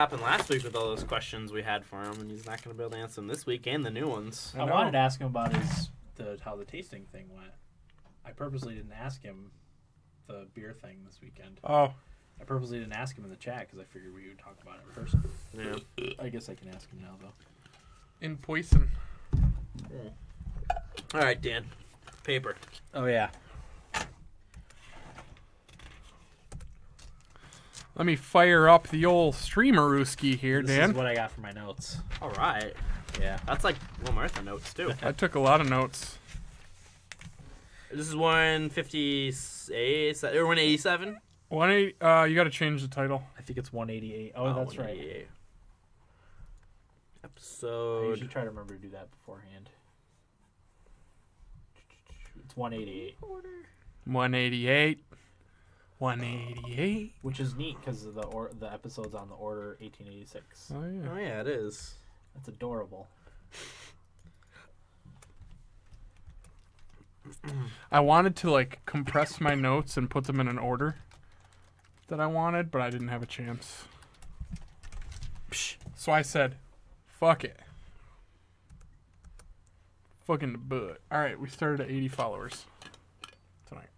happened last week with all those questions we had for him, and he's not going to be able to answer them this week and the new ones. I wanted to ask him about how the tasting thing went. I purposely didn't ask him the beer thing this weekend. Oh. I purposely didn't ask him in the chat because I figured we would talk about it in person. Yeah. I guess I can ask him now, though. In poison. All right, Dan. Paper. Oh, yeah. Let me fire up the old streamerooski here, This Dan. is what I got for my notes. All right. Yeah. That's like Will Martha notes, too. I took a lot of notes. This is 158 or 187? 180. You got to change the title. I think it's 188. Oh, that's right. 188. I Episode. usually try to remember to do that beforehand. It's 188. 188. 188. Which is neat because the episode's on the order 1886. Oh, yeah. Oh, yeah, it is. That's adorable. I wanted to, compress my notes and put them in an order that I wanted, but I didn't have a chance. Psh. So I said, fuck it. Fucking the butt. All right, we started at 80 followers tonight.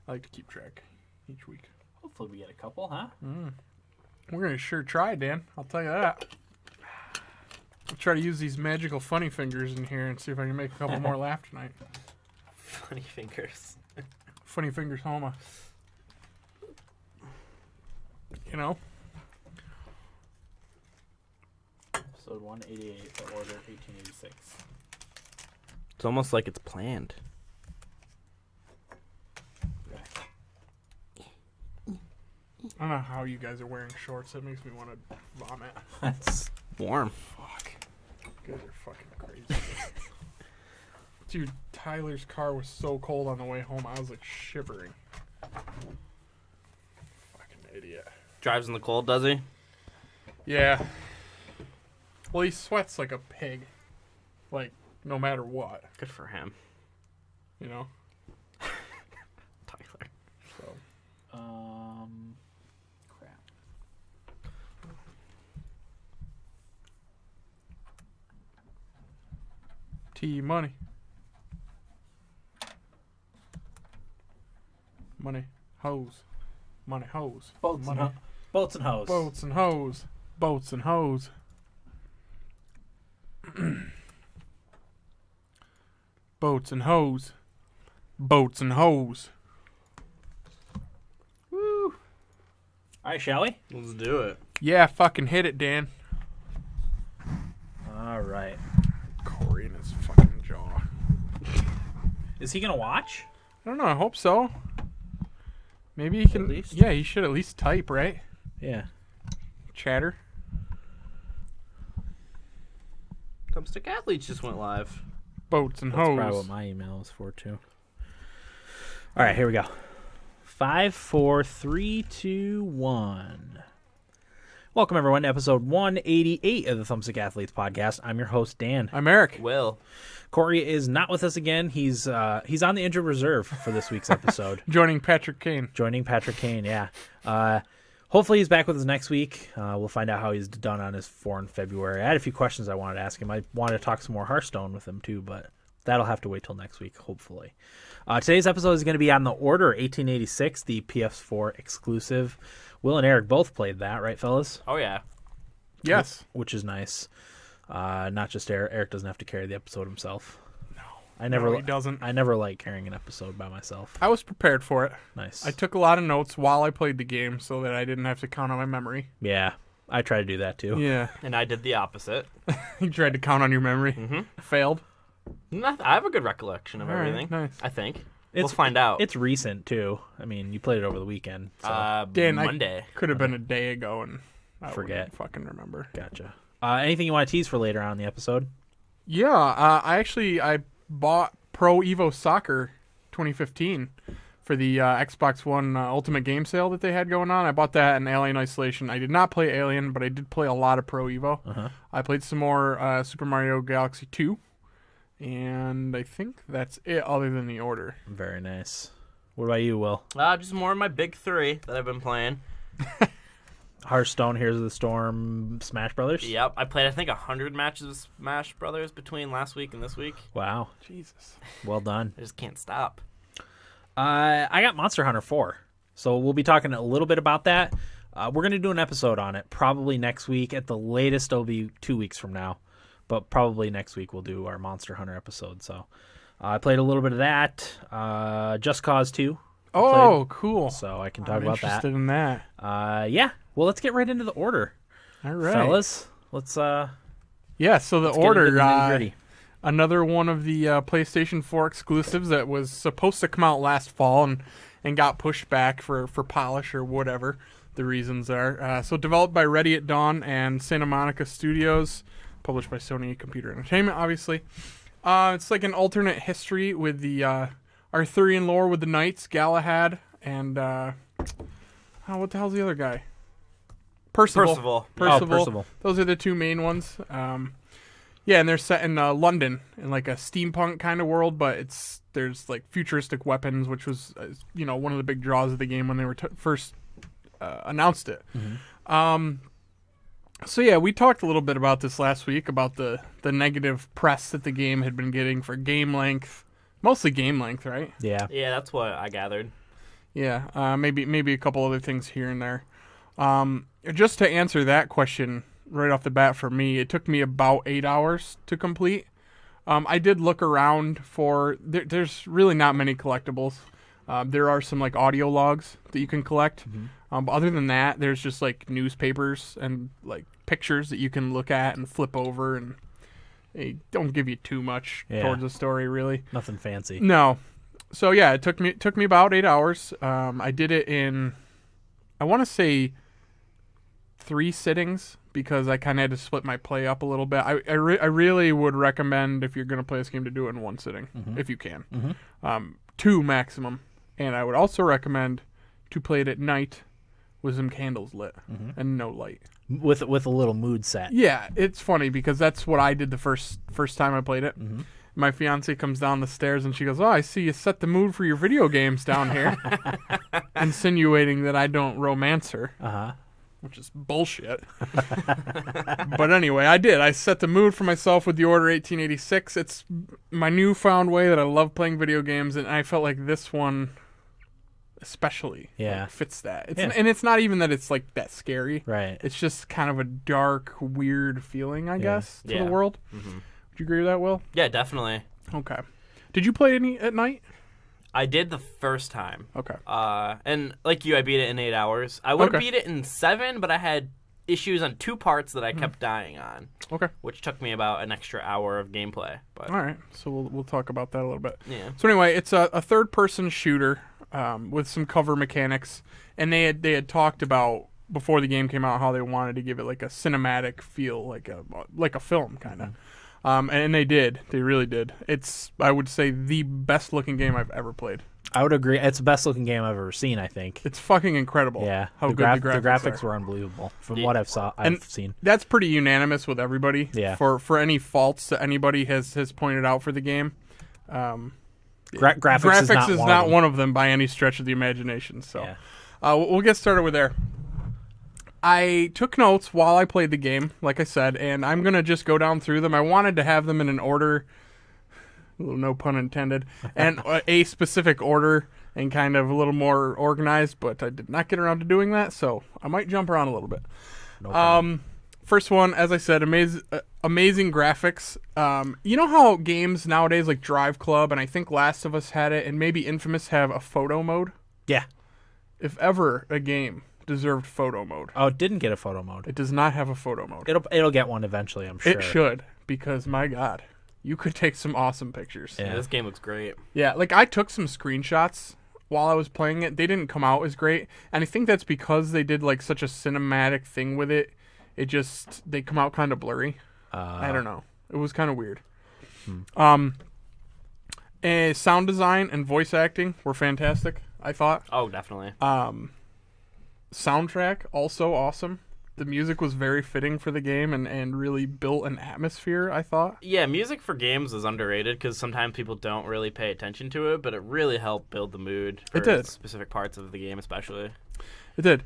I like to keep track each week. Hopefully we get a couple, huh? We're going to sure try, Dan. I'll tell you that. I'll try to use these magical funny fingers in here and see if I can make a couple more laugh tonight. Funny fingers. Funny fingers, Homa. You know? Episode 188, the order 1886. It's almost like it's planned. I don't know how you guys are wearing shorts. That makes me want to vomit. That's Warm. Fuck. You guys are fucking crazy. Dude, Tyler's car was so cold on the way home. I was shivering. Fucking idiot. Drives in the cold, does he? Yeah. Well, he sweats like a pig. No matter what. Good for him. You know? Tyler. So. crap. Money. Money. Hose. Money. Hose. Boats Money. and boats and hose. Boats and hose. Boats and hose. Boats and hose. Boats and hose. Woo! All right, shall we? Let's do it. Yeah, fucking hit it, Dan. All right. Corey and his fucking jaw. Is he gonna watch? I don't know. I hope so. Maybe he can. least? Yeah, he should at least type, right? Yeah. Chatter. Thumbstick Athletes just went live. Boats and That's probably hose. what my email is for too. All right, here we go. 5, 4, 3, 2, 1. Welcome everyone to episode 188 of the Thumbstick Athletes podcast. I'm your host Dan. I'm Eric. Will. Corey is not with us again. He's on the injured reserve for this week's episode. Joining Patrick Kane. Joining Patrick Kane, yeah. Hopefully he's back with us next week. We'll find out how he's done on his 4 in February. I had a few questions I wanted to ask him. I wanted to talk some more Hearthstone with him too, but that'll have to wait till next week, hopefully. Today's episode is going to be on the Order 1886, the PS4 exclusive. Will and Eric both played that, right, fellas? Oh, yeah. Yes. Which is nice. Not just Eric. Eric doesn't have to carry the episode himself. No, he doesn't. I never like carrying an episode by myself. I was prepared for it. Nice. I took a lot of notes while I played the game so that I didn't have to count on my memory. Yeah, I try to do that too. Yeah. And I did the opposite. You tried to count on your memory. Mm-hmm. Failed. I have a good recollection of All right, everything. nice. I think. We'll find out. It's recent too. I mean, you played it over the weekend. So. Dan, Monday. Could have been a day ago and I Forget. wouldn't fucking remember. Gotcha. Anything you want to tease for later on in the episode? Yeah, I bought Pro Evo Soccer 2015 for the Xbox One Ultimate Game Sale that they had going on. I bought that in Alien Isolation. I did not play Alien, but I did play a lot of Pro Evo. Uh-huh. I played some more Super Mario Galaxy 2, and I think that's it other than the order. Very nice. What about you, Will? Just more of my big 3 that I've been playing. Hearthstone, Heroes of the Storm, Smash Brothers. Yep, I played I think 100 matches of Smash Brothers between last week and this week. Wow, Jesus. well done. I just can't stop. I got Monster Hunter 4, so we'll be talking a little bit about that. We're gonna do an episode on it probably next week. At the latest, it'll be 2 weeks from now, but probably next week we'll do our Monster Hunter episode. So I played a little bit of that. Just Cause 2. Oh, cool. So I can talk I'm about that. interested in that. Yeah. Well, let's get right into the order, All right. fellas. Let's Yeah, so the get into order, the nitty-gritty. another one of the PlayStation 4 exclusives that was supposed to come out last fall and got pushed back for polish or whatever the reasons are. So developed by Ready at Dawn and Santa Monica Studios, published by Sony Computer Entertainment, obviously. It's like an alternate history with the Arthurian lore with the knights, Galahad, and what the hell's the other guy? Percival. Percival. Those are the two main ones. Yeah, and they're set in London in like a steampunk kind of world, but there's like futuristic weapons, which was one of the big draws of the game when they were first announced it. Mm-hmm. So yeah, we talked a little bit about this last week about the negative press that the game had been getting for game length, mostly game length, right? Yeah. Yeah, that's what I gathered. Yeah, maybe a couple other things here and there. Just to answer that question right off the bat for me, it took me about 8 hours to complete. I did look around for there's really not many collectibles. There are some like audio logs that you can collect. Mm-hmm. But other than that, there's just like newspapers and like pictures that you can look at and flip over, and they don't give you too much towards the story, really. Nothing fancy. No. So yeah, it took me about 8 hours. I did it in, I want to say, 3 sittings because I kind of had to split my play up a little bit. I really would recommend if you're going to play this game to do it in 1 sitting, if you can. Mm-hmm. 2 maximum. And I would also recommend to play it at night with some candles lit and no light. With a little mood set. Yeah, it's funny because that's what I did the first time I played it. Mm-hmm. My fiance comes down the stairs and she goes, "Oh, I see you set the mood for your video games down here," insinuating that I don't romance her. Which is bullshit. But anyway, I did. I set the mood for myself with the Order 1886. It's my newfound way that I love playing video games, and I felt like this one especially fits that. And it's not even that it's like that scary. Right. It's just kind of a dark, weird feeling, I guess, to the world. Mm-hmm. Would you agree with that, Will? Yeah, definitely. Okay. Did you play any at night? I did the first time. Okay. And like you, I beat it in 8 hours. I would have beat it in 7, but I had issues on 2 parts that I kept dying on. Okay. Which took me about an extra hour of gameplay. But all right. So we'll talk about that a little bit. yeah. So anyway, it's a third-person shooter with some cover mechanics, and they had talked about before the game came out how they wanted to give it like a cinematic feel, like a film kind of. And they did. They really did. It's, I would say, the best-looking game I've ever played. I would agree. It's the best looking game I've ever seen, I think. It's fucking incredible. Yeah. How the good the graphics are. were unbelievable from what I've seen. That's pretty unanimous with everybody. Yeah. For any faults that anybody has pointed out for the game. Graphics is not one of them by any stretch of the imagination. So we'll get started with there. I took notes while I played the game, like I said, and I'm going to just go down through them. I wanted to have them in an order, no pun intended, and a specific order and kind of a little more organized, but I did not get around to doing that, so I might jump around a little bit. No problem. First one, as I said, amazing graphics. You know how games nowadays like Drive Club, and I think Last of Us had it, and maybe Infamous have a photo mode? Yeah. If ever a game deserved photo mode. Oh, it didn't get a photo mode. It does not have a photo mode. It'll get one eventually, I'm sure. It should, because my God, you could take some awesome pictures. Yeah, this game looks great. Yeah, like I took some screenshots while I was playing it. They didn't come out as great, and I think that's because they did like such a cinematic thing with it. They come out kind of blurry. I don't know. It was kind of weird. And sound design and voice acting were fantastic, I thought. Oh, definitely. Soundtrack, also awesome. The music was very fitting for the game and really built an atmosphere, I thought. Yeah, music for games is underrated because sometimes people don't really pay attention to it, but it really helped build the mood for It did. specific parts of the game especially. It did.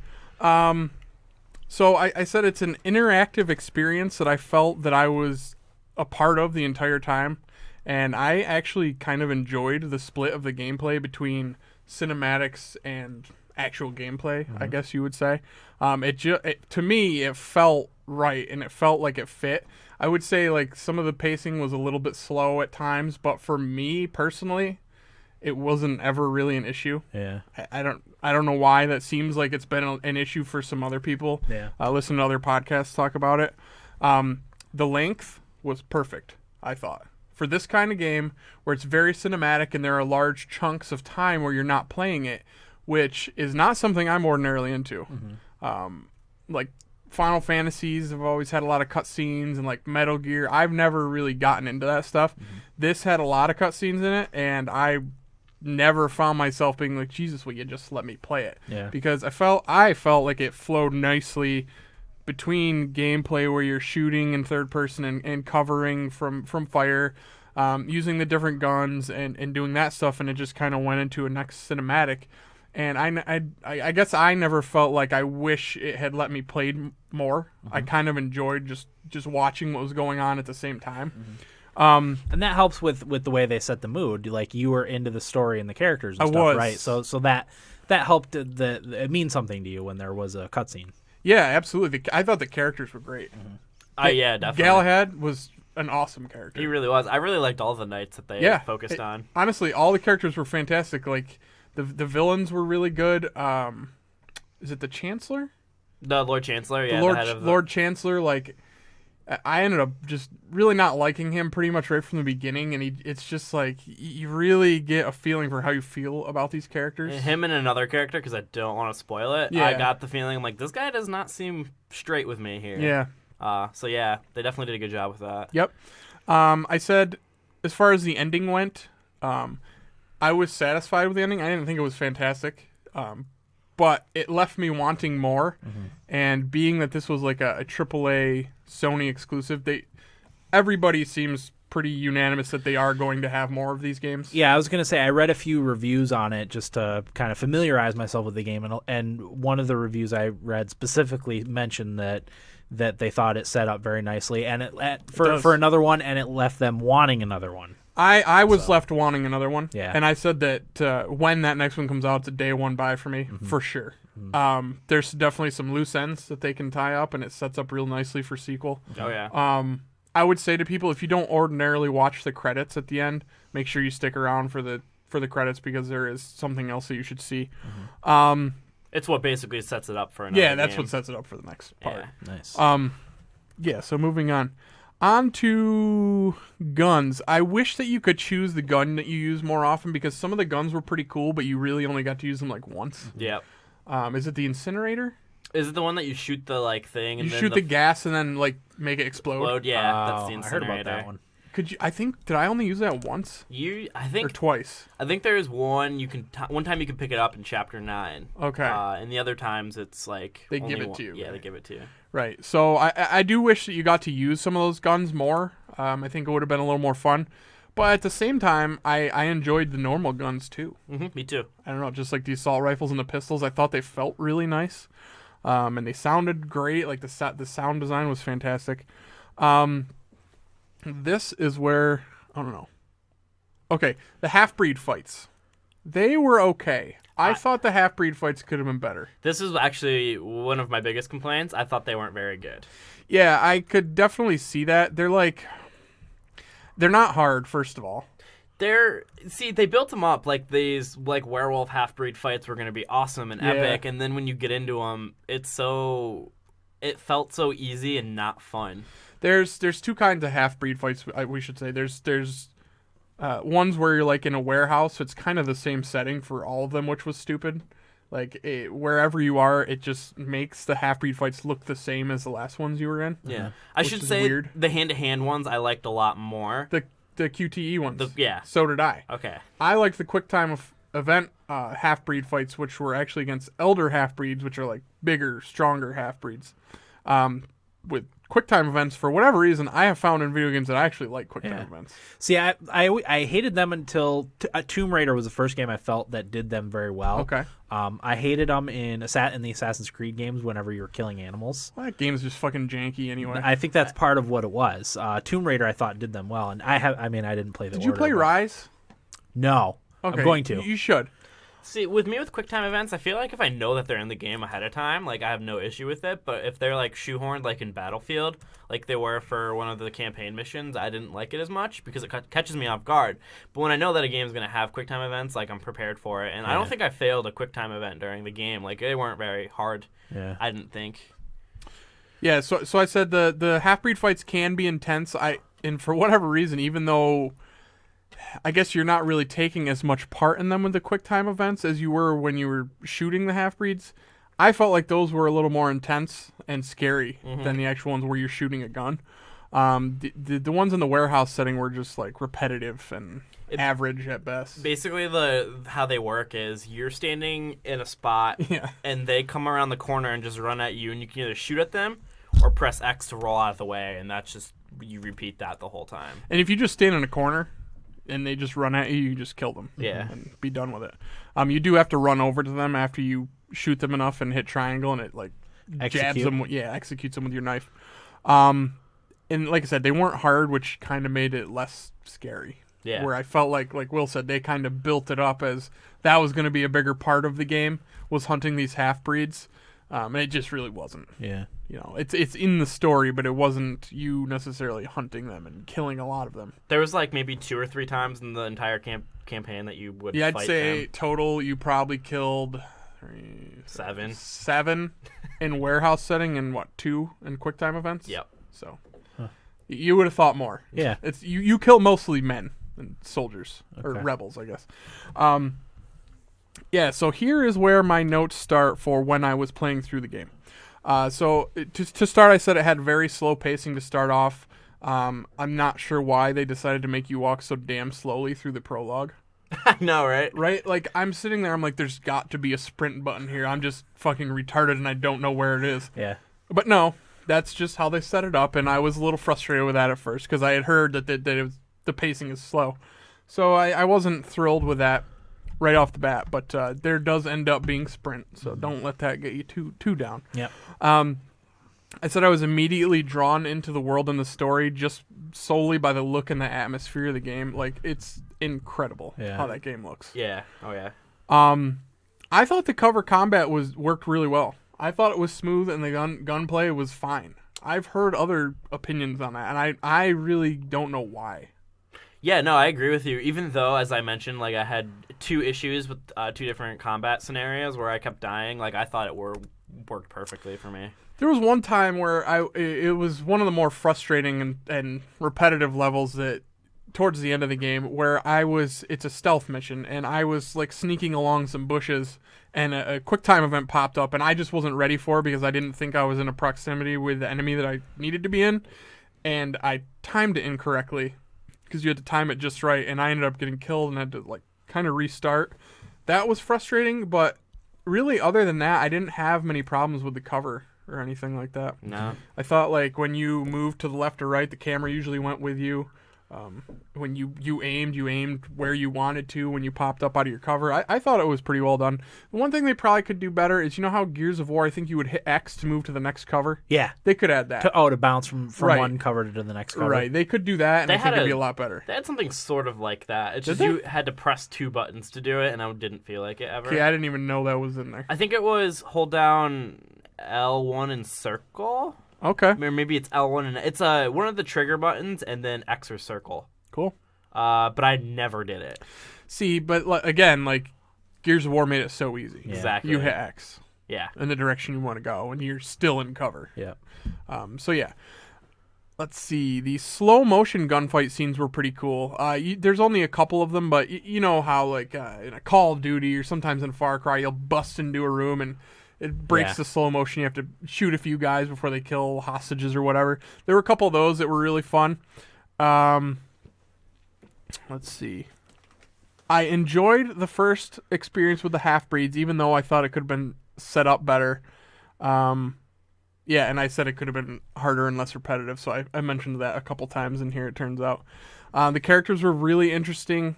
So I said it's an interactive experience that I felt that I was a part of the entire time, and I actually kind of enjoyed the split of the gameplay between cinematics and actual gameplay, I guess you would say. To me, it felt right, and it felt like it fit. I would say like some of the pacing was a little bit slow at times, but for me personally, it wasn't ever really an issue. Yeah. I don't know why. That seems like it's been an issue for some other people. Yeah. Listen to other podcasts talk about it. The length was perfect, I thought. For this kind of game where it's very cinematic and there are large chunks of time where you're not playing it, which is not something I'm ordinarily into. Like Final Fantasies have always had a lot of cutscenes, and like Metal Gear, I've never really gotten into that stuff. This had a lot of cutscenes in it, and I never found myself being like, Jesus, will you just let me play it? Yeah. Because I felt like it flowed nicely between gameplay where you're shooting in third person and covering from fire, using the different guns and doing that stuff, and it just kind of went into a next cinematic. And I guess I never felt like I wish it had let me play more. I kind of enjoyed just watching what was going on at the same time. And that helps with the way they set the mood. Like you were into the story and the characters and stuff, right? So that helped. It means something to you when there was a cutscene. Yeah, absolutely. I thought the characters were great. Yeah, definitely. Galahad was an awesome character. He really was. I really liked all the knights that they focused on. Honestly, all the characters were fantastic. Like the villains were really good. Is it the Chancellor? The Lord Chancellor, yeah. The Lord Chancellor, like I ended up just really not liking him pretty much right from the beginning, and it's just like you really get a feeling for how you feel about these characters. Him and another character, because I don't want to spoil it. Yeah. I got the feeling like this guy does not seem straight with me here. Yeah. So yeah, they definitely did a good job with that. Yep. I said, as far as the ending went, I was satisfied with the ending. I didn't think it was fantastic, but it left me wanting more. And being that this was like a AAA Sony exclusive, everybody seems pretty unanimous that they are going to have more of these games. Yeah, I was going to say I read a few reviews on it just to kind of familiarize myself with the game, and one of the reviews I read specifically mentioned that they thought it set up very nicely, and for another one, and it left them wanting another one. I was left wanting another one. Yeah. And I said that when that next one comes out, it's a day one buy for me, for sure. There's definitely some loose ends that they can tie up, and it sets up real nicely for sequel. Oh, yeah. I would say to people, if you don't ordinarily watch the credits at the end, make sure you stick around for the credits, because there is something else that you should see. It's what basically sets it up for another that's game. what sets it up for the next part. Yeah. Nice. So moving on. On to guns. I wish that you could choose the gun that you use more often, because some of the guns were pretty cool, but you really only got to use them like once. Yep. Is it the incinerator? Is it the one that you shoot the thing? And You then shoot the gas and then like make it explode. Yeah, that's the I incinerator. heard about that one. Did I only use that once I or think twice? I think there is one one time you can pick it up in chapter 9. Okay. And the other times it's like They only give it one. to you, Yeah, right? they give it to you. Right. So I do wish that you got to use some of those guns more. I think it would have been a little more fun. But at the same time, I enjoyed the normal guns too. Me too. I don't know, just like the assault rifles and the pistols, I thought they felt really nice. And they sounded great. Like the sound design was fantastic. This is where, I don't know. Okay, the half-breed fights. They were okay. I thought the half-breed fights could have been better. This is actually one of my biggest complaints. I thought they weren't very good. Yeah, I could definitely see that. They're not hard, first of all. They built them up like these werewolf half-breed fights were going to be awesome and epic, and then when you get into them, it felt so easy and not fun. There's two kinds of half-breed fights, we should say. There's ones where you're like in a warehouse, so it's kind of the same setting for all of them, which was stupid. Like wherever you are, it just makes the half-breed fights look the same as the last ones you were in. Yeah, I should say weird. The hand-to-hand ones I liked a lot more. The QTE ones. Yeah. So did I. Okay. I liked the quick time event half-breed fights, which were actually against elder half-breeds, which are like bigger, stronger half-breeds. with QuickTime events, for whatever reason, I have found in video games that I actually like QuickTime events. See, I hated them until Tomb Raider was the first game I felt that did them very well. Okay. I hated them in the Assassin's Creed games whenever you were killing animals. Well, that game's just fucking janky anyway. I think that's part of what it was. Tomb Raider I thought did them well, and I didn't play the Did you play Rise? No. Okay. I'm going to. You should. See, with me with QuickTime events, I feel like if I know that they're in the game ahead of time, like I have no issue with it. But if they're like shoehorned, like in Battlefield, like they were for one of the campaign missions, I didn't like it as much because it catches me off guard. But when I know that a game's gonna have QuickTime events, like I'm prepared for it. And I don't think I failed a QuickTime event during the game. Like they weren't very hard. Yeah. I didn't think. Yeah. So I said the half-breed fights can be intense. And for whatever reason, even though I guess you're not really taking as much part in them with the QuickTime events as you were when you were shooting the half-breeds, I felt like those were a little more intense and scary than the actual ones where you're shooting a gun. The ones in the warehouse setting were just like repetitive and average at best. Basically, how they work is you're standing in a spot, Yeah. and they come around the corner and just run at you, and you can either shoot at them or press X to roll out of the way, and that's just you repeat that the whole time. And if you just stand in a corner and they just run at you, you just kill them. Yeah. And be done with it. You do have to run over to them after you shoot them enough and hit triangle, and it like jabs them. Executes them with your knife. And like I said, they weren't hard, which kind of made it less scary. Yeah. Where I felt like Will said, they kind of built it up as that was going to be a bigger part of the game, was hunting these half-breeds. And it just really wasn't. Yeah. You know, it's in the story, but it wasn't you necessarily hunting them and killing a lot of them. There was like maybe 2 or 3 times in the entire campaign that you would Yeah, fight I'd say them. total you probably killed 7 in warehouse setting and 2 in QuickTime events. Yep. So you would have thought more. Yeah. It's you kill mostly men and soldiers or Okay. rebels, I guess. Yeah. So here is where my notes start for when I was playing through the game. So to start, I said it had very slow pacing to start off. I'm not sure why they decided to make you walk so damn slowly through the prologue. I know, right? Right? Like, I'm sitting there, I'm like, there's got to be a sprint button here. I'm just fucking retarded and I don't know where it is. Yeah. But no, that's just how they set it up, and I was a little frustrated with that at first because I had heard that it was, the pacing is slow. So I wasn't thrilled with that right off the bat, but there does end up being sprint, so don't let that get you too down. Yep. I said I was immediately drawn into the world and the story just solely by the look and the atmosphere of the game. Like, it's incredible how that game looks. Yeah. Oh, yeah. I thought the cover combat worked really well. I thought it was smooth and the gunplay was fine. I've heard other opinions on that, and I really don't know why. Yeah, no, I agree with you. Even though, as I mentioned, like I had 2 issues with 2 different combat scenarios where I kept dying, like I thought it worked perfectly for me. There was one time where it was one of the more frustrating and repetitive levels that towards the end of the game where it's a stealth mission, and I was like sneaking along some bushes, and a QuickTime event popped up, and I just wasn't ready for it because I didn't think I was in a proximity with the enemy that I needed to be in, and I timed it incorrectly because you had to time it just right, and I ended up getting killed and had to like kind of restart. That was frustrating, but really other than that, I didn't have many problems with the cover or anything like that. No. I thought like when you moved to the left or right, the camera usually went with you. When you aimed where you wanted to when you popped up out of your cover. I thought it was pretty well done. The one thing they probably could do better is, you know how Gears of War, I think you would hit X to move to the next cover? Yeah. They could add that. To bounce from Right. one cover to the next cover. Right. They could do that, and They I think had it'd be a lot better. They had something sort of like that. It's Did just they? you had to press 2 buttons to do it, and I didn't feel like it ever. Okay, I didn't even know that was in there. I think it was hold down L1 and circle. Okay. Or maybe it's L1 and it's one of the trigger buttons, and then X or circle. Cool. But I never did it. See, but again, like Gears of War made it so easy. Yeah. Exactly. You hit X Yeah. in the direction you want to go, and you're still in cover. Yeah. So yeah. Let's see. The slow motion gunfight scenes were pretty cool. There's only a couple of them, but you know how like in a Call of Duty or sometimes in Far Cry, you'll bust into a room and it breaks the slow motion. You have to shoot a few guys before they kill hostages or whatever. There were a couple of those that were really fun. Let's see. I enjoyed the first experience with the half-breeds, even though I thought it could have been set up better. Yeah, and I said it could have been harder and less repetitive, so I mentioned that a couple times in here, it turns out. The characters were really interesting,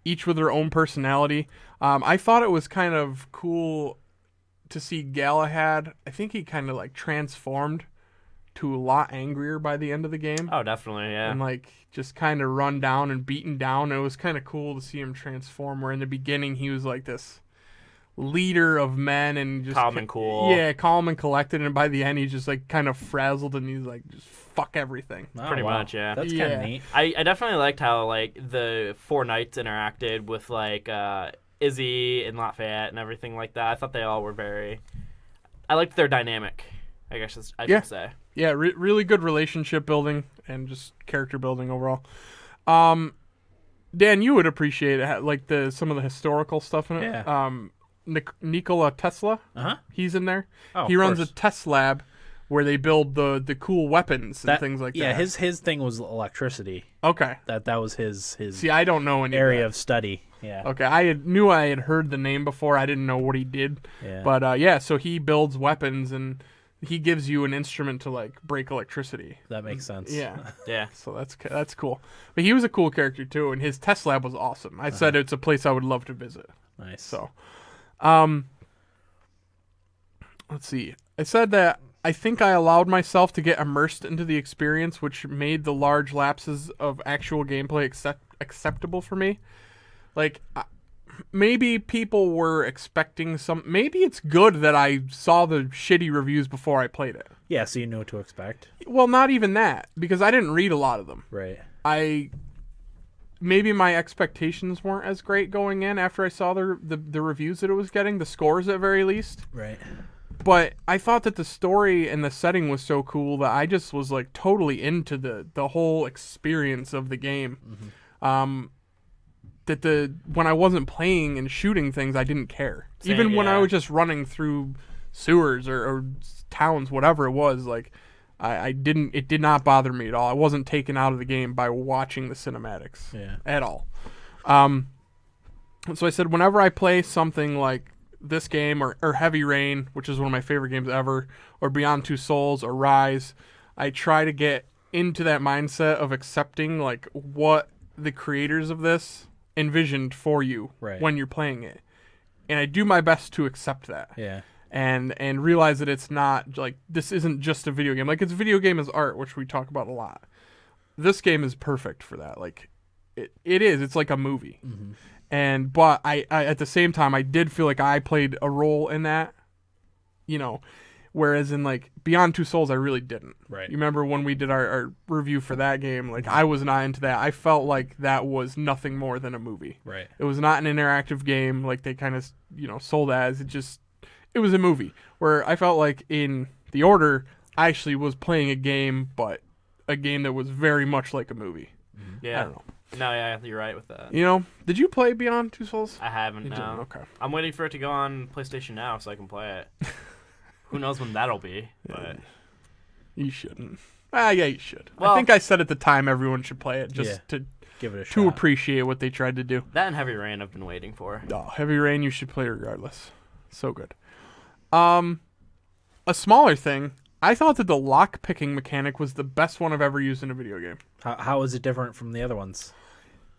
each with their own personality. I thought it was kind of cool to see Galahad. I think he kind of like transformed to a lot angrier by the end of the game. Oh, definitely, yeah. And like just kind of run down and beaten down. It was kind of cool to see him transform, where in the beginning he was like this leader of men and just Calm and cool. Yeah, calm and collected, and by the end he's just like kind of frazzled and he's like just fuck everything. Oh, Pretty wow. much, yeah. That's kind Yeah. of neat. I definitely liked how like the four knights interacted with like Izzy and Lafayette and everything like that. I thought they all were very. I liked their dynamic. I guess I Yeah. should say. Yeah, really good relationship building and just character building overall. Dan, you would appreciate it, like some of the historical stuff in it. Yeah. Nikola Tesla, Uh-huh. he's in there. Oh, He of runs course. a test lab where they build the cool weapons and things like Yeah, that. his thing was electricity. Okay. That was his See, I don't know any area of of study. Yeah. that. Okay, I knew I had heard the name before. I didn't know what he did. Yeah. But yeah, so he builds weapons and he gives you an instrument to like break electricity. That makes sense. Yeah. Yeah. So that's cool. But he was a cool character too, and his test lab was awesome. I said it's a place I would love to visit. Nice. So, let's see. I said that I think I allowed myself to get immersed into the experience, which made the large lapses of actual gameplay acceptable for me. Like, maybe people were expecting some. Maybe it's good that I saw the shitty reviews before I played it. Yeah, so you knew what to expect. Well, not even that, because I didn't read a lot of them. Right. Maybe my expectations weren't as great going in after I saw the reviews that it was getting, the scores at very least. Right. But I thought that the story and the setting was so cool that I just was like totally into the whole experience of the game. Mm-hmm. That when I wasn't playing and shooting things, I didn't care. Same, Even when I yeah. was just running through sewers or towns, whatever it was, like it did not bother me at all. I wasn't taken out of the game by watching the cinematics at all. So I said, whenever I play something like this game or Heavy Rain, which is one of my favorite games ever, or Beyond Two Souls or Rise, I try to get into that mindset of accepting like what the creators of this envisioned for you when you're playing it. And I do my best to accept that. Yeah. And realize that it's not like this isn't just a video game. Like, it's a video game as art, which we talk about a lot. This game is perfect for that. Like it is. It's like a movie. Mm-hmm. But I at the same time I did feel like I played a role in that. You know, whereas in like Beyond Two Souls I really didn't. Right. You remember when we did our review for that game, like I was not into that. I felt like that was nothing more than a movie. Right. It was not an interactive game like they kind of, sold as. It was a movie where I felt like in The Order, I actually was playing a game, but a game that was very much like a movie. Yeah. I don't know. No, yeah, you're right with that. Did you play Beyond Two Souls? I haven't, You no. didn't? Okay. I'm waiting for it to go on PlayStation Now so I can play it. Who knows when that'll be, but... You shouldn't. Yeah, you should. Well- I think I said at the time everyone should play it just to Give it a shot. to appreciate what they tried to do. That and Heavy Rain I've been waiting for. Oh, Heavy Rain you should play regardless. So good. A smaller thing, I thought that the lock picking mechanic was the best one I've ever used in a video game. How is it different from the other ones?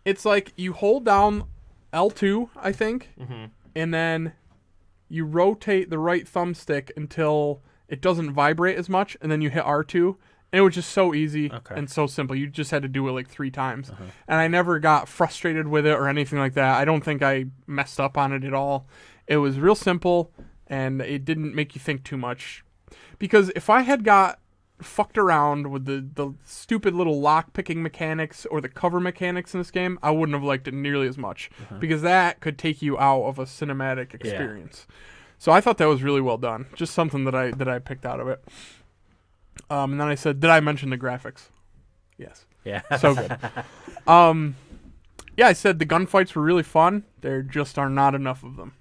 It's like you hold down L2, I think, Mm-hmm. and then you rotate the right thumbstick until it doesn't vibrate as much, and then you hit R2. And it was just so easy and so simple. You just had to do it like 3 times. And I never got frustrated with it or anything like that. I don't think I messed up on it at all. It was real simple, and it didn't make you think too much. Because if I had got fucked around with the stupid little lock-picking mechanics or the cover mechanics in this game, I wouldn't have liked it nearly as much. Because that could take you out of a cinematic experience. So I thought that was really well done. Just something that I picked out of it. And then I said, did I mention the graphics? Yes. Yeah. So good. Yeah, I said the gunfights were really fun. There just are not enough of them.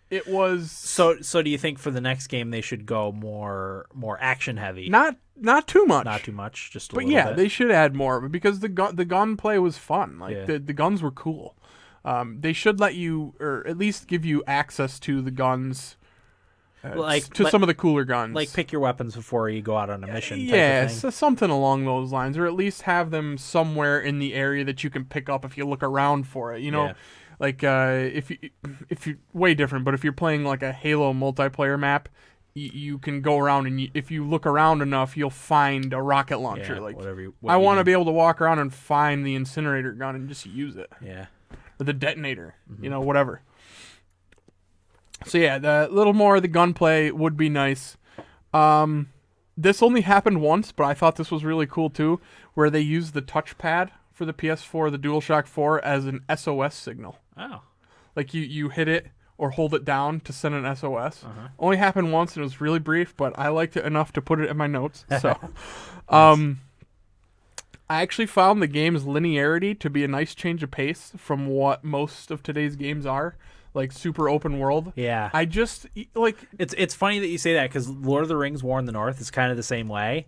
It was So do you think for the next game they should go more action heavy? not too much. Not too much, just a But little yeah, bit. they should add more of it because the gunplay was fun. Like the guns were cool. They should let you, or at least give you access to the guns to some of the cooler guns. Like pick your weapons before you go out on a mission. Yeah, type of thing. so something along those lines, or at least have them somewhere in the area that you can pick up if you look around for it. You know, Yeah. like if you way different, but if you're playing like a Halo multiplayer map, you can go around and if you look around enough, you'll find a rocket launcher. Yeah, like what I you want to need. be able to walk around and find the incinerator gun and just use it, Yeah. or the detonator. You know, whatever. So yeah, the little more of the gunplay would be nice. This only happened once, but I thought this was really cool too, where they used the touchpad for the PS4, the DualShock 4, as an SOS signal. Oh. Like you hit it or hold it down to send an SOS. Only happened once, and it was really brief, but I liked it enough to put it in my notes. So, I actually found the game's linearity to be a nice change of pace from what most of today's games are. Like super open world. Yeah. I just like It's funny that you say that because Lord of the Rings: War in the North is kind of the same way,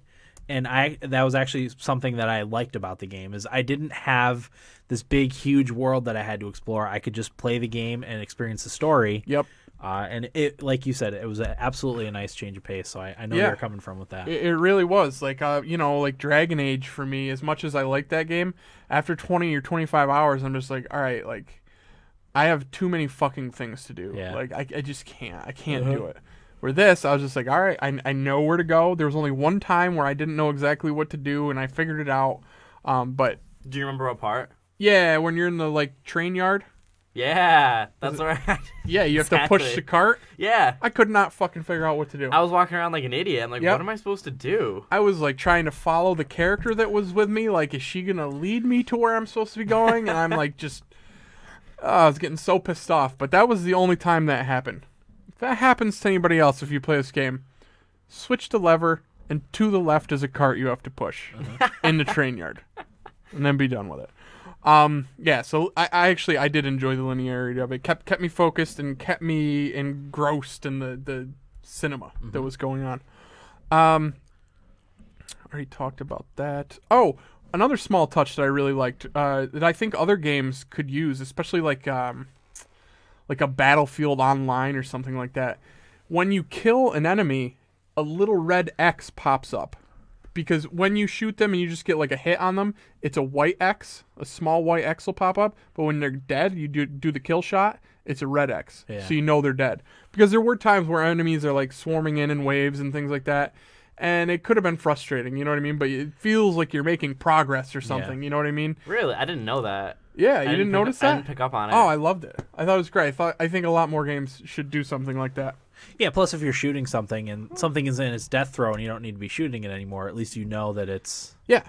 and that was actually something that I liked about the game is I didn't have this big huge world that I had to explore. I could just play the game and experience the story. Yep. And it, like you said, it was absolutely a nice change of pace. So I know Yeah. where you're coming from with that. It really was. Like like Dragon Age for me, as much as I like that game, after 20 or 25 hours, I'm just like, all right, like I have too many fucking things to do. Yeah. Like I just can't. I can't do it. Where this, I was just like, all right, I know where to go. There was only one time where I didn't know exactly what to do, and I figured it out. But Do you remember what part? yeah, when you're in the like train yard, Yeah, that's right. yeah, you have to push Exactly. the cart. Yeah. I could not fucking figure out what to do. I was walking around like an idiot. I'm like, Yep. what am I supposed to do? I was like trying to follow the character that was with me. Like, is she gonna lead me to where I'm supposed to be going? And I'm like, just, I was getting so pissed off. But that was the only time that happened. If that happens to anybody else, if you play this game, switch the lever, and to the left is a cart you have to push in the train yard, and then be done with it. Yeah. So I actually did enjoy the linearity of it. Kept me focused and kept me engrossed in the cinema that was going on. Already talked about that. Oh, another small touch that I really liked that I think other games could use, especially like a Battlefield Online or something like that. When you kill an enemy, a little red X pops up. Because when you shoot them and you just get like a hit on them, it's a white X. A small white X will pop up. But when they're dead, you do the kill shot, it's a red X. Yeah. So you know they're dead. Because there were times where enemies are like swarming in waves and things like that. And it could have been frustrating, you know what I mean? But it feels like you're making progress or something, you know what I mean? Really? I didn't know that. Yeah, you I didn't notice I that? didn't pick up on it. Oh, I loved it. I thought it was great. I think a lot more games should do something like that. Yeah, plus if you're shooting something and something is in its death throw and you don't need to be shooting it anymore, at least you know that it's Yeah.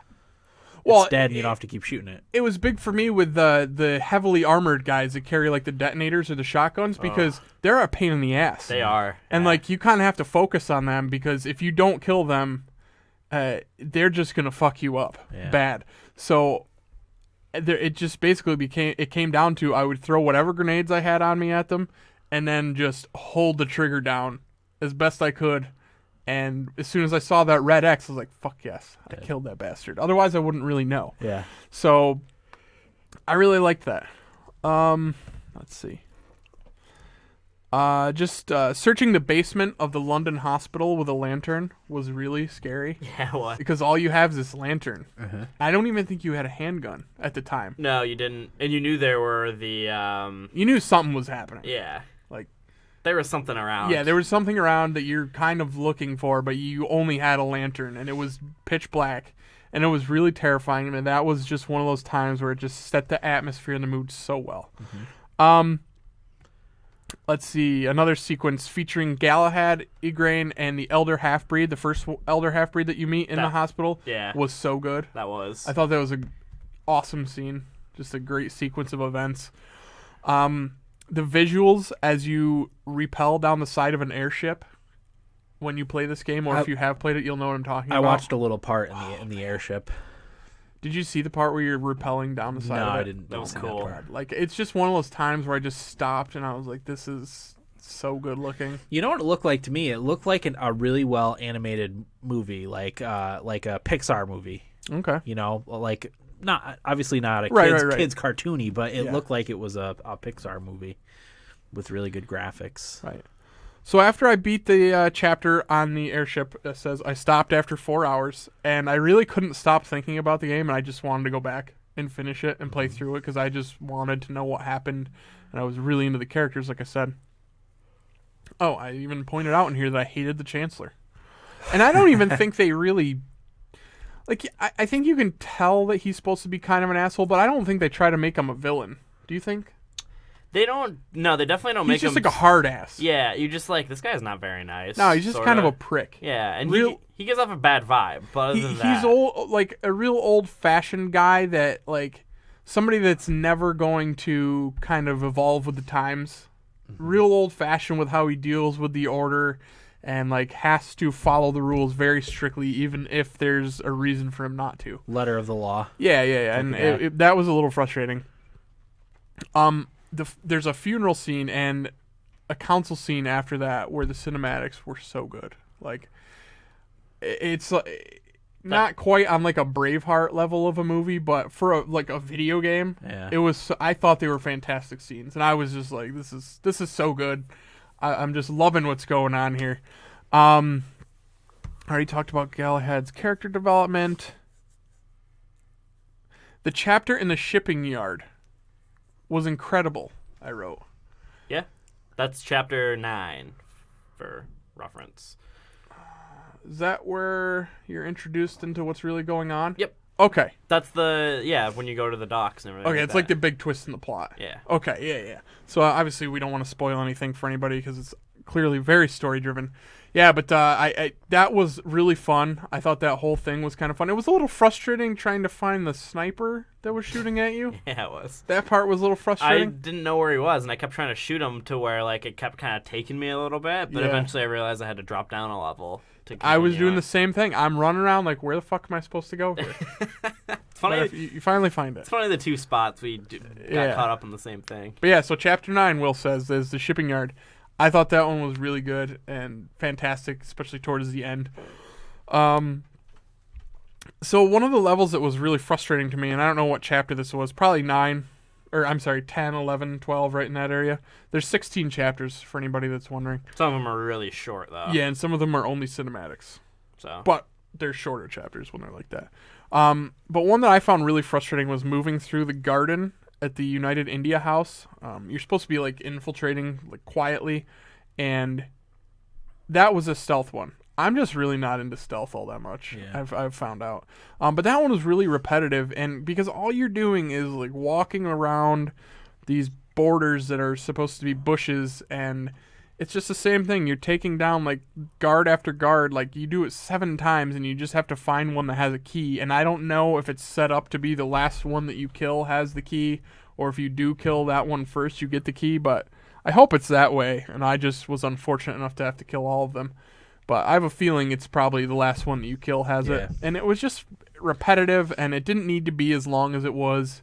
Well, dead and you don't have to keep shooting it. it was big for me with the heavily armored guys that carry like the detonators or the shotguns because they're a pain in the ass. They are. And like you kind of have to focus on them because if you don't kill them, they're just gonna fuck you up bad. So it just basically came down to I would throw whatever grenades I had on me at them, and then just hold the trigger down as best I could. And as soon as I saw that red X, I was like, "Fuck yes, I killed that bastard." Otherwise, I wouldn't really know. Yeah. So I really liked that. Let's see. Just searching the basement of the London hospital with a lantern was really scary Yeah, what? because all you have is this lantern. I don't even think you had a handgun at the time. No, you didn't. And you knew there were the, You knew something was happening. yeah. Like, There was something around. yeah, there was something around that you're kind of looking for, but you only had a lantern, and it was pitch black, and it was really terrifying. And that was just one of those times where it just set the atmosphere and the mood so well. Let's see, another sequence featuring Galahad, Igraine, and the Elder Half-Breed, the first Elder Half-Breed that you meet in the hospital, Yeah. was so good. That was. I thought that was an awesome scene. Just a great sequence of events. The visuals as you rappel down the side of an airship when you play this game, or if you have played it, you'll know what I'm talking I about. watched a little part in the airship. Did you see the part where you're rappelling down the side No, of it? I didn't. That was see cool. part. Like, it's just one of those times where I just stopped and I was like, this is so good looking. You know what it looked like to me? It looked like a really well animated movie, like a Pixar movie. Okay. You know, like obviously not a Right. kids cartoony, but it Yeah. looked like it was a Pixar movie with really good graphics. Right. So after I beat the chapter on the airship, it says I stopped after 4 hours, and I really couldn't stop thinking about the game, and I just wanted to go back and finish it and play through it because I just wanted to know what happened, and I was really into the characters, like I said. Oh, I even pointed out in here that I hated the Chancellor. And I don't even think they really... Like, I think you can tell that he's supposed to be kind of an asshole, but I don't think they try to make him a villain. Do you think? They don't... No, they definitely don't make him... He's just like a hard ass. Yeah, you just like, this guy's not very nice. No, he's just kind of a prick. Yeah, and he gives off a bad vibe, but other than that... He's old, like a real old-fashioned guy that, like, somebody that's never going to kind of evolve with the times. Real old-fashioned with how he deals with the order and, like, has to follow the rules very strictly even if there's a reason for him not to. Letter of the law. Yeah. And that was a little frustrating. There's a funeral scene and a council scene after that where the cinematics were so good. Like, it's not quite on like a Braveheart level of a movie, but for a video game, it was. I thought they were fantastic scenes, and I was just like, this is so good. I'm just loving what's going on here. I already talked about Galahad's character development. The chapter in the shipping yard was incredible, I wrote. Yeah, that's chapter 9 for reference. Is that where you're introduced into what's really going on? Yep. Okay. That's when you go to the docks and everything. Okay, like it's that. like the big twist in the plot. Yeah. Okay, yeah. So obviously we don't want to spoil anything for anybody because it's clearly very story driven. Yeah, but I that was really fun. I thought that whole thing was kind of fun. It was a little frustrating trying to find the sniper that was shooting at you. Yeah, it was. That part was a little frustrating. I didn't know where he was, and I kept trying to shoot him to where like it kept kind of taking me a little bit, but eventually I realized I had to drop down a level. I was doing the same thing. I'm running around like, where the fuck am I supposed to go here? It's funny. You finally find it. It's funny the two spots we got caught up in the same thing. But yeah, so chapter 9, Will says, is the shipping yard. I thought that one was really good and fantastic, especially towards the end. So one of the levels that was really frustrating to me, and I don't know what chapter this was, probably 10, 11, 12, right in that area. There's 16 chapters for anybody that's wondering. Some of them are really short, though. Yeah, and some of them are only cinematics. So, but they're shorter chapters when they're like that. But one that I found really frustrating was moving through the garden at the United India House. You're supposed to be like infiltrating like quietly, and that was a stealth one. I'm just really not into stealth all that much. Yeah. I've found out. But that one was really repetitive, and because all you're doing is like walking around these borders that are supposed to be bushes, and it's just the same thing. You're taking down like guard after guard. Like you do it 7 times, and you just have to find one that has a key. And I don't know if it's set up to be the last one that you kill has the key, or if you do kill that one first, you get the key. But I hope it's that way. And I just was unfortunate enough to have to kill all of them. But I have a feeling it's probably the last one that you kill has it. And it was just repetitive, and it didn't need to be as long as it was.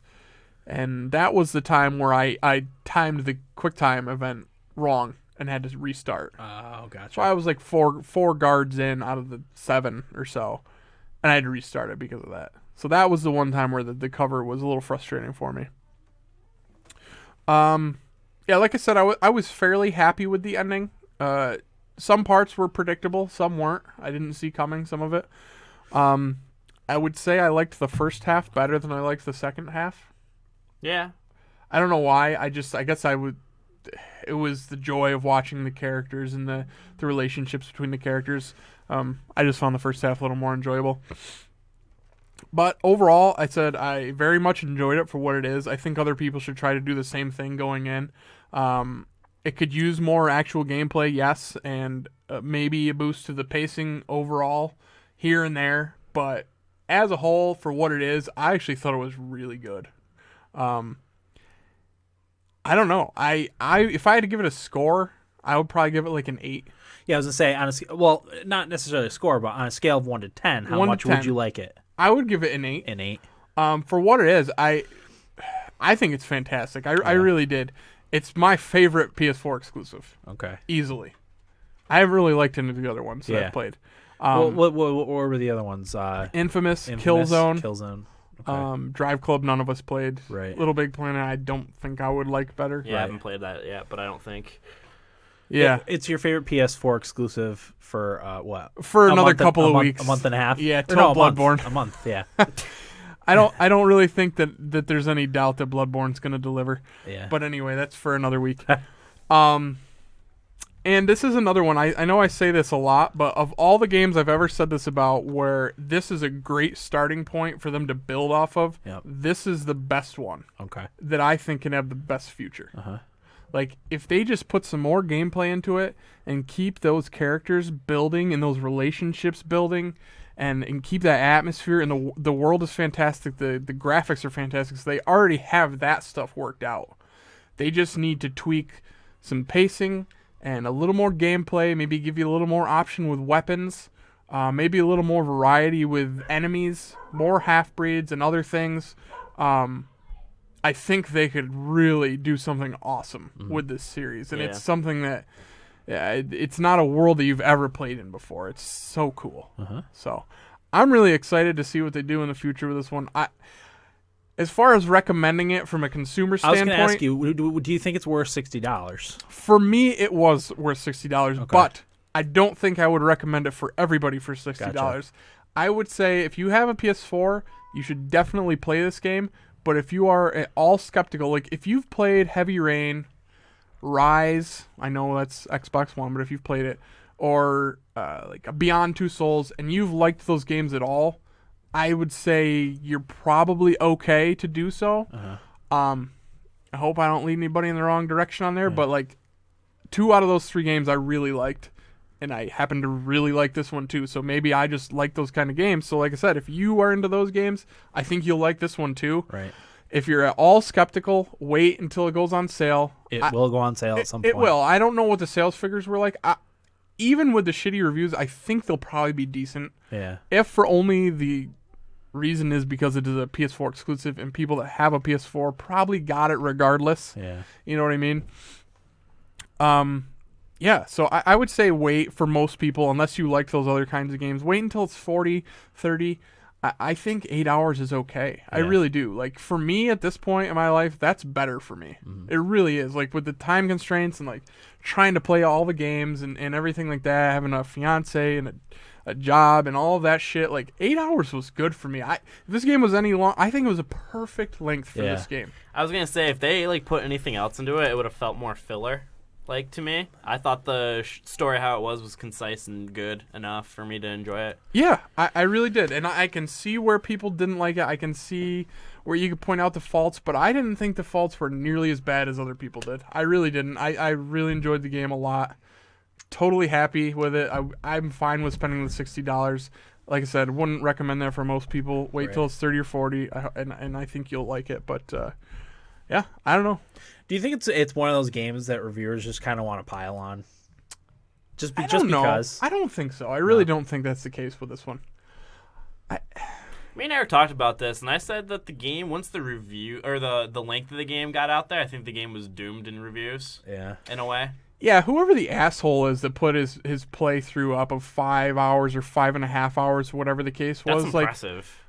And that was the time where I timed the QuickTime event wrong and had to restart. Oh, gotcha. So I was like four guards in out of the 7 or so, and I had to restart it because of that. So that was the one time where the cover was a little frustrating for me. Yeah, like I said, I was fairly happy with the ending. Some parts were predictable, some weren't. I didn't see coming some of it. I would say I liked the first half better than I liked the second half. Yeah. I don't know why. I guess I would. It was the joy of watching the characters and the relationships between the characters. I just found the first half a little more enjoyable. But overall, I said I very much enjoyed it for what it is. I think other people should try to do the same thing going in. It could use more actual gameplay, yes, and maybe a boost to the pacing overall here and there. But as a whole, for what it is, I actually thought it was really good. I don't know. If I had to give it a score, I would probably give it like an 8. Yeah, I was gonna say not necessarily a score, but on a scale of 1 to 10, how much would you like it? I would give it an 8. An 8. For what it is, I think it's fantastic. I really did. It's my favorite PS4 exclusive. Okay. Easily. I haven't really liked any of the other ones that I've played. What were the other ones? Infamous, Killzone. Okay. Drive Club, none of us played. Right. Little Big Planet, I don't think I would like better. Yeah, I haven't played that yet, but I don't think. Yeah. It's your favorite PS4 exclusive for what? For A another month couple of month- weeks. A month and a half? Yeah, Or till no, a month. Bloodborne. A month, yeah. I don't really think that there's any doubt that Bloodborne's going to deliver. Yeah. But anyway, that's for another week. And this is another one. I know I say this a lot, but of all the games I've ever said this about where this is a great starting point for them to build off of, Yep. this is the best one Okay. that I think can have the best future. Uh-huh. Like, if they just put some more gameplay into it and keep those characters building and those relationships building and keep that atmosphere, and the world is fantastic, the graphics are fantastic, so they already have that stuff worked out. They just need to tweak some pacing and a little more gameplay, maybe give you a little more option with weapons, maybe a little more variety with enemies, more half-breeds and other things. I think they could really do something awesome with this series. And Yeah. it's something that it's not a world that you've ever played in before. It's so cool. Uh-huh. So I'm really excited to see what they do in the future with this one. As far as recommending it from a consumer I was standpoint, going to ask you, do you think it's worth $60? for me, it was worth $60, Okay. but I don't think I would recommend it for everybody for $60. Gotcha. I would say if you have a PS4, you should definitely play this game. But if you are at all skeptical, like if you've played Heavy Rain, Rise, I know that's Xbox One, but if you've played it, or like Beyond Two Souls, and you've liked those games at all, I would say you're probably okay to do so. Uh-huh. I hope I don't lead anybody in the wrong direction on there, but like 2 out of those 3 games I really liked, and I happen to really like this one too. So maybe I just like those kind of games. So like I said, if you are into those games, I think you'll like this one too. Right. If you're at all skeptical, wait until it goes on sale. It will go on sale at some point. It will. I don't know what the sales figures were like. Even with the shitty reviews, I think they'll probably be decent. Yeah. If for only the reason is because it is a PS4 exclusive, and people that have a PS4 probably got it regardless. Yeah. You know what I mean? Yeah, so I would say wait for most people, unless you like those other kinds of games. Wait until it's 40, 30. I think 8 hours is okay. I Yeah. really do. Like, for me at this point in my life, that's better for me. It really is. Like, with the time constraints and, like, trying to play all the games and everything like that, having a fiance and a job and all of that shit, like, 8 hours was good for me. If this game was any long, I think it was a perfect length for this game. I was gonna say if they like put anything else into it, it would have felt more filler. Like to me, I thought the story how it was concise and good enough for me to enjoy it. Yeah, I really did. And I can see where people didn't like it. I can see where you could point out the faults, but I didn't think the faults were nearly as bad as other people did. I really didn't. I really enjoyed the game a lot. Totally happy with it. I'm fine with spending the $60. Like I said, wouldn't recommend that for most people. Wait till it's 30 or 40, and I think you'll like it. But yeah, I don't know. Do you think it's one of those games that reviewers just kind of want to pile on? Just I because? don't know. I don't think so. I really don't think that's the case with this one. Me and Eric talked about this, and I said that the game, once the review or the length of the game got out there, I think the game was doomed in reviews. Yeah. In a way. Yeah, whoever the asshole is that put his playthrough up of 5 hours or 5.5 hours, whatever the case was, That's impressive.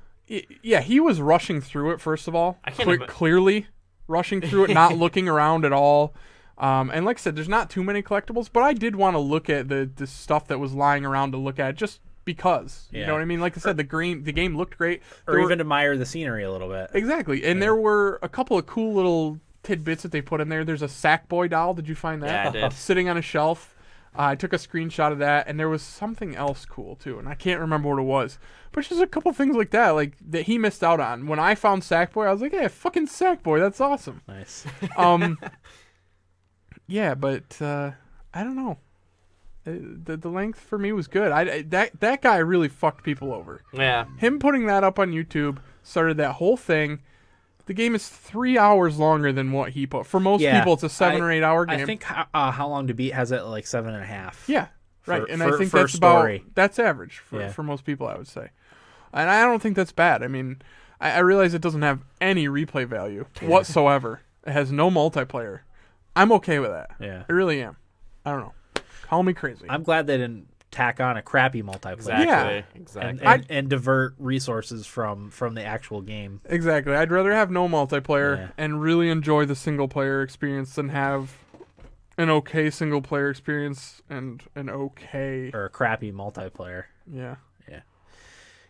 Yeah, he was rushing through it. First of all, I can't clearly rushing through it, not looking around at all. And like I said, there's not too many collectibles, but I did want to look at the stuff that was lying around to look at, just because. You Yeah. know what I mean? Like I said, the game looked great. Or even admire the scenery a little bit. Exactly, and there were a couple of cool little tidbits that they put in there. There's a Sackboy doll. Did you find that? Yeah, I did. Sitting on a shelf. I took a screenshot of that, and there was something else cool too, and I can't remember what it was. But just a couple things like that, like that he missed out on. When I found Sackboy, I was like, "Yeah, fucking Sackboy, that's awesome." Nice. Yeah, but I don't know. The length for me was good. That guy really fucked people over. Yeah. Him putting that up on YouTube started that whole thing. The game is 3 hours longer than what he put. For most people, it's a 7 or 8 hour game. I think How Long to Beat has it like 7.5. Yeah, right. For- And for- I think for a that's story. that's average Yeah. for most people, I would say. And I don't think that's bad. I mean, I realize it doesn't have any replay value whatsoever. It has no multiplayer. I'm okay with that. Yeah. I really am. I don't know. Call me crazy. I'm glad they didn't tack on a crappy multiplayer. Exactly. Yeah. Exactly. And divert resources from the actual game. Exactly. I'd rather have no multiplayer Yeah. and really enjoy the single player experience than have an okay single player experience and an okay. Or a crappy multiplayer. Yeah. Yeah.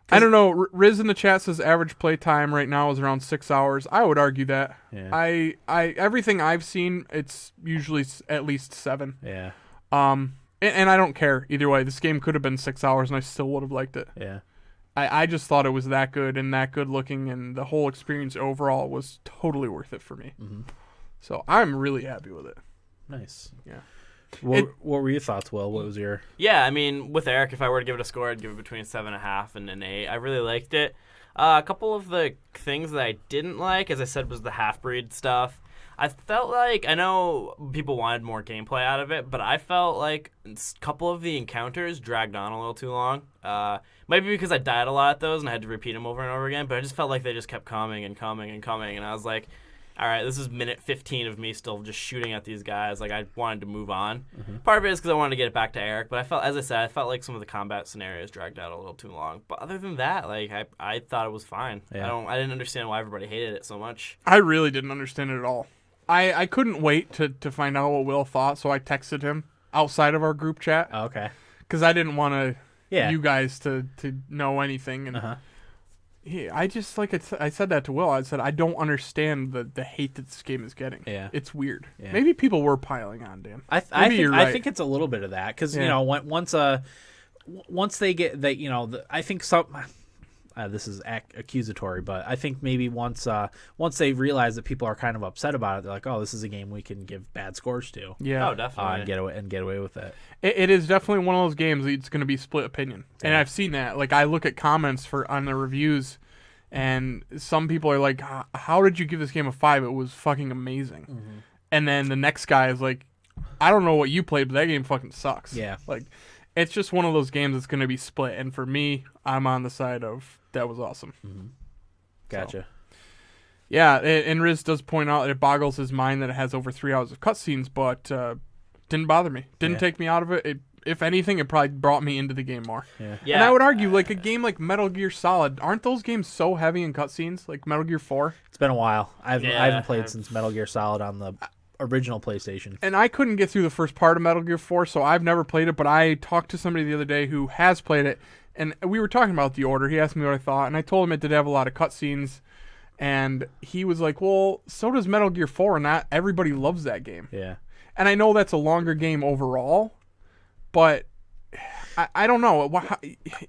I don't know. Riz in the chat says average play time right now is around 6 hours. I would argue that. Yeah. I everything I've seen, it's usually at least 7. Yeah. And I don't care either way. This game could have been 6 hours, and I still would have liked it. Yeah. I just thought it was that good and that good looking, and the whole experience overall was totally worth it for me. Mm-hmm. So I'm really happy with it. Nice. Yeah. What were your thoughts, Will? What was your... Yeah, I mean, with Eric, if I were to give it a score, I'd give it between 7.5 and an 8. I really liked it. A couple of the things that I didn't like, as I said, was the half-breed stuff. I felt like, I know people wanted more gameplay out of it, but I felt like a couple of the encounters dragged on a little too long. Maybe because I died a lot at those and I had to repeat them over and over again, but I just felt like they just kept coming and coming and coming, and I was like, all right, this is minute 15 of me still just shooting at these guys. Like, I wanted to move on. Mm-hmm. Part of it is because I wanted to get it back to Eric, but I felt, as I said, I felt like some of the combat scenarios dragged out a little too long. But other than that, like, I thought it was fine. Yeah. I didn't understand why everybody hated it so much. I really didn't understand it at all. I couldn't wait to find out what Will thought, so I texted him outside of our group chat. Oh, okay. Because I didn't want Yeah. you guys to know anything. And Uh-huh. I just, like I said that to Will. I said, I don't understand the hate that this game is getting. Yeah. It's weird. Yeah. Maybe people were piling on, Dan. I think it's a little bit of that because you know once they get that, you know, I think some. This is accusatory, but I think maybe once they realize that people are kind of upset about it, they're like, oh, this is a game we can give bad scores to. Yeah. Oh, definitely. And get away with it. It is definitely one of those games that it's going to be split opinion. And Yeah. I've seen that. Like, I look at comments on the reviews, and some people are like, how did you give this game a 5? It was fucking amazing. Mm-hmm. And then the next guy is like, I don't know what you played, but that game fucking sucks. Yeah. Like, it's just one of those games that's going to be split. And for me, I'm on the side of that was awesome. Mm-hmm. Gotcha. So, yeah, and Riz does point out that it boggles his mind that it has over 3 hours of cutscenes, but didn't bother me. Didn't take me out of it. If anything, it probably brought me into the game more. Yeah. And I would argue, like, a game like Metal Gear Solid, aren't those games so heavy in cutscenes? Like Metal Gear 4? It's been a while. I haven't played I've- since Metal Gear Solid on the original PlayStation. And I couldn't get through the first part of Metal Gear 4, so I've never played it, but I talked to somebody the other day who has played it, and we were talking about the order. He asked me what I thought, and I told him it did have a lot of cutscenes, and he was like, well, so does Metal Gear 4, and not everybody loves that game. Yeah. And I know that's a longer game overall, but I don't know.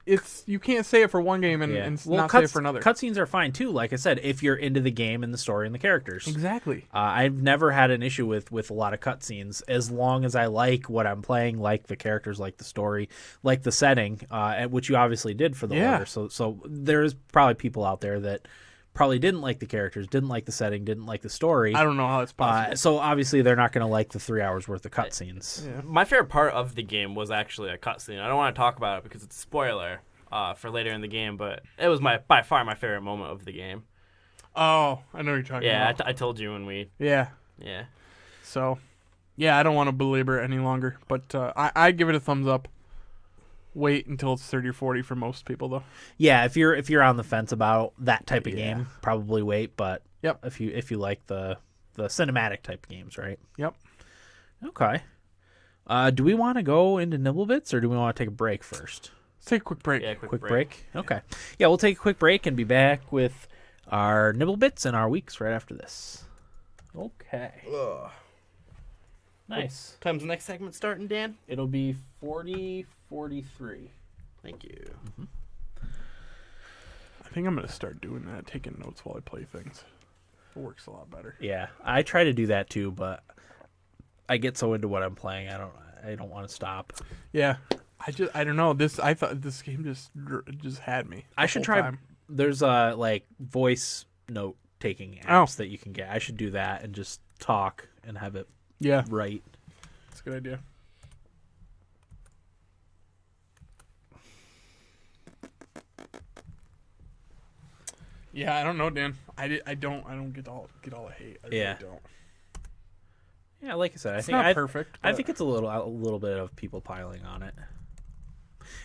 It's you can't say it for one game and not say it for another. Cutscenes are fine too. Like I said, if you're into the game and the story and the characters. Exactly. I've never had an issue with a lot of cutscenes as long as I like what I'm playing, like the characters, like the story, like the setting, which you obviously did for the order. So there's probably people out there that probably didn't like the characters, didn't like the setting, didn't like the story. I don't know how that's possible. So obviously they're not going to like the 3 hours worth of cutscenes. Yeah. My favorite part of the game was actually a cutscene. I don't want to talk about it because it's a spoiler for later in the game, but it was by far my favorite moment of the game. Oh, I know what you're talking about. Yeah, I told you when we... Yeah. Yeah. So, yeah, I don't want to belabor it any longer, but I give it a thumbs up. Wait until it's 30 or 40 for most people, though. Yeah, if you're on the fence about that type of game, probably wait. But if you like the cinematic type games, right? Yep. Okay. Do we want to go into Nibblebits or do we want to take a break first? Let's take a quick break. Yeah, Quick break. Okay. Yeah, we'll take a quick break and be back with our Nibblebits and our weeks right after this. Okay. Ugh. Nice. What time's the next segment starting, Dan? It'll be 40:43. Thank you. Mm-hmm. I think I'm going to start doing that, taking notes while I play things. It works a lot better. Yeah, I try to do that too, but I get so into what I'm playing, I don't want to stop. Yeah. I don't know. I thought this game just had me. I should try. There's like voice note taking apps that you can get. I should do that and just talk and have it right. That's a good idea. Yeah, I don't know, Dan. I don't get all the hate. I really don't. Yeah, like I said, It's not perfect. I think it's a little bit of people piling on it.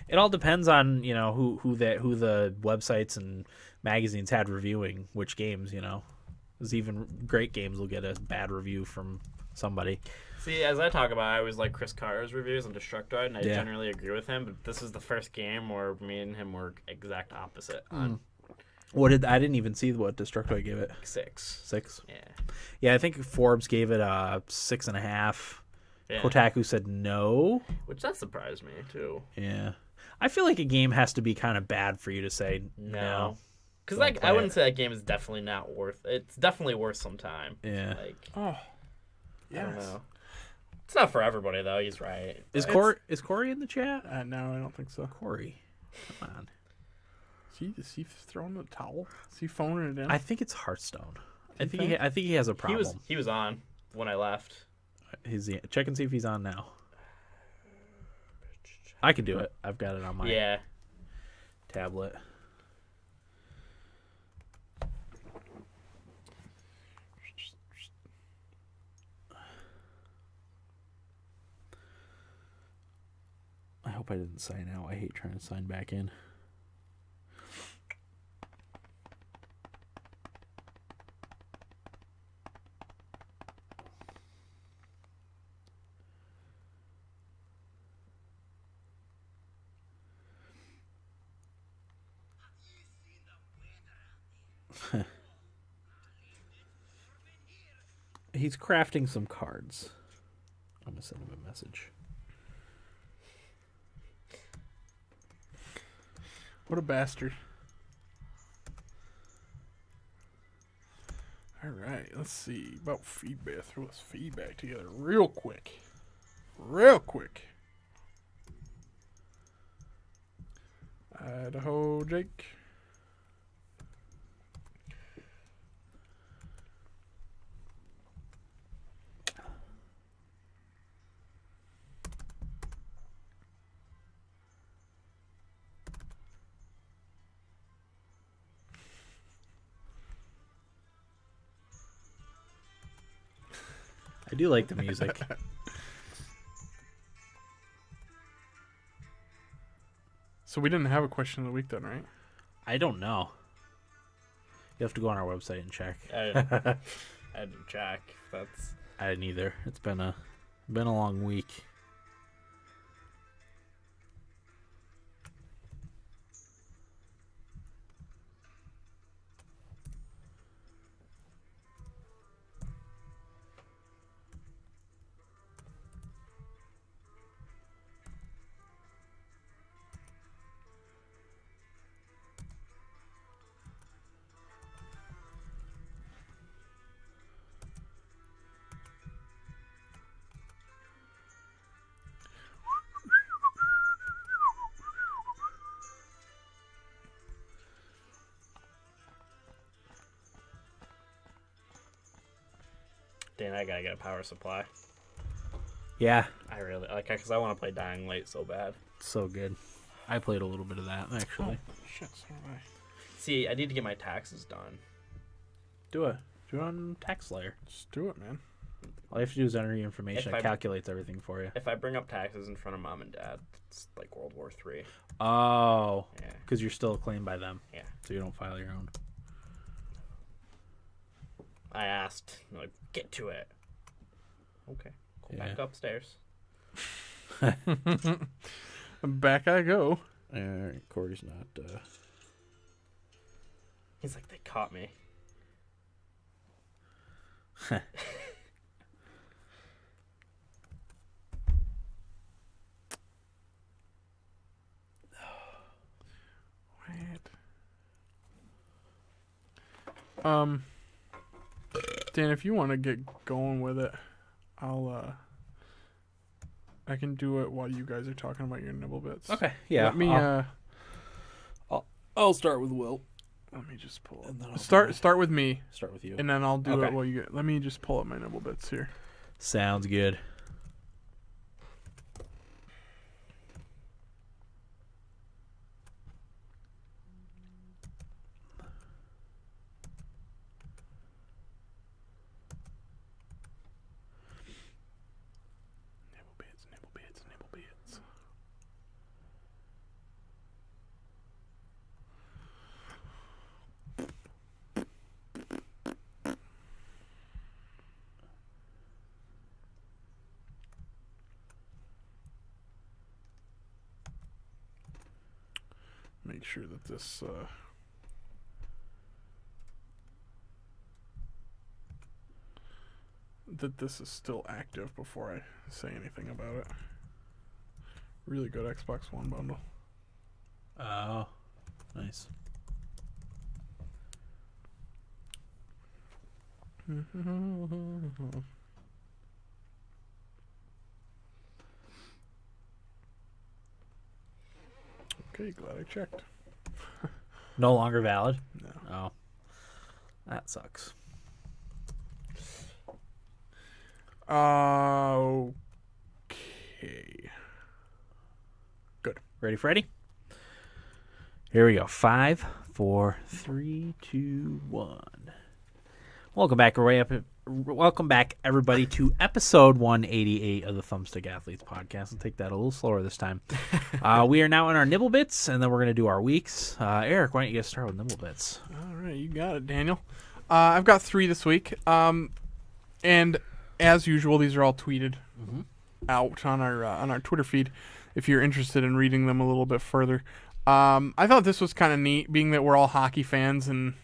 It all depends on who the websites and magazines had reviewing which games. Because even great games will get a bad review from somebody. See, as I talk about, I always like Chris Carter's reviews on Destructoid, and I Yeah. generally agree with him. But this is the first game where me and him were exact opposite on I didn't even see what Destructoid gave it. 6. 6. Yeah. Yeah, I think Forbes gave it a 6.5. Yeah. Kotaku said no. Which that surprised me too. Yeah. I feel like a game has to be kind of bad for you to say No. Because Don't like play I wouldn't it. say that game is definitely not worth. It's definitely worth some time. Yeah. Like Oh, I don't yes. know. It's not for everybody though. He's right. Is But Corey in the chat? No, I don't think so. Corey. Come on. Is he throwing the towel? Is he phoning it in? I think it's Hearthstone. I think think? I think he has a problem. he was on when I left. Check and see if he's on now. I can do it. I've got it on my Yeah. tablet. I hope I didn't sign out. I hate trying to sign back in. He's crafting some cards. I'm gonna send him a message. What a bastard. All right, let's see about feedback. Throw this feedback together real quick. Real quick. Idaho Jake. I do like the music. So we didn't have a question of the week then, right? I don't know. You have to go on our website and check. I had to check. That's I didn't either. It's been a long week. Dan. I gotta get a power supply. Yeah, I really like because I want to play Dying Light so bad. so good. I played a little bit of that actually. Shit, so did I. See, I need to get my taxes done. Do it. Do it on Tax Layer. Just do it, man. All you have to do is enter your information. If It calculates everything for you. If I bring up taxes in front of mom and dad, it's like World War III. Oh, Yeah. because you're still claimed by them. Yeah. So you don't file your own. I asked, like, get to it. Okay. Go back Yeah. upstairs. Back I go. All right, Corey's not. He's like, they caught me. What? Dan, if you want to get going with it, I can do it while you guys are talking about your nibble bits. Okay. Yeah. Let me I'll start with Will. let me just pull And then up. I'll Start with me, Start with you. and then I'll do Okay. it while you get. Let me just pull up my nibble bits here. Sounds good. Nibble bits, nibble bits, nibble bits. make sure that this. That this is still active before I say anything about it. Really good Xbox One bundle. Oh, nice. Okay, glad I checked. No longer valid? No. Oh. That sucks. Okay. Good. Ready, Freddy? Here we go. 5, 4, 3, 2, 1. Welcome back, everybody, to episode 188 of the Thumbstick Athletes podcast. I'll take that a little slower this time. We are now in our nibble bits, and then we're going to do our weeks. Eric, why don't you get started with nibble bits? All right, you got it, Daniel. I've got 3 this week. And as usual, these are all tweeted out on our Twitter feed if you're interested in reading them a little bit further. I thought this was kind of neat, being that we're all hockey fans and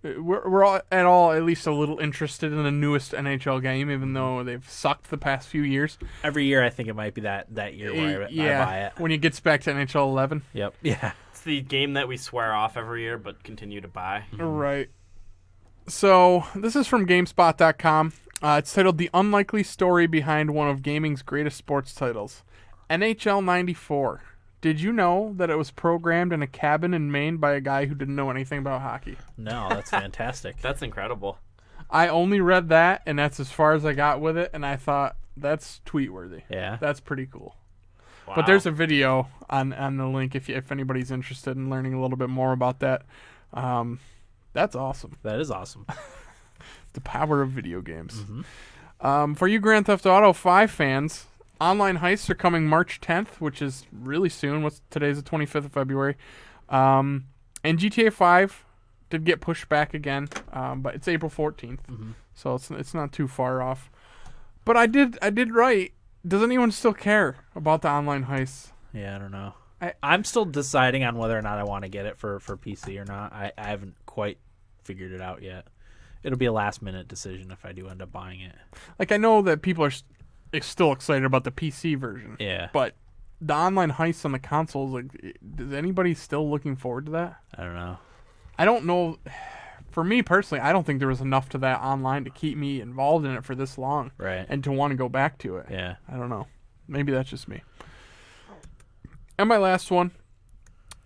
we're all at least a little interested in the newest NHL game, even though they've sucked the past few years. Every year, I think it might be that year where I buy it. When it gets back to NHL 11. Yep. Yeah. It's the game that we swear off every year but continue to buy. Right. So this is from GameSpot.com. It's titled "The Unlikely Story Behind One of Gaming's Greatest Sports Titles." NHL 94. Did you know that it was programmed in a cabin in Maine by a guy who didn't know anything about hockey? No, that's fantastic. That's incredible. I only read that, and that's as far as I got with it, and I thought, that's tweet-worthy. Yeah. That's pretty cool. Wow. But there's a video on the link if anybody's interested in learning a little bit more about that. That's awesome. That is awesome. The power of video games. For you Grand Theft Auto 5 fans, online heists are coming March 10th, which is really soon. Today's the 25th of February. And GTA 5 did get pushed back again, but it's April 14th, so it's not too far off. But I did write. Does anyone still care about the online heists? Yeah, I don't know. I'm still deciding on whether or not I want to get it for PC or not. I haven't quite figured it out yet. It'll be a last-minute decision if I do end up buying it. Like, I know that people are still excited about the PC version. Yeah. But the online heists on the consoles, like, is anybody still looking forward to that? I don't know. I don't know. For me personally, I don't think there was enough to that online to keep me involved in it for this long. Right. And to want to go back to it. Yeah. I don't know. Maybe that's just me. And my last one.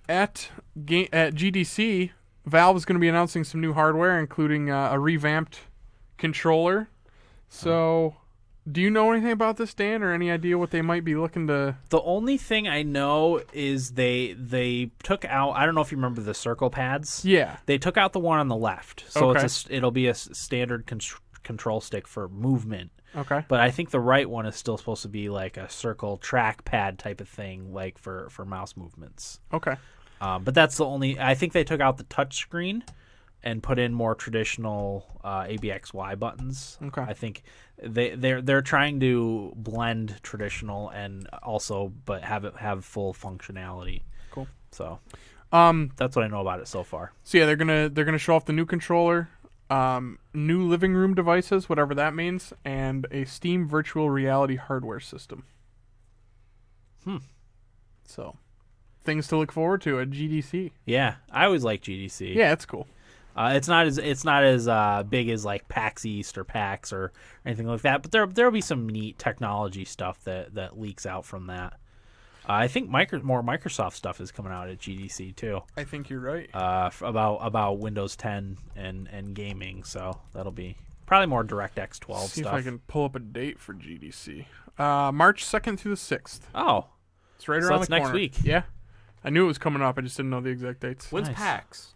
At GDC, Valve is going to be announcing some new hardware, including a revamped controller. So, do you know anything about this, Dan, or any idea what they might be looking to... The only thing I know is they took out, I don't know if you remember the circle pads. Yeah. They took out the one on the left. So Okay. it'll be a standard control stick for movement. Okay. But I think the right one is still supposed to be like a circle trackpad type of thing, like for mouse movements. Okay. But that's the only. I think they took out the touch screen and put in more traditional ABXY buttons. Okay. I think they're trying to blend traditional and also but have full functionality. Cool. So that's what I know about it so far. So yeah, they're gonna show off the new controller, new living room devices, whatever that means, and a Steam virtual reality hardware system. So, things to look forward to at GDC. Yeah, I always like GDC. Yeah, it's cool. It's not as big as like PAX East or PAX or anything like that, but there'll be some neat technology stuff that leaks out from that. I think more Microsoft stuff is coming out at GDC too. I think you're right. About Windows 10 and gaming, so that'll be probably more DirectX 12 See stuff. if I can pull up a date for GDC. March 2nd through the 6th. Oh, It's right so around that's the corner. next week. Yeah. I knew it was coming up. I just didn't know the exact dates. When's Nice. PAX?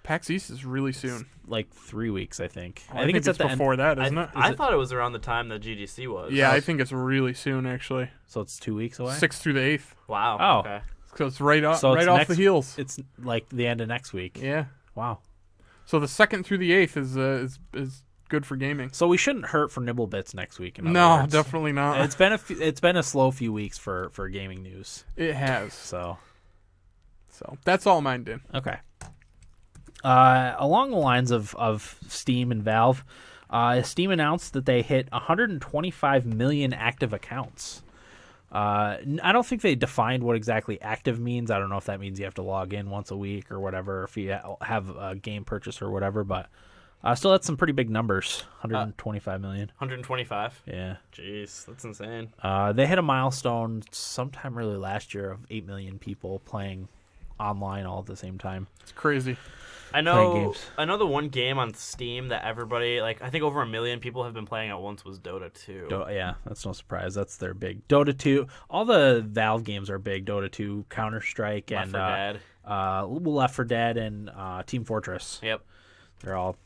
PAX East is really soon. Like 3 weeks, I think. I think it's at the before that, isn't it? I thought it was around the time that GDC was. Yeah, I think it's really soon, actually. So it's 2 weeks away. 6th through the 8th. Wow. Oh. Okay. So it's right off, So it's off next- the heels. It's like the end of next week. Yeah. Wow. So the 2nd through the 8th is good for gaming. So we shouldn't hurt for nibble bits next week. In other No, words. definitely not. It's been a slow few weeks for gaming news. It has. So So that's all mine did. Okay. Along the lines of Steam and Valve, Steam announced that they hit 125 million active accounts. I don't think they defined what exactly active means. I don't know if that means you have to log in once a week or whatever, if you have a game purchase or whatever, but still that's some pretty big numbers. 125 million. 125. Yeah. Jeez, that's insane. They hit a milestone sometime early last year of 8 million people playing online all at the same time. It's crazy. I Playing know. games. I know the one game on Steam that everybody I think over 1 million people have been playing at once was Dota 2. Yeah, that's no surprise. That's their big. Dota 2. All the Valve games are big. Dota 2, Counter-Strike, Left and 4 Dead. Left 4 Dead and Team Fortress. Yep. They're all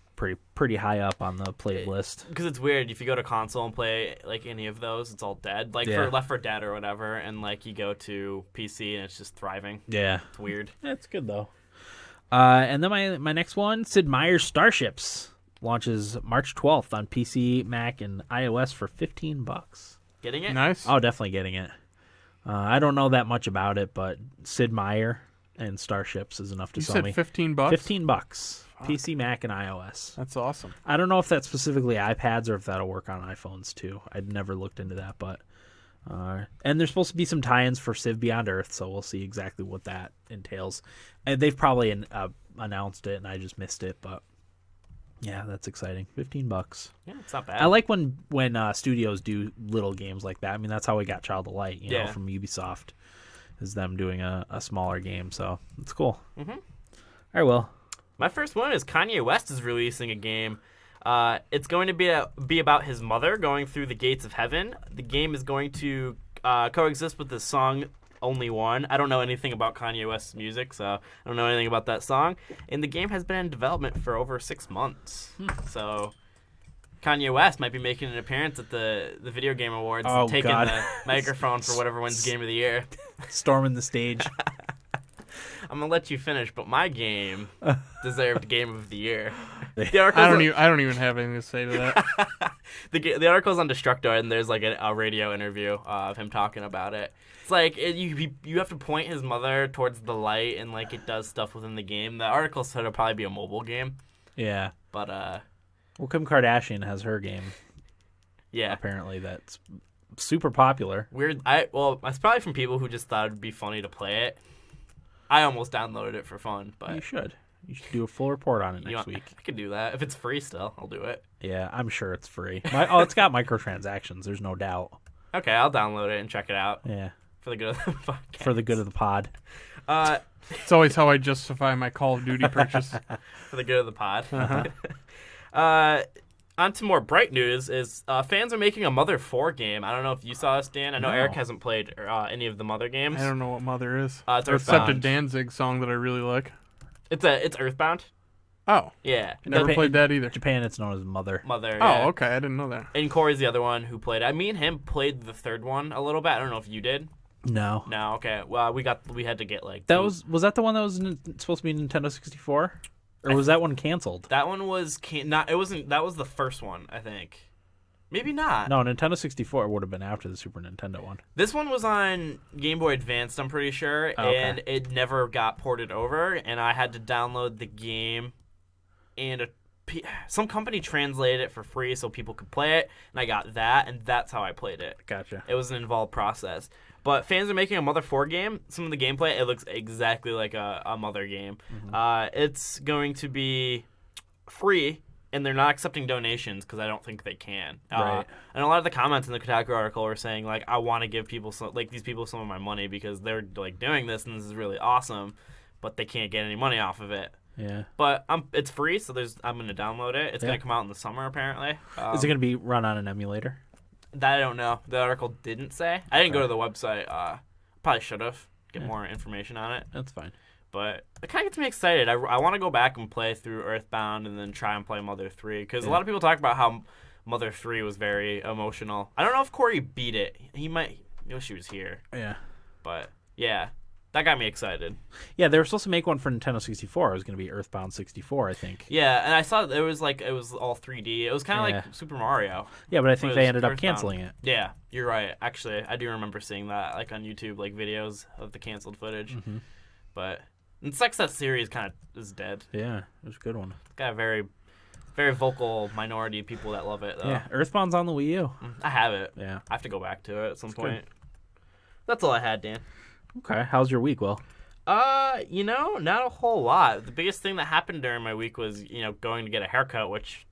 pretty high up on the played list. Because it's weird if you go to console and play any of those, it's all dead. For Left 4 Dead or whatever, and you go to PC and it's just thriving. Yeah, It's weird. it's good though. And then my next one, Sid Meier's Starships, launches March 12th on PC, Mac, and iOS for $15. Getting it? Nice. Oh, definitely getting it. I don't know that much about it, but Sid Meier and Starships is enough to You sell said me. $15? $15. PC, Mac, and iOS. That's awesome. I don't know if that's specifically iPads or if that'll work on iPhones too. I'd never looked into that, but and there's supposed to be some tie-ins for Civ Beyond Earth, so we'll see exactly what that entails. And they've probably announced it, and I just missed it, but yeah, that's exciting. $15. Yeah, it's not bad. I like when studios do little games like that. I mean, that's how we got Child of Light, you know, Yeah. from Ubisoft, is them doing a smaller game, so it's cool. Mm-hmm. All right, well. My first one is Kanye West is releasing a game. It's going to be about his mother going through the gates of heaven. The game is going to coexist with the song Only One. I don't know anything about Kanye West's music, so I don't know anything about that song. And the game has been in development for over 6 months. So Kanye West might be making an appearance at the Video Game Awards and taking God. the microphone for whatever wins Game of the Year. Storming the stage. I'm going to let you finish, but my game deserved Game of the Year. The I don't even have anything to say to that. The article's on Destructoid, and there's a radio interview of him talking about it. It's you have to point his mother towards the light, and it does stuff within the game. The article said it'll probably be a mobile game, Yeah. but Well, Kim Kardashian has her game, yeah, apparently, that's super popular. weird. It's probably from people who just thought it'd be funny to play it. I almost downloaded it for fun, but You should do a full report on it next week. I could do that if it's free. Still, I'll do it. Yeah, I'm sure it's free. It's got microtransactions. There's no doubt. Okay, I'll download it and check it out Yeah, for the good of the podcast. for the good of the pod. It's always how I justify my Call of Duty purchase. For the good of the pod. On to more bright news is fans are making a Mother 4 game. I don't know if you saw this, Dan. I know No. Eric hasn't played any of the Mother games. I don't know what Mother is. It's Except a Earthbound. Danzig song that I really like. It's Earthbound. Oh, Yeah. never played that either. Japan, it's known as Mother. Mother. Oh, yeah. okay. I didn't know that. And Corey's the other one who played it. Me and him played the third one a little bit. I don't know if you did. No. No. Okay. Well, we had to get That was that the one that was supposed to be Nintendo 64? Or was that one canceled? that one was not. It wasn't. That was the first one, I think. Maybe not. No, Nintendo 64 would have been after the Super Nintendo one. This one was on Game Boy Advanced, I'm pretty sure, okay. and it never got ported over, and I had to download the game, and some company translated it for free so people could play it, and I got that, and that's how I played it. Gotcha. It was an involved process. But fans are making a Mother 4 game. Some of the gameplay, it looks exactly like a Mother game. It's going to be free, and they're not accepting donations because I don't think they can. Right. And a lot of the comments in the Kotaku article were saying, I want to give people these people some of my money because they're doing this, and this is really awesome, but they can't get any money off of it. Yeah. But it's free, so I'm going to download it. It's going to come out in the summer, apparently. Is it going to be run on an emulator? That I don't know. The article didn't say. I didn't go to the website. Probably should have. Get more information on it. That's fine. But it kind of gets me excited. I want to go back and play through Earthbound and then try and play Mother 3. Because a lot of people talk about how Mother 3 was very emotional. I don't know if Corey beat it. He might. I wish he was here. Yeah. But, yeah. That got me excited. Yeah, they were supposed to make one for Nintendo 64. It was going to be Earthbound 64, I think. Yeah, and I saw it was all 3D. It was kind of like Super Mario. Yeah, but I think It they was ended up Earthbound. canceling it. Yeah, you're right. Actually, I do remember seeing that on YouTube, videos of the canceled footage. Mm-hmm. But And it sucks that series kind of is dead. Yeah, it was a good one. It's got a very, very vocal minority of people that love it, though. Yeah, Earthbound's on the Wii U. I have it. Yeah. I have to go back to it at some It's point. That's all I had, Dan. Okay, how's your week, Will? Not a whole lot. The biggest thing that happened during my week was, going to get a haircut, which,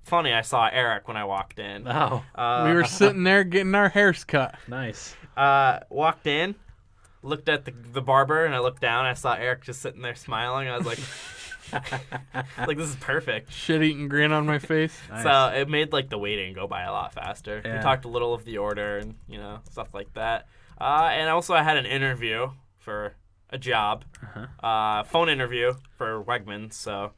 funny, I saw Eric when I walked in. Oh, We were sitting there getting our hairs cut. nice. Walked in, looked at the barber, and I looked down, and I saw Eric just sitting there smiling. I was like, this is perfect. Shit-eating grin on my face. Nice. So it made, the waiting go by a lot faster. Yeah. We talked a little of the order and, stuff like that. And also I had an interview for a job, phone interview for Wegmans, so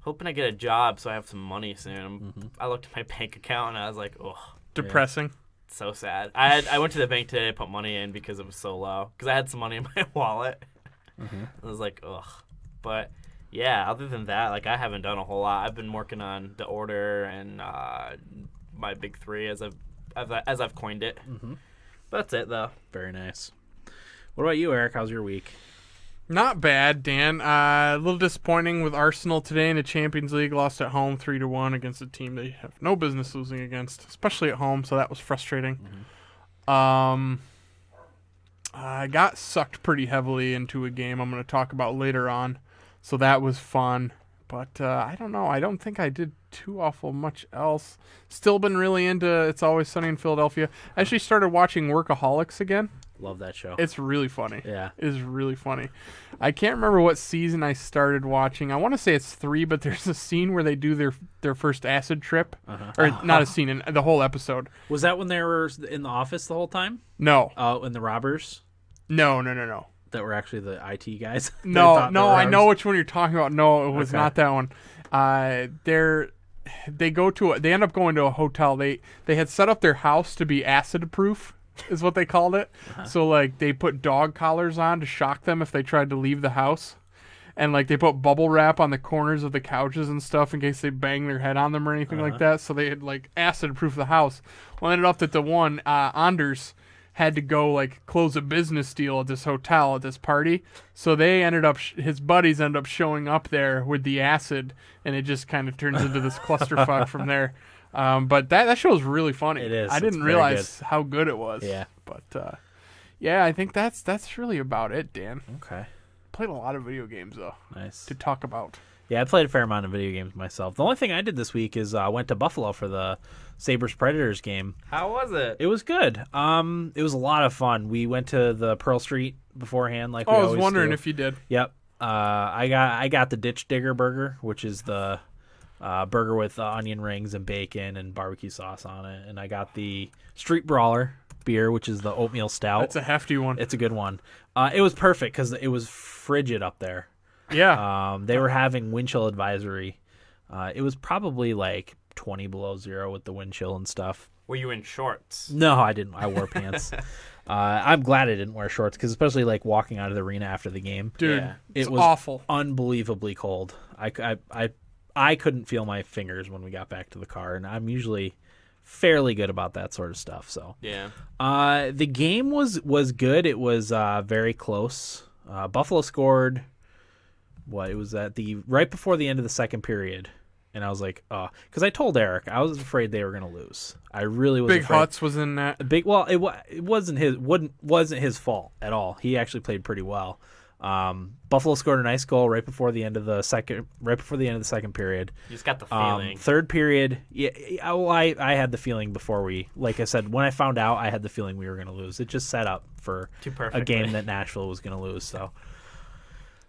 hoping I get a job so I have some money soon. I looked at my bank account and I was like, ugh, Depressing. so sad. I went to the bank today to put money in because it was so low, because I had some money in my wallet. I was like, ugh. But yeah, other than that, I haven't done a whole lot. I've been working on the order and my big three as I've coined it. But that's it, though. Very nice. What about you, Eric? How's your week? Not bad, Dan. A little disappointing with Arsenal today in the Champions League. Lost at home 3-1 against a team they have no business losing against, especially at home. So that was frustrating. I got sucked pretty heavily into a game I'm going to talk about later on. So that was fun. But I don't know. I don't think I did too awful much else. Still been really into It's Always Sunny in Philadelphia. I actually started watching Workaholics again. Love that show. It's really funny. Yeah. It's really funny. I can't remember what season I started watching. I want to say it's 3, but there's a scene where they do their first acid trip. Or not a scene, in the whole episode. Was that when they were in the office the whole time? No. And the robbers No. that were actually the IT guys? No, I know which one you're talking about. No, it was Okay. not that one. They end up going to a hotel. They had set up their house to be acid proof, is what they called it. So they put dog collars on to shock them if they tried to leave the house. And they put bubble wrap on the corners of the couches and stuff in case they bang their head on them or anything like that. So they had acid proof the house. Well, it ended up that the one Anders had to go close a business deal at this hotel at this party. So they ended up his buddies ended up showing up there with the acid, and it just kind of turns into this clusterfuck from there. But that show is really funny. It is. I didn't It's very realize how good it was. Yeah. But yeah, I think that's really about it, Dan. Okay. Played a lot of video games though Nice. to talk about. Yeah, I played a fair amount of video games myself. The only thing I did this week is I went to Buffalo for the Sabres-Predators game. How was it? It was good. It was a lot of fun. We went to the Pearl Street beforehand, we I was always wondering do. if you did. Yep. I got the Ditch Digger burger, which is the burger with onion rings and bacon and barbecue sauce on it, and I got the Street Brawler beer, which is the oatmeal stout. That's a hefty one. It's a good one. It was perfect because it was frigid up there. Yeah. They were having wind chill advisory. It was probably 20 below zero with the wind chill and stuff. Were you in shorts? No, I didn't. I wore pants. I'm glad I didn't wear shorts because especially walking out of the arena after the game, Dude, Yeah. it's it was awful. unbelievably cold. I couldn't feel my fingers when we got back to the car, and I'm usually fairly good about that sort of stuff. So Yeah. the game was good. It was very close. Buffalo scored. It was at right before the end of the second period, and I was like, oh, because I told Eric I was afraid they were going to lose. I really was. Big afraid. Huts was in that. It wasn't his fault at all. He actually played pretty well. Buffalo scored a nice goal right before the end of the second period. You just got the feeling. Third period, I had the feeling before like I said, when I found out, I had the feeling we were going to lose. It just set up for Too a perfectly. game that Nashville was going to lose. So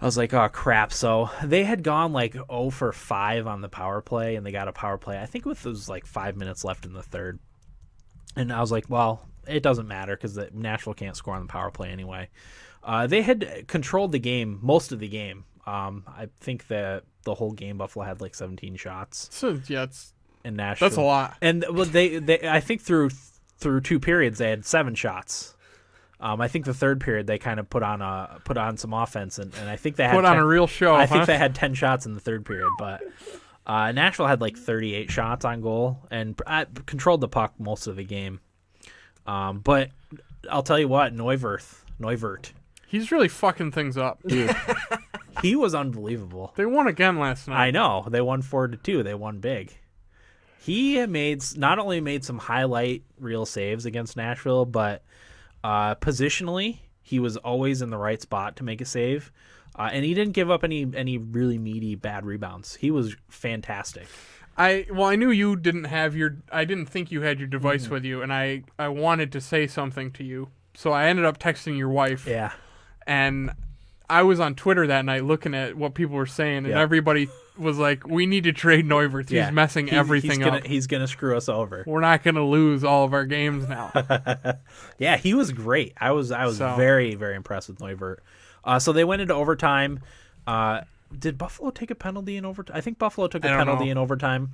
I was like, oh crap. So they had gone 0 for 5 on the power play, and they got a power play. I think it was 5 minutes left in the third. And I was like, well, it doesn't matter because Nashville can't score on the power play anyway. They had controlled the game, most of the game. I think that the whole game Buffalo had 17 shots. So yeah, In Nashville. that's a lot. And they I think through 2 periods they had 7 shots. I think the third period they kind of put on some offense, and I think they had Put on a real show. I think they had 10 shots in the third period, but Nashville had 38 shots on goal and controlled the puck most of the game. But I'll tell you what, Neuvert, He's really fucking things up. dude, He was unbelievable. They won again last night. I know. They won 4-2. They won big. He not only made some highlight reel saves against Nashville, but positionally, he was always in the right spot to make a save. And he didn't give up any really meaty bad rebounds. He was fantastic. I knew you didn't have I didn't think you had your device with you, and I wanted to say something to you. So I ended up texting your wife. Yeah. And I was on Twitter that night looking at what people were saying, and everybody was like, we need to trade Neuwirth. He's messing everything up. He's going to screw us over. We're not going to lose all of our games now. Yeah, he was great. I was very, very impressed with Neuwirth. So they went into overtime. Did Buffalo take a penalty in overtime? I think Buffalo took a penalty in overtime.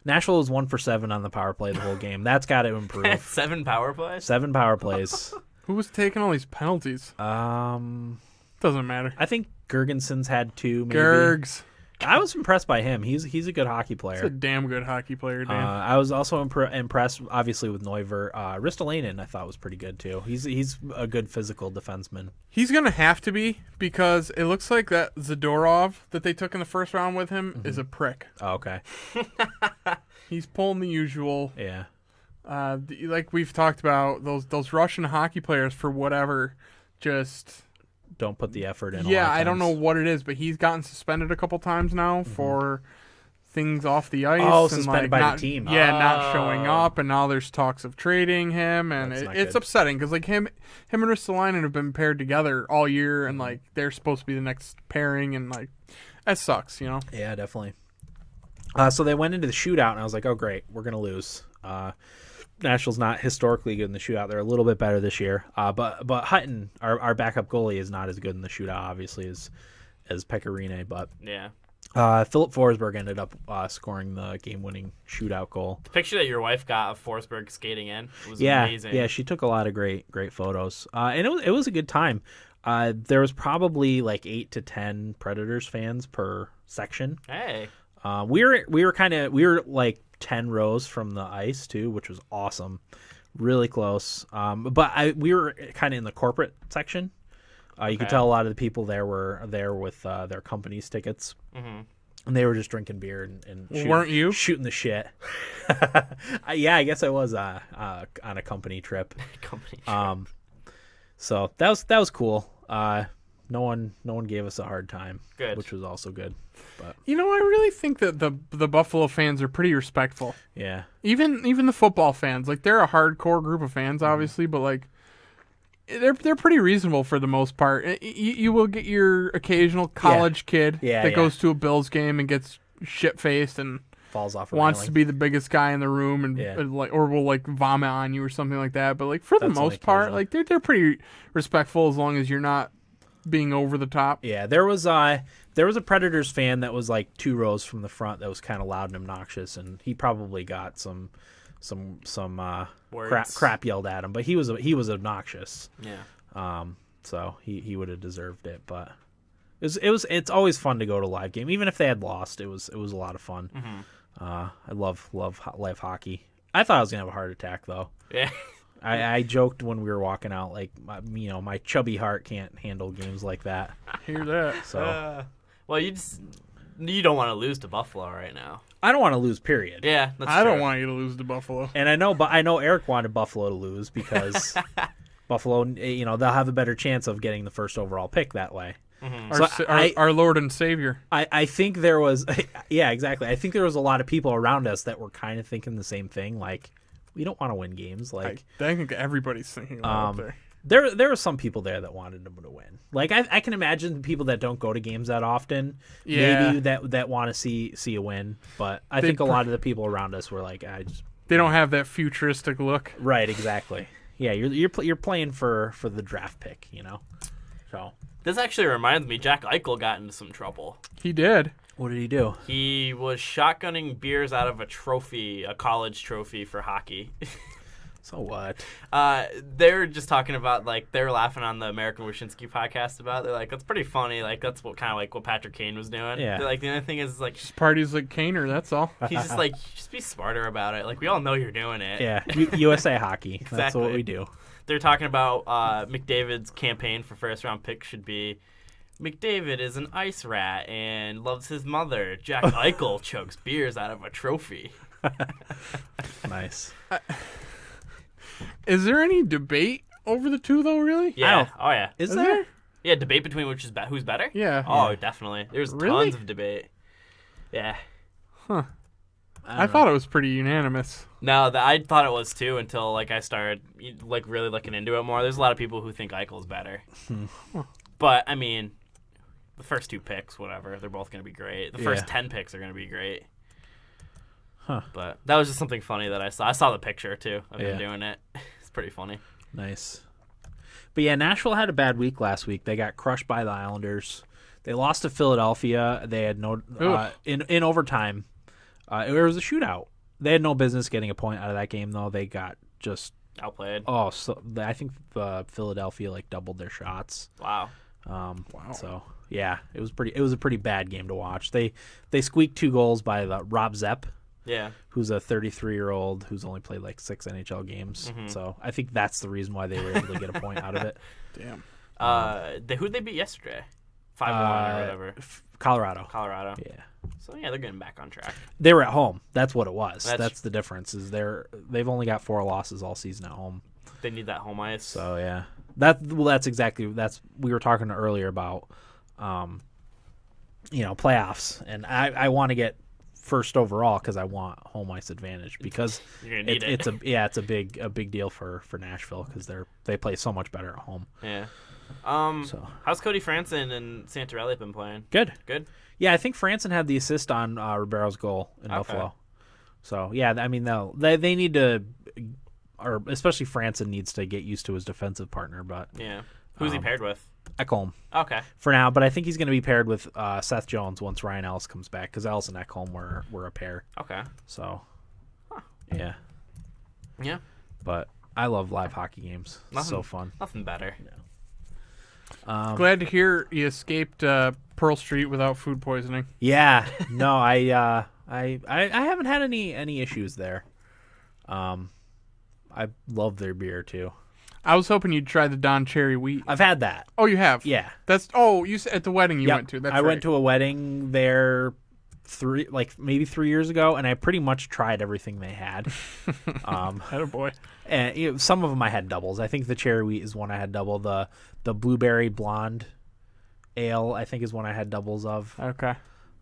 Nashville was 1 for 7 on the power play the whole game. That's got to improve. 7 power plays? 7 power plays. Who was taking all these penalties? Doesn't matter. I think Gergenson's had 2, maybe. Gergs. I was impressed by him. He's a good hockey player. He's a damn good hockey player, Dan. I was also impressed, obviously, with Neuwirth. Ristolainen, I thought, was pretty good, too. He's a good physical defenseman. He's going to have to be, because it looks like that Zadorov that they took in the first round with him is a prick. Oh, okay. He's pulling the usual. Yeah. Like we've talked about, those Russian hockey players, for whatever, just... don't put the effort in. Yeah, I don't know what it is, but he's gotten suspended a couple times now for things off the ice. Oh, and suspended by the team. Yeah, not showing up, and now there's talks of trading him, and it's upsetting because like him and Ristolainen have been paired together all year, and like they're supposed to be the next pairing, and like that sucks, you know? Yeah, definitely. So they went into the shootout, and I was like, oh great, we're gonna lose. Nashville's not historically good in the shootout. They're a little bit better this year. But Hutton, our backup goalie, is not as good in the shootout, obviously, as Pecorine. But yeah, Philip Forsberg ended up scoring the game-winning shootout goal. The picture that your wife got of Forsberg skating in was amazing. Yeah, she took a lot of great photos, and it was a good time. There was probably like 8 to 10 Predators fans per section. Hey, we were like 10 rows from the ice too, which was awesome, really close. But we were kind of in the corporate section. You could tell a lot of the people there were there with their company's tickets, and they were just drinking beer and shooting the shit. Yeah, I guess I was on a company trip. So that was cool. No one gave us a hard time, which was also good. But you know, I really think that the Buffalo fans are pretty respectful. Yeah. Even the football fans, like they're a hardcore group of fans, obviously, but like they're pretty reasonable for the most part. You will get your occasional college kid that goes to a Bills game and gets shit faced and falls off. Wants to be the biggest guy in the room and like, or will like vomit on you or something like that. But like for the most part, like they're pretty respectful as long as you're not being over the top. Yeah, there was a Predators fan that was like 2 rows from the front that was kind of loud and obnoxious, and he probably got some crap yelled at him, but he was obnoxious. Yeah. So he would have deserved it, but it's always fun to go to a live game, even if they had lost. It was a lot of fun. I love live hockey. I thought I was gonna have a heart attack though. Yeah. I joked when we were walking out, like, my chubby heart can't handle games like that. Hear that? So, well, you don't want to lose to Buffalo right now. I don't want to lose. Period. Yeah, that's I true. don't want you to lose to Buffalo. And I know Eric wanted Buffalo to lose because Buffalo, they'll have a better chance of getting the first overall pick that way. So our Lord and Savior. I think there was, yeah, exactly. I think there was a lot of people around us that were kind of thinking the same thing, like, we don't want to win games. Like, I think everybody's thinking about there. There were some people there that wanted them to win. Like, I can imagine people that don't go to games that often, maybe that want to see a win. But I think a lot of the people around us were like, they don't have that futuristic look. Right, exactly. Yeah, you're playing for the draft pick, So this actually reminds me, Jack Eichel got into some trouble. He did. What did he do? He was shotgunning beers out of a college trophy for hockey. So what? They're just talking about, like, they were laughing on the American Wyshynski podcast about it. They're like, that's pretty funny. Like, that's what Patrick Kane was doing. Yeah. They're like, the only thing is, like, just parties like Kaner, that's all. He's just like, just be smarter about it. Like, we all know you're doing it. Yeah. USA Hockey. Exactly. That's what we do. They're talking about McDavid's campaign for first round pick should be McDavid is an ice rat and loves his mother. Jack Eichel chugs beers out of a trophy. Nice. Is there any debate over the two, though, really? Yeah. Oh, yeah. Is there? Yeah, debate between who's better? Yeah. Oh, definitely. There's Really? tons of debate. Yeah. Huh. I I thought it was pretty unanimous. No, I thought it was too until like I started like really looking into it more. There's a lot of people who think Eichel's better. But I mean, the first 2 picks, whatever, they're both going to be great. The first 10 picks are going to be great. Huh. But that was just something funny that I saw. I saw the picture too of him doing it. It's pretty funny. Nice. But yeah, Nashville had a bad week last week. They got crushed by the Islanders. They lost to Philadelphia. They had no in overtime. It was a shootout. They had no business getting a point out of that game, though. They got just outplayed. Oh, so I think Philadelphia like doubled their shots. Wow. Wow. So yeah, it was a pretty bad game to watch. They squeaked 2 goals by Rob Zepp. Yeah. Who's a 33-year-old who's only played like 6 NHL games. So I think that's the reason why they were able to get a point out of it. Damn. Who'd they beat yesterday? 5-1 or whatever. Colorado. Yeah. So yeah, they're getting back on track. They were at home. That's what it was. That's the difference. Is they've only got 4 losses all season at home. They need that home ice. So yeah, that's exactly we were talking earlier about, playoffs, and I want to get first overall because I want home ice advantage because You're gonna need it. It's a big deal for Nashville because they play so much better at home. Yeah. So How's Cody Franson and Santorelli been playing? Good. Yeah, I think Franson had the assist on Ribeiro's goal in Buffalo. So yeah, I mean they need to, or especially Franson needs to get used to his defensive partner. But yeah, who's he paired with? Ekholm. Okay. For now, but I think he's going to be paired with Seth Jones once Ryan Ellis comes back because Ellis and Ekholm were a pair. Okay. So yeah. Yeah. But I love live hockey games. It's so fun. Nothing better. Glad to hear you escaped Pearl Street without food poisoning. Yeah, no, I haven't had any issues there. I love their beer too. I was hoping you'd try the Don Cherry Wheat. I've had that. Oh, you have? Yeah. You said at the wedding you Yep. went to. That's I went to a wedding there maybe 3 years ago, and I pretty much tried everything they had. Attaboy. And some of them I had doubles. I think the cherry wheat is one I had double. The blueberry blonde ale I think is one I had doubles of. Okay.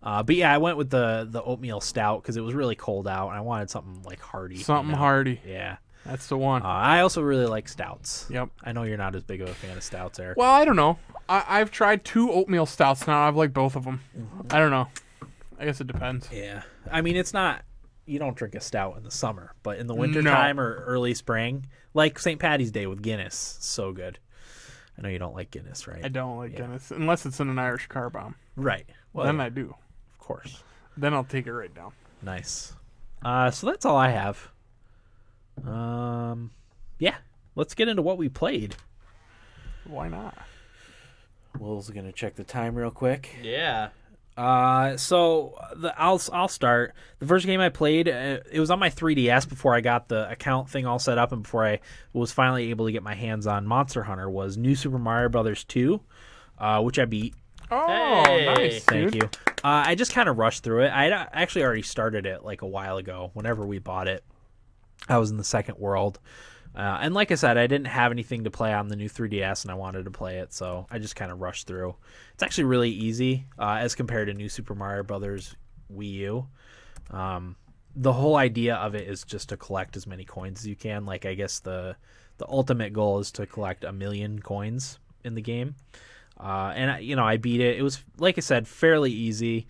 But yeah, I went with the oatmeal stout because it was really cold out and I wanted something like hearty. Something hearty. Yeah. That's the one. I also really like stouts. Yep. I know you're not as big of a fan of stouts, Eric. Well, I don't know. I've tried 2 oatmeal stouts now. I've liked both of them. I don't know. I guess it depends. Yeah. I mean, it's not. You don't drink a stout in the summer, but in the wintertime or early spring, like St. Patty's Day with Guinness, so good. I know you don't like Guinness, right? I don't like Guinness unless it's in an Irish car bomb. Right. Well, Then I do. of course. Then I'll take it right down. Nice. So that's all I have. Yeah. Let's get into what we played. Why not? Will's gonna check the time real quick. Yeah. So I'll start. The first game I played, it was on my 3DS before I got the account thing all set up and before I was finally able to get my hands on Monster Hunter. Was New Super Mario Brothers 2, which I beat. Oh, Hey. nice. Thank dude. you. I just kind of rushed through it. I actually already started it like a while ago. Whenever we bought it, I was in the second world. And like I said, I didn't have anything to play on the new 3DS, and I wanted to play it, so I just kind of rushed through. It's actually really easy as compared to New Super Mario Brothers Wii U. The whole idea of it is just to collect as many coins as you can. Like, I guess the ultimate goal is to collect 1 million coins in the game. And I beat it. It was, like I said, fairly easy.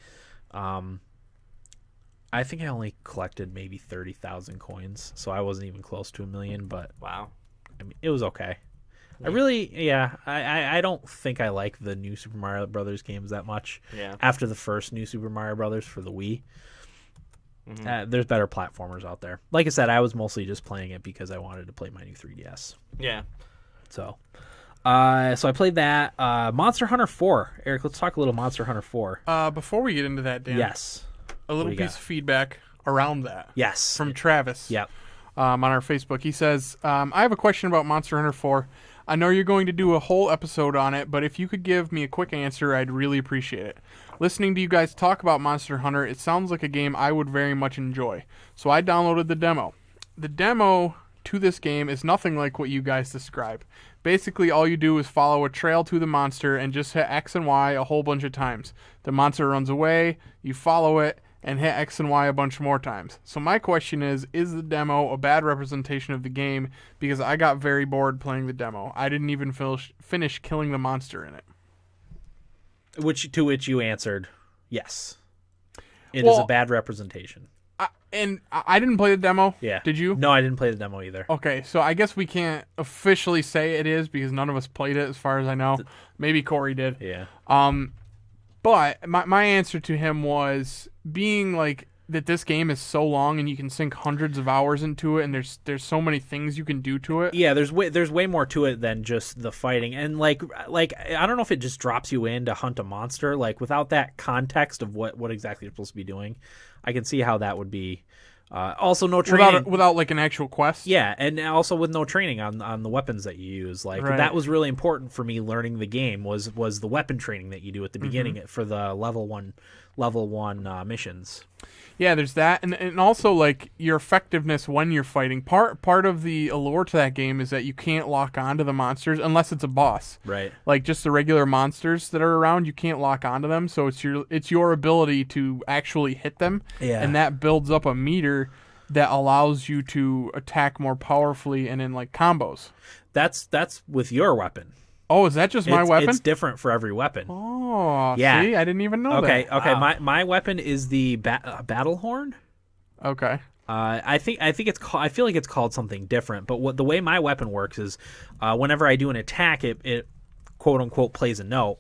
I think I only collected maybe 30,000 coins, so I wasn't even close to 1 million, but Wow. I mean, it was okay. I don't think I like the new Super Mario Brothers games that much. Yeah. After the first new Super Mario Brothers for the Wii, there's better platformers out there. Like I said, I was mostly just playing it because I wanted to play my new 3DS. Yeah. So I played that. Monster Hunter 4. Eric, let's talk a little Monster Hunter 4. Before we get into that, Dan, Yes. a little What do you piece got? of feedback around that Yes. from Travis. Yep. On our Facebook. He says, I have a question about Monster Hunter 4. I know you're going to do a whole episode on it, but if you could give me a quick answer, I'd really appreciate it. Listening to you guys talk about Monster Hunter, it sounds like a game I would very much enjoy. So I downloaded the demo. The demo to this game is nothing like what you guys describe. Basically, all you do is follow a trail to the monster and just hit X and Y a whole bunch of times. The monster runs away, you follow it, and hit X and Y a bunch more times. So my question is the demo a bad representation of the game? Because I got very bored playing the demo. I didn't even finish killing the monster in it. To which you answered, yes. It is a bad representation. I didn't play the demo. Yeah. Did you? No, I didn't play the demo either. Okay, so I guess we can't officially say it is because none of us played it as far as I know. Maybe Corey did. Yeah. But my answer to him was being like that this game is so long and you can sink hundreds of hours into it and there's so many things you can do to it. Yeah, there's way more to it than just the fighting. And like I don't know if it just drops you in to hunt a monster. Like without that context of what exactly you're supposed to be doing, I can see how that would be. Also, no training without like an actual quest. Yeah, and also with no training on the weapons that you use. Like that was really important for me learning the game was the weapon training that you do at the beginning for the level one missions. Yeah, there's that, and also like your effectiveness when you're fighting. Part of the allure to that game is that you can't lock onto the monsters unless it's a boss. Right. Like just the regular monsters that are around, you can't lock onto them. So it's your ability to actually hit them. Yeah. And that builds up a meter that allows you to attack more powerfully and in like combos. That's with your weapon. Oh, is that just my weapon? It's different for every weapon. Oh, yeah. See, I didn't even know that. Okay. Wow. My weapon is the battle horn. Okay. I think it's called. I feel like it's called something different. But the way my weapon works is, whenever I do an attack, it quote unquote plays a note,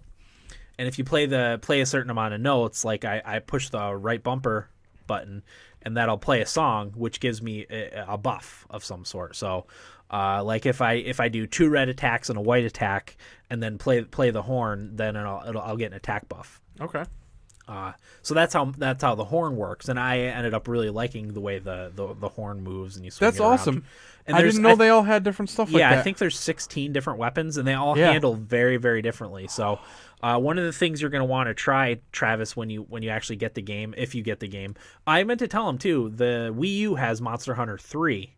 and if you play a certain amount of notes, like I push the right bumper button, and that'll play a song, which gives me a buff of some sort. So. Like if I do 2 red attacks and a white attack and then play the horn, then I'll get an attack buff. Okay. So that's how the horn works, and I ended up really liking the way the horn moves and you swing That's it around. awesome. And I didn't know they all had different stuff like that. Yeah, I think there's 16 different weapons, and they all handle very, very differently. So one of the things you're going to want to try, Travis, when you actually get the game, if you get the game, I meant to tell him too, the Wii U has Monster Hunter 3.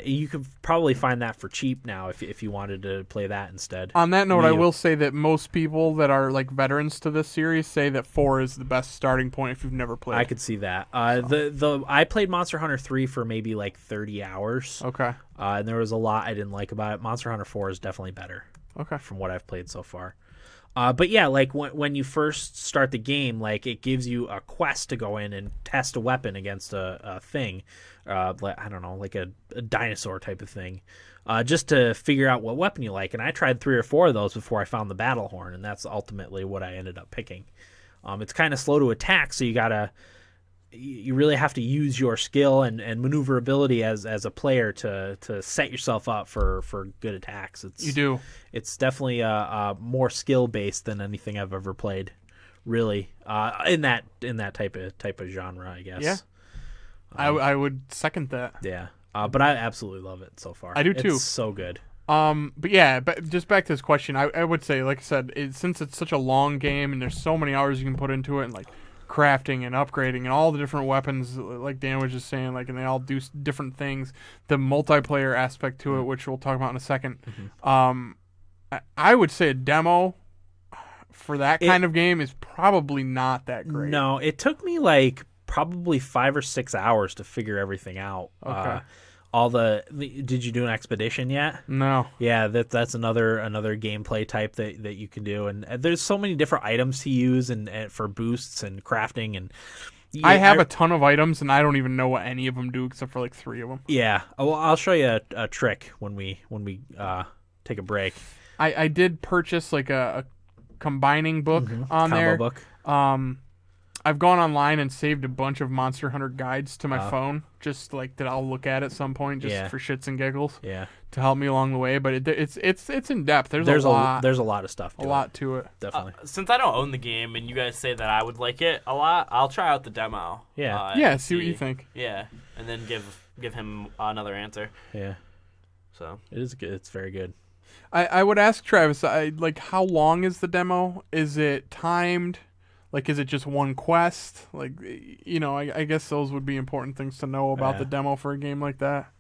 You could probably find that for cheap now if you wanted to play that instead. On that note, I will say that most people that are like veterans to this series say that 4 is the best starting point if you've never played. I could see that. I played Monster Hunter 3 for maybe like 30 hours. Okay. And there was a lot I didn't like about it. Monster Hunter 4 is definitely better. Okay. From what I've played so far. But yeah, like when you first start the game, like it gives you a quest to go in and test a weapon against a thing. I don't know, like a dinosaur type of thing, just to figure out what weapon you like. And I tried 3 or 4 of those before I found the battle horn, and that's ultimately what I ended up picking. It's kind of slow to attack, so you really have to use your skill and maneuverability as a player to set yourself up for good attacks. You do. It's definitely more skill based than anything I've ever played, really, in that type of genre, I guess. Yeah. I would second that. Yeah. But I absolutely love it so far. I do too. It's so good. But yeah, but just back to this question, I would say, like I said, since it's such a long game and there's so many hours you can put into it, and like crafting and upgrading and all the different weapons, like Dan was just saying, like, and they all do different things. The multiplayer aspect to it, which we'll talk about in a second. I would say a demo for that kind of game is probably not that great. No, it took me like probably 5 or 6 hours to figure everything out. Okay. Did you do an expedition yet? No. Yeah, that's another gameplay type that you can do, and there's so many different items to use and for boosts and crafting, and I have a ton of items and I don't even know what any of them do except for like 3 of them. Yeah, well, I'll show you a trick when we take a break. I did purchase like a combining book on Combo there. book. I've gone online and saved a bunch of Monster Hunter guides to my phone, just like that I'll look at some point, just for shits and giggles. Yeah. To help me along the way, but it's in depth. There's a lot of stuff. A lot to it. Definitely. Since I don't own the game, and you guys say that I would like it a lot, I'll try out the demo. Yeah. See what you think. Yeah, and then give him another answer. Yeah. So it is good. It's very good. I would ask Travis, like, how long is the demo? Is it timed? Like, is it just one quest? Like, I guess those would be important things to know about the demo for a game like that.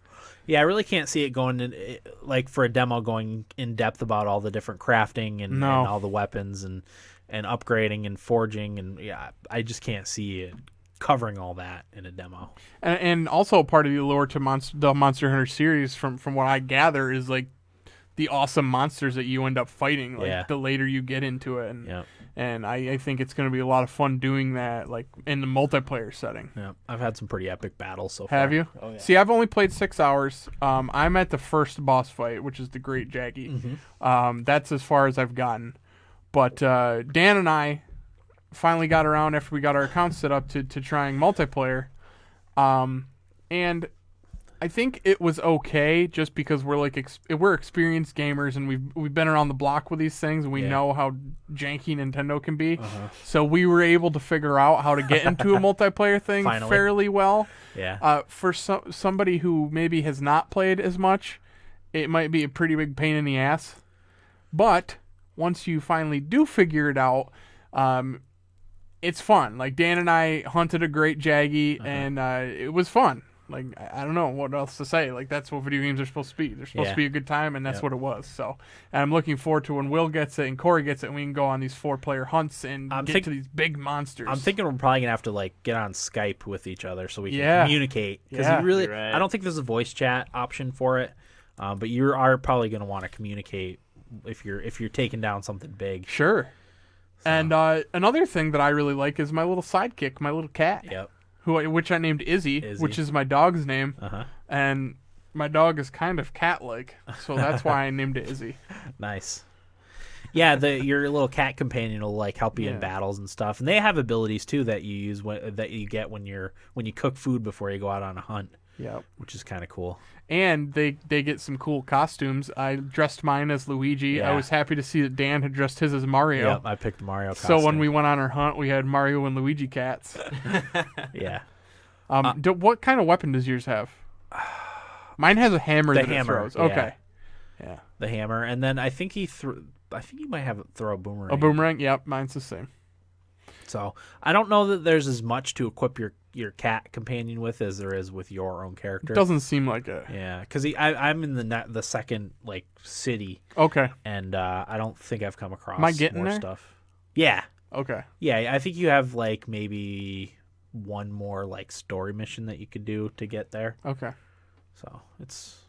Yeah, I really can't see it going in, like, for a demo going in depth about all the different crafting and all the weapons and upgrading and forging, and I just can't see it covering all that in a demo. And also part of the allure to the Monster Hunter series, from what I gather, is like the awesome monsters that you end up fighting, like the later you get into it. And I think it's going to be a lot of fun doing that, like in the multiplayer setting. Yeah, I've had some pretty epic battles so far. Have you? Oh, yeah. See, I've only played 6 hours. I'm at the first boss fight, which is the Great Jaggy. That's as far as I've gotten. But Dan and I finally got around after we got our accounts set up to trying multiplayer. And I think it was okay just because we're like we're experienced gamers and we've been around the block with these things and we know how janky Nintendo can be. So we were able to figure out how to get into a multiplayer thing fairly well. Yeah. For somebody who maybe has not played as much, it might be a pretty big pain in the ass. But once you finally do figure it out, it's fun. Like, Dan and I hunted a Great Jaggy, and it was fun. Like, I don't know what else to say. Like, that's what video games are supposed to be. They're supposed to be a good time, and that's what it was. So, and I'm looking forward to when Will gets it and Corey gets it, and we can go on these 4-player hunts and get to these big monsters. I'm thinking we're probably going to have to, like, get on Skype with each other so we can communicate. Because I don't think there's a voice chat option for it, but you are probably going to want to communicate if you're taking down something big. Sure. So. And another thing that I really like is my little sidekick, my little cat. Yep. Which I named Izzy, which is my dog's name. And my dog is kind of cat-like, so that's why I named it Izzy. Nice. Yeah, your little cat companion will like help you in battles and stuff, and they have abilities too that you use that you get when you cook food before you go out on a hunt. Yep. Which is kind of cool. And they get some cool costumes. I dressed mine as Luigi. Yeah. I was happy to see that Dan had dressed his as Mario. Yep, I picked Mario costume. So when we went on our hunt, we had Mario and Luigi cats. Yeah. What kind of weapon does yours have? Mine has a hammer that it throws. Yeah. Okay. Yeah. The hammer, and then I think he might have it throw a boomerang. A boomerang? Yep, mine's the same. So I don't know that there's as much to equip your cat companion with as there is with your own character. It doesn't seem like it. Yeah, because I'm in the second like city. Okay. And I don't think I've come across Am I getting more there? stuff. Yeah. Okay. Yeah, I think you have like maybe one more like story mission that you could do to get there. Okay. So it's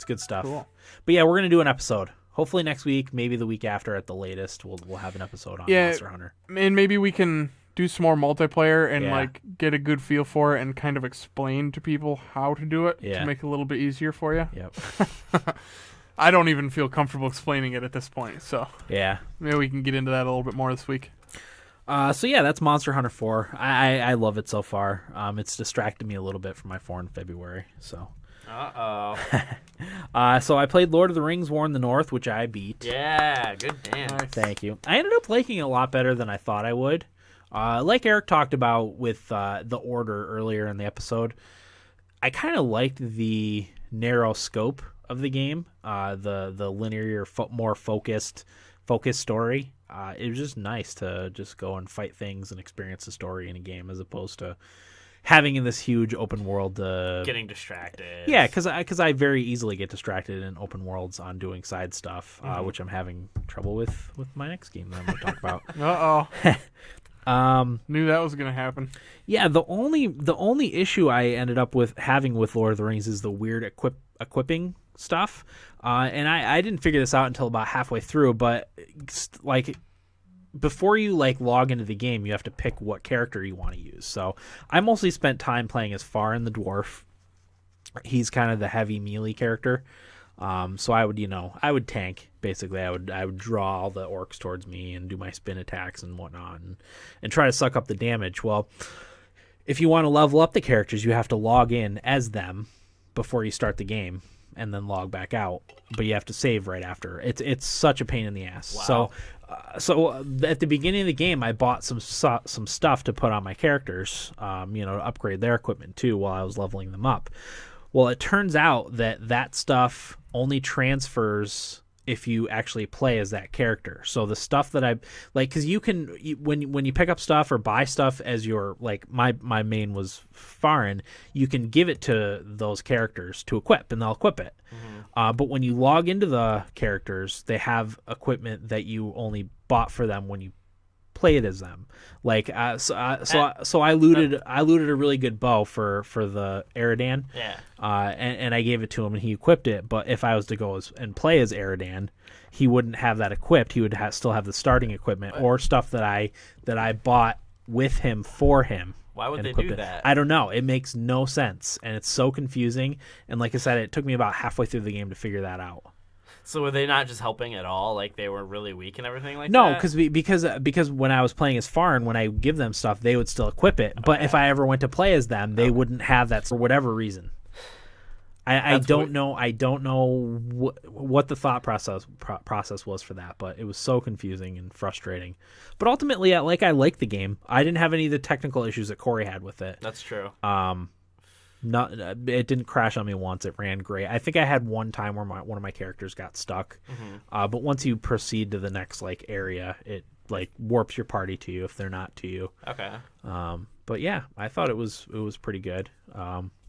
good stuff. Cool. But yeah, we're gonna do an episode. Hopefully next week, maybe the week after at the latest, we'll have an episode on Monster Hunter. And maybe we can do some more multiplayer and like get a good feel for it and kind of explain to people how to do it to make it a little bit easier for you. Yep. I don't even feel comfortable explaining it at this point, so maybe we can get into that a little bit more this week. So yeah, that's Monster Hunter 4. I love it so far. It's distracted me a little bit from my 4 in February. So. So I played Lord of the Rings: War in the North, which I beat. Yeah, good damn. Nice. Thank you. I ended up liking it a lot better than I thought I would. Like Eric talked about with the order earlier in the episode, I kind of liked the narrow scope of the game, the linear, more focused story. It was just nice to just go and fight things and experience the story in a game as opposed to having in this huge open world. Getting distracted. Yeah, because I very easily get distracted in open worlds on doing side stuff, which I'm having trouble with my next game that I'm going to talk about. Knew that was going to happen. Yeah, the only issue I ended up having with Lord of the Rings is the weird equipping stuff. And I didn't figure this out until about halfway through, but like before you like log into the game, you have to pick what character you want to use. So I mostly spent time playing as Farin the dwarf. He's kind of the heavy melee character. So I would tank basically. I would draw all the orcs towards me and do my spin attacks and whatnot and try to suck up the damage. Well, if you want to level up the characters, you have to log in as them before you start the game and then log back out. But you have to save right after. It's such a pain in the ass. Wow. So at the beginning of the game, I bought some stuff to put on my characters, to upgrade their equipment too while I was leveling them up. Well, it turns out that stuff only transfers if you actually play as that character. So the stuff that I like, because when you pick up stuff or buy stuff as your, like my main was Farin, you can give it to those characters to equip, and they'll equip it. But when you log into the characters, they have equipment that you only bought for them when you played as them. Like so I looted a really good bow for the Eridan. Yeah. And I gave it to him and he equipped it. But if I was to go and play as Eridan, he wouldn't have that equipped. He would still have the starting equipment or stuff that I bought with him for him. Why would they do that? I don't know. It makes no sense, and it's so confusing. And like I said, it took me about halfway through the game to figure that out. So were they not just helping at all? Like they were really weak and everything like no, that? No, because when I was playing as Farin, when I give them stuff, they would still equip it. But if I ever went to play as them, they wouldn't have that for whatever reason. I don't know. I don't know what the thought process was for that, but it was so confusing and frustrating. But ultimately, I like the game. I didn't have any of the technical issues that Corey had with it. That's true. It didn't crash on me once. It ran great. I think I had one time where one of my characters got stuck. But once you proceed to the next like area, it like warps your party to you if they're not to you. Okay. But yeah, I thought it was pretty good.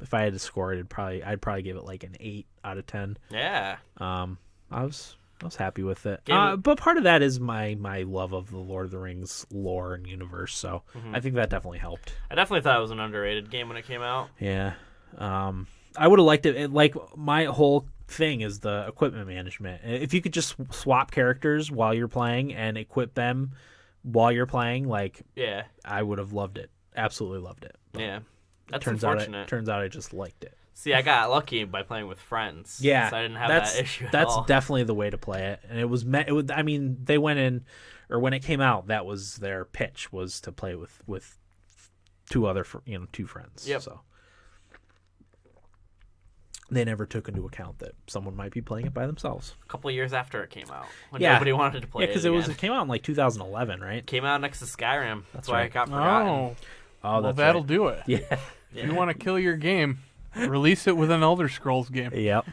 If I had to score it, I'd probably give it like an 8 out of 10. Yeah. I was happy with it. But part of that is my love of the Lord of the Rings lore and universe, so I think that definitely helped. I definitely thought it was an underrated game when it came out. Yeah. I would have liked it. Like, my whole thing is the equipment management. If you could just swap characters while you're playing and equip them while you're playing, like, yeah, I would have loved it. Absolutely loved it. But yeah. That's unfortunate. Turns out I just liked it. See, I got lucky by playing with friends. Yeah, so I didn't have that issue at that's all. definitely the way to play it. And it was I mean, they went in, or when it came out, that was their pitch, was to play with two friends. Yep. So they never took into account that someone might be playing it by themselves. A couple years after it came out, when nobody wanted to play it. Yeah, because it came out in like 2011, right? Came out next to Skyrim. That's why right. it got forgotten. Oh, well, that'll do it. Yeah. If you want to kill your game, release it with an Elder Scrolls game. Yep.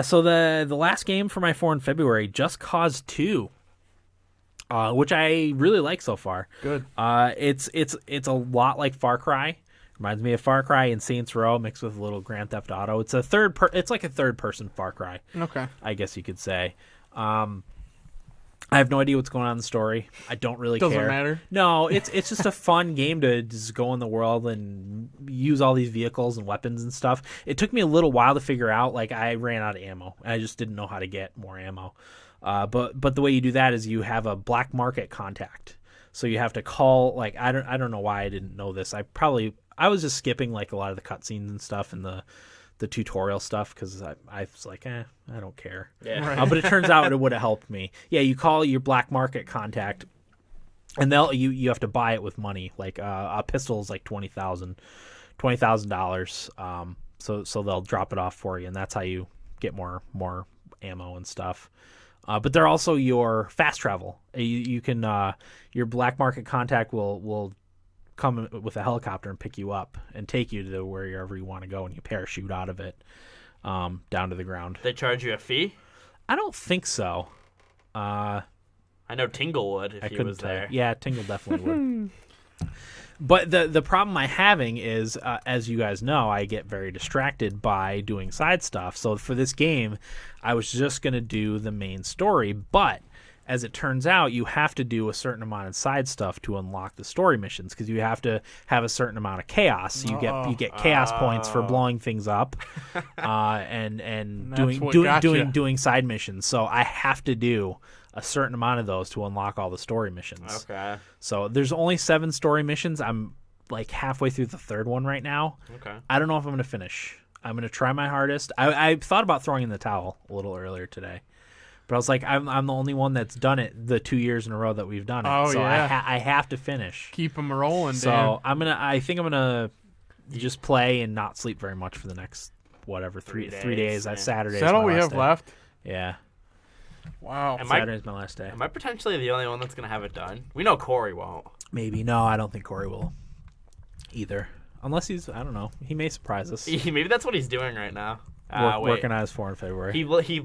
So the last game for my 4 in February, Just Cause 2, which I really like so far. Good. It's a lot like Far Cry. Reminds me of Far Cry and Saints Row mixed with a little Grand Theft Auto. It's like a third person Far Cry. Okay. I guess you could say. I have no idea what's going on in the story. I don't really care. Doesn't matter. No, it's just a fun game to just go in the world and use all these vehicles and weapons and stuff. It took me a little while to figure out. Like, I ran out of ammo. I just didn't know how to get more ammo. But the way you do that is you have a black market contact. So you have to call, like, I don't know why I didn't know this. I was just skipping like a lot of the cutscenes and stuff and the tutorial stuff because I was like, I don't care. Yeah. Right. But it turns out it would have helped me. Yeah, you call your black market contact, and you have to buy it with money. Like a pistol is like $20,000. So they'll drop it off for you, and that's how you get more ammo and stuff. But they're also your fast travel. You can your black market contact will come with a helicopter and pick you up and take you to wherever you want to go, and you parachute out of it down to the ground. They charge you a fee? I don't think so. I know Tingle would if he was there. Yeah, Tingle definitely would. But the problem I'm having is, as you guys know, I get very distracted by doing side stuff. So for this game, I was just going to do the main story, but as it turns out, you have to do a certain amount of side stuff to unlock the story missions because you have to have a certain amount of chaos. You get chaos points for blowing things up, and doing side missions. So I have to do a certain amount of those to unlock all the story missions. Okay. So there's only 7 story missions. I'm like halfway through the 3rd one right now. Okay. I don't know if I'm going to finish. I'm going to try my hardest. I thought about throwing in the towel a little earlier today. But I was like, I'm the only one that's done it the 2 years in a row that we've done it. Oh, so yeah. I have to finish. Keep them rolling, So Dan. I think I'm gonna just play and not sleep very much for the next three days. Yeah. Saturday. Is that all we have left? Yeah. Wow. Saturday's my last day. Am I potentially the only one that's going to have it done? We know Corey won't. Maybe. No, I don't think Corey will either. Unless I don't know. He may surprise us. Maybe that's what he's doing right now. Wait. working on his 4 in February. He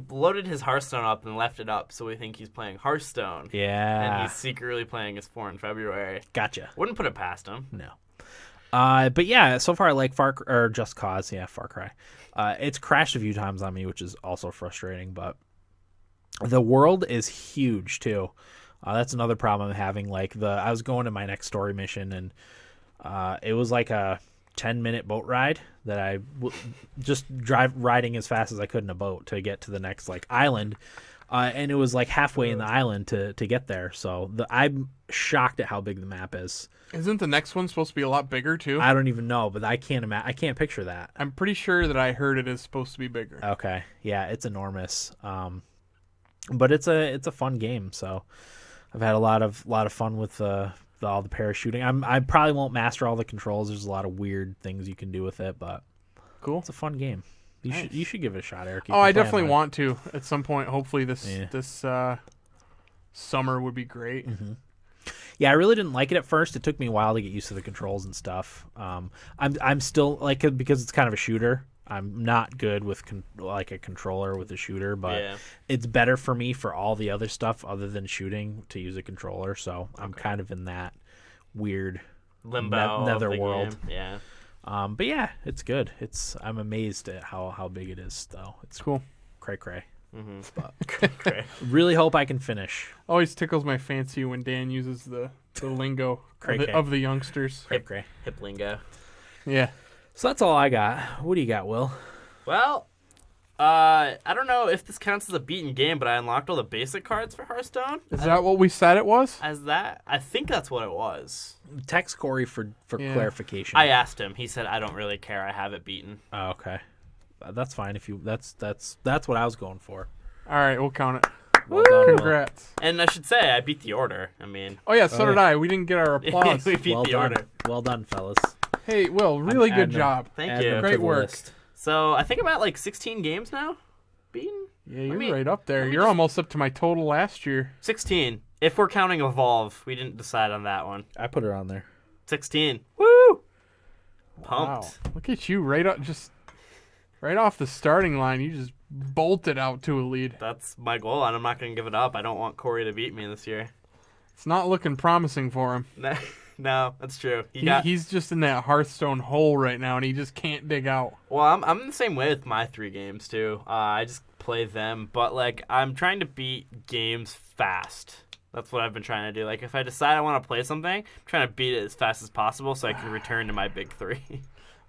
loaded his Hearthstone up and left it up, so we think he's playing Hearthstone. Yeah. And he's secretly playing his 4 in February. Gotcha. Wouldn't put it past him. No. But yeah, so far I like Just Cause. Yeah, Far Cry. It's crashed a few times on me, which is also frustrating. But the world is huge too. That's another problem I'm having. Like I was going to my next story mission, and it was like a 10-minute boat ride that I just riding as fast as I could in a boat to get to the next like island. And it was like halfway in the island to get there. So I'm shocked at how big the map is. Isn't the next one supposed to be a lot bigger too? I don't even know, but I can't picture that. I'm pretty sure that I heard it is supposed to be bigger. Okay, yeah, it's enormous. But it's a fun game. So I've had a lot of fun with all the parachuting. I probably won't master all the controls. There's a lot of weird things you can do with it, but cool. It's a fun game. You should give it a shot, Eric. I definitely want to at some point. Hopefully this summer would be great. Mm-hmm. Yeah, I really didn't like it at first. It took me a while to get used to the controls and stuff. I'm still like because it's kind of a shooter. I'm not good with like a controller with a shooter, but it's better for me for all the other stuff other than shooting to use a controller. So I'm kind of in that weird limbo netherworld. Yeah. But yeah, it's good. I'm amazed at how big it is, though. It's cool. Cray. Mm-hmm. But really hope I can finish. Always tickles my fancy when Dan uses the lingo of the youngsters. Hip lingo. Yeah. So that's all I got. What do you got, Will? Well, I don't know if this counts as a beaten game, but I unlocked all the basic cards for Hearthstone. Is that what we said it was? I think that's what it was. Text Corey for clarification. I asked him. He said, "I don't really care. I have it beaten." Oh, okay. That's fine. If you that's what I was going for. All right, we'll count it. Well done, Congrats. And I should say, I beat the order. I mean. Oh yeah, so did I. We didn't get our applause. We beat the order. Well done, fellas. Hey, Will, really good job. Thank you. Great work. So I think about like 16 games now beaten. Yeah, you're right up there. You're almost up to my total last year. 16. If we're counting Evolve, we didn't decide on that one. I put it on there. 16. Woo! Pumped. Wow. Look at you, right off the starting line. You just bolted out to a lead. That's my goal, and I'm not going to give it up. I don't want Corey to beat me this year. It's not looking promising for him. No, that's true. He's just in that Hearthstone hole right now, and he just can't dig out. Well, I'm the same way with my 3 games, too. I just play them, but, like, I'm trying to beat games fast. That's what I've been trying to do. Like, if I decide I want to play something, I'm trying to beat it as fast as possible so I can return to my big 3.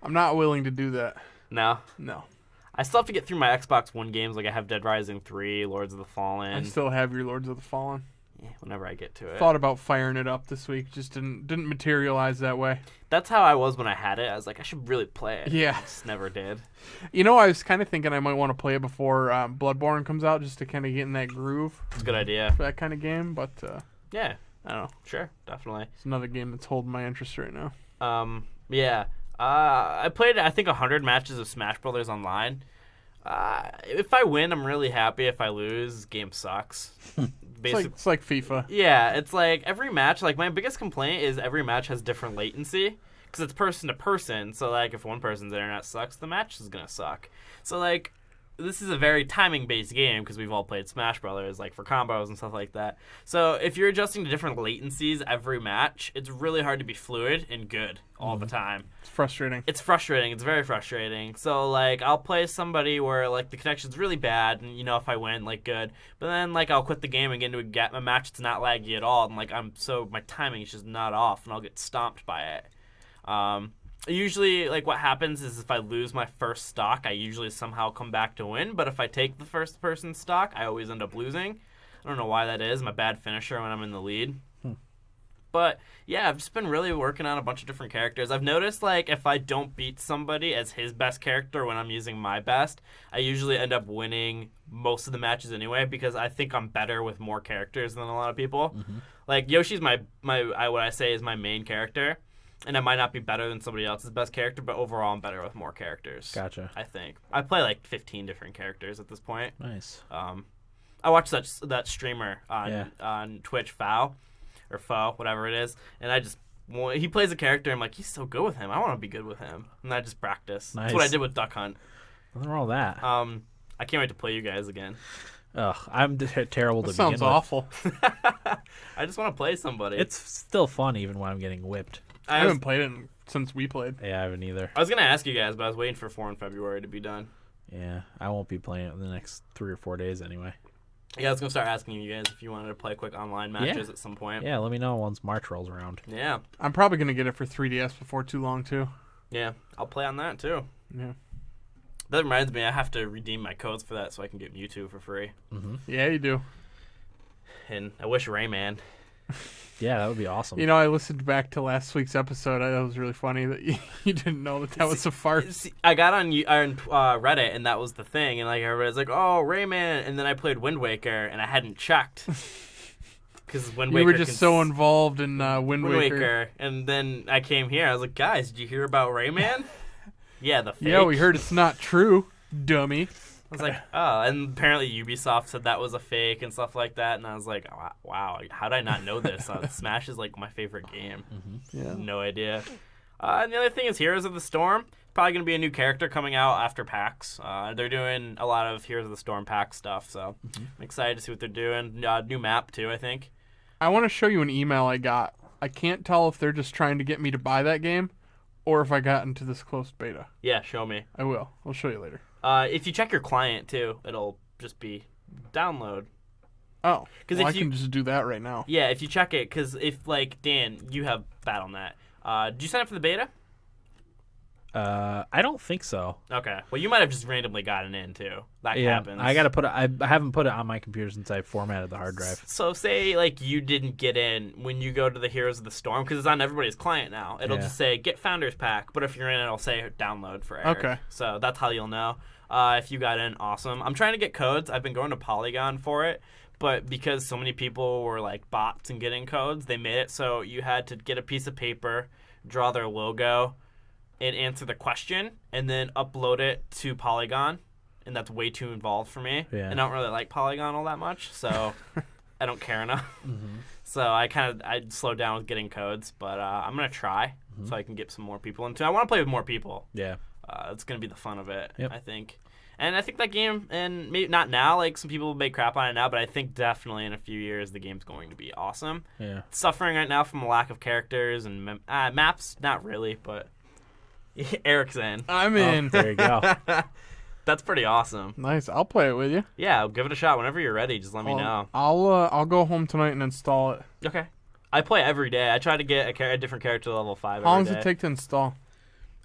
I'm not willing to do that. No? No. I still have to get through my Xbox One games. Like, I have Dead Rising 3, Lords of the Fallen. I still have your Lords of the Fallen. Yeah, whenever I get to it. Thought about firing it up this week. Just didn't materialize that way. That's how I was when I had it. I was like, I should really play it. Yeah. I just never did. You know, I was kind of thinking I might want to play it before Bloodborne comes out, just to kind of get in that groove. It's a good idea. For that kind of game, but... yeah, I don't know. Sure, definitely. It's another game that's holding my interest right now. Yeah. I played, I think, 100 matches of Smash Brothers online. If I win, I'm really happy. If I lose, this game sucks. It's like FIFA. Yeah, it's like every match, like my biggest complaint is every match has different latency because it's person to person. So like if one person's internet sucks, the match is going to suck. So like this is a very timing-based game because we've all played Smash Brothers, like for combos and stuff like that. So if you're adjusting to different latencies every match, it's really hard to be fluid and good all the time. It's frustrating. It's frustrating. It's very frustrating. So, like, I'll play somebody where, like, the connection's really bad, and, you know, if I win, like, good. But then, like, I'll quit the game and get into a match that's not laggy at all, and, like, my timing is just not off, and I'll get stomped by it. Usually, like, what happens is if I lose my first stock, I usually somehow come back to win, but if I take the first person's stock, I always end up losing. I don't know why that is. I'm a bad finisher when I'm in the lead. But, yeah, I've just been really working on a bunch of different characters. I've noticed, like, if I don't beat somebody as his best character when I'm using my best, I usually end up winning most of the matches anyway because I think I'm better with more characters than a lot of people. Mm-hmm. Like, Yoshi's what I say is my main character, and I might not be better than somebody else's best character, but overall I'm better with more characters. Gotcha. I think. I play, like, 15 different characters at this point. Nice. I watched that streamer on Twitch, or Foe, whatever it is, and he plays a character, I'm like, he's so good with him, I want to be good with him, and I just practice. Nice. That's what I did with Duck Hunt. Nothing wrong with that. I can't wait to play you guys again. Ugh, I'm terrible to That begin sounds with. awful. I just want to play somebody. It's still fun even when I'm getting whipped. I haven't played it since we played. Yeah, I haven't either. I was gonna ask you guys, but I was waiting for 4 in February to be done. Yeah, I won't be playing it in the next 3 or 4 days anyway. Yeah, I was gonna start asking you guys if you wanted to play quick online matches at some point. Yeah, let me know once March rolls around. Yeah. I'm probably gonna get it for 3DS before too long too. Yeah, I'll play on that too. Yeah. That reminds me, I have to redeem my codes for that so I can get Mewtwo for free. Yeah, you do. And I wish Rayman. Yeah, that would be awesome. You know, I listened back to last week's episode. That was really funny that you didn't know that was a farce. See, I got on Reddit, and that was the thing. And like everybody's like, "Oh, Rayman," and then I played Wind Waker, and I hadn't checked because Wind Waker. You were just so involved in Wind Waker. And then I came here. I was like, "Guys, did you hear about Rayman?" Yeah, the fake. Yeah, we heard it's not true, dummy. I was like, oh, and apparently Ubisoft said that was a fake and stuff like that, and I was like, wow, how did I not know this? Smash is like my favorite game. Yeah. No idea. And the other thing is Heroes of the Storm. Probably going to be a new character coming out after PAX. They're doing a lot of Heroes of the Storm PAX stuff, so I'm excited to see what they're doing. New map, too, I think. I want to show you an email I got. I can't tell if they're just trying to get me to buy that game or if I got into this closed beta. Yeah, show me. I will. I'll show you later. If you check your client, too, it'll just be download. Oh, Because well, I if you can just do that right now. Yeah, if you check it, because if, like, Dan, you have Battle.net. Did you sign up for the beta? I don't think so. Okay. Well, you might have just randomly gotten in, too. That happens. I gotta put it. I haven't put it on my computer since I formatted the hard drive. So say, like, you didn't get in when you go to the Heroes of the Storm, because it's on everybody's client now. It'll just say, get Founders Pack, but if you're in, it'll say download for Eric. Okay. So that's how you'll know. If you got in, awesome. I'm trying to get codes. I've been going to Polygon for it, but because so many people were, like, bots and getting codes, they made it so you had to get a piece of paper, draw their logo, and answer the question, and then upload it to Polygon, and that's way too involved for me. Yeah. And I don't really like Polygon all that much, so I don't care enough. So I slowed down with getting codes, but I'm gonna try so I can get some more people into. I want to play with more people. Yeah. It's gonna be the fun of it. Yep. I think. And I think that game, and maybe not now, like some people make crap on it now, but I think definitely in a few years the game's going to be awesome. Yeah. It's suffering right now from a lack of characters and maps, not really, but Eric's in. I'm in. There you go. That's pretty awesome. Nice. I'll play it with you. Yeah, I'll give it a shot whenever you're ready. Just let me know. I'll go home tonight and install it. Okay. I play every day. I try to get a different character to level 5 How long every does day. it take to install?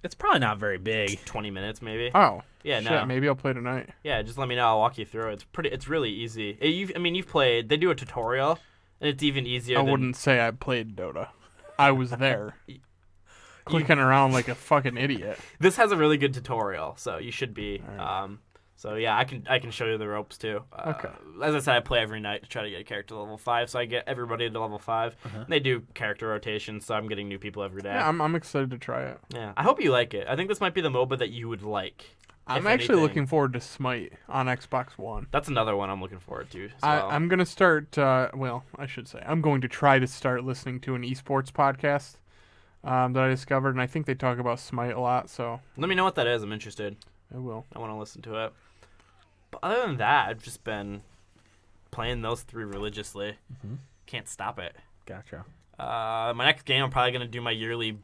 It's probably not very big. 20 minutes maybe. Oh. Yeah, shit, no. maybe I'll play tonight. Yeah, just let me know. I'll walk you through it. It's really easy. You've played. They do a tutorial, and it's even easier. I wouldn't say I played Dota. I was there. Clicking around like a fucking idiot. This has a really good tutorial, so you should be. Right. So yeah, I can show you the ropes too. Okay. As I said, I play every night to try to get a character to level 5, so I get everybody to level 5. They do character rotations, so I'm getting new people every day. Yeah, I'm excited to try it. Yeah, I hope you like it. I think this might be the MOBA that you would like. I'm if actually anything. looking forward to Smite on Xbox One. That's another one I'm looking forward to. So. I'm going to start, well, I should say, I'm going to try to start listening to an esports podcast that I discovered, and I think they talk about Smite a lot, so Let me know what that is. I'm interested. I will. I want to listen to it. But other than that, I've just been playing those 3 religiously. Can't stop it. Gotcha. My next game, I'm probably going to do my yearly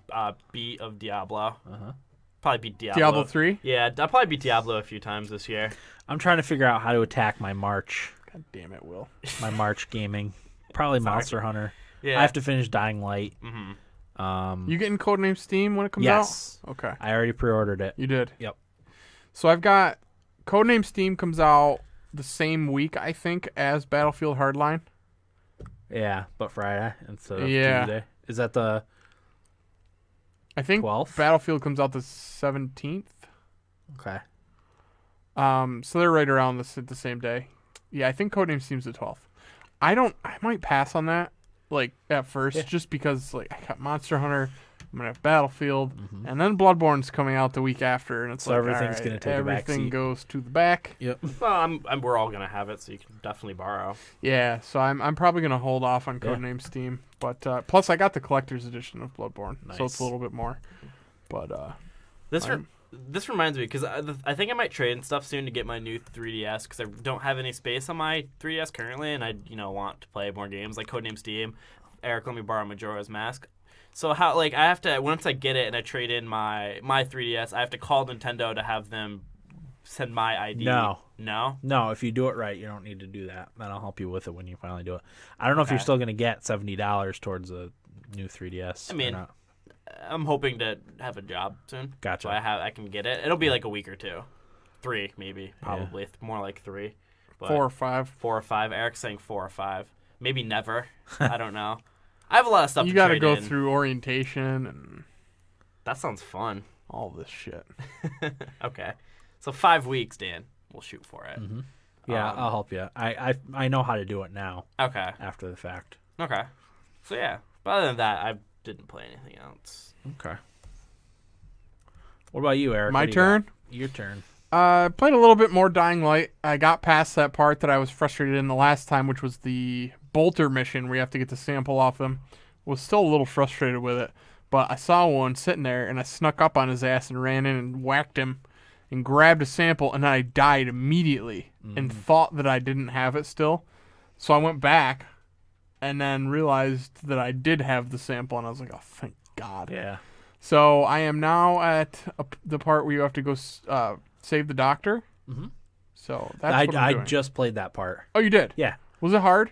beat of Diablo. Probably beat Diablo. Diablo 3? Yeah, I'll probably beat Diablo a few times this year. I'm trying to figure out how to attack my March. God damn it, Will. My March gaming. Probably Monster Hunter. Yeah. I have to finish Dying Light. You getting Codename Steam when it comes Yes. out? Okay. I already pre-ordered it. You did? Yep. So I've got Codename Steam comes out the same week, I think, as Battlefield Hardline. Yeah, but Friday instead of Yeah. Tuesday. Is that the... I think 12th? Battlefield comes out the 17th. Okay. So they're right around the same day. Yeah, I think Codename Steam's the 12th. I might pass on that, like, at first, just because, like, I got Monster Hunter, I'm gonna have Battlefield, and then Bloodborne's coming out the week after, and it's So like, everything's all right, gonna take a back everything seat. goes to the back. Yep. Well, we're all going to have it, so you can definitely borrow. Yeah, so I'm probably gonna hold off on Codename Steam, but plus I got the collector's edition of Bloodborne, so it's Nice. a little bit more. But This This reminds me because I think I might trade and stuff soon to get my new 3DS because I don't have any space on my 3DS currently, and I want to play more games like Codename Steam. Eric let me borrow Majora's Mask. So how I have to once I get it and I trade in my 3DS, I have to call Nintendo to have them send my ID. No. No. If you do it right, you don't need to do that. Then I'll help you with it when you finally do it. I don't know if you're still going to get $70 towards a new 3DS. I mean, or not. I'm hoping to have a job soon. Gotcha. So I can get it. It'll be like a week or two. 3 maybe, probably. More like 3. But 4 or 5. 4 or 5. Eric's saying 4 or 5. Maybe never. I don't know. I have a lot of stuff You to got to trade go in. through orientation and That sounds fun. all this shit. Okay. So 5 weeks, Dan. We'll shoot for it. Mm-hmm. Yeah, I'll help you. I know how to do it now. Okay. After the fact. Okay. So yeah. But other than that, I didn't play anything else. Okay. What about you, Eric? My What do you turn? got? Your turn. Played a little bit more Dying Light. I got past that part that I was frustrated in the last time, which was the bolter mission where you have to get the sample off them. Was still a little frustrated with it, but I saw one sitting there and I snuck up on his ass and ran in and whacked him and grabbed a sample, and I died immediately and thought that I didn't have it still. So I went back and then realized that I did have the sample, and I was like, oh, thank God. Yeah. So I am now at the part where you have to go save the doctor. Mhm. So that's what I'm doing. I just played that part. Oh, you did? Yeah. Was it hard?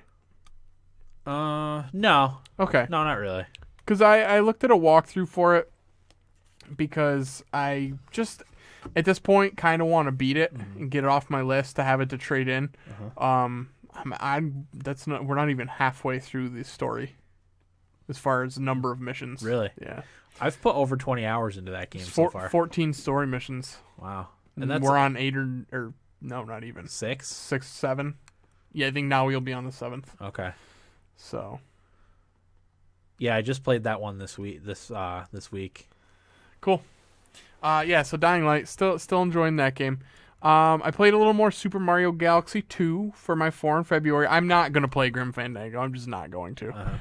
No. Okay. No, not really. Because I looked at a walkthrough for it because I just, at this point, kind of want to beat it and get it off my list to have it to trade in. We're not even halfway through the story as far as number of missions. Really? Yeah. I've put over 20 hours into that game so far. 14 story missions. Wow. And we're on 8 or no, not even. 6? 6, 7. Yeah, I think now we'll be on the 7th. Okay. So. Yeah, I just played that one this week. This week. Cool. Yeah, so Dying Light, still enjoying that game. I played a little more Super Mario Galaxy 2 for my 4 in February. I'm not going to play Grim Fandango. I'm just not going to.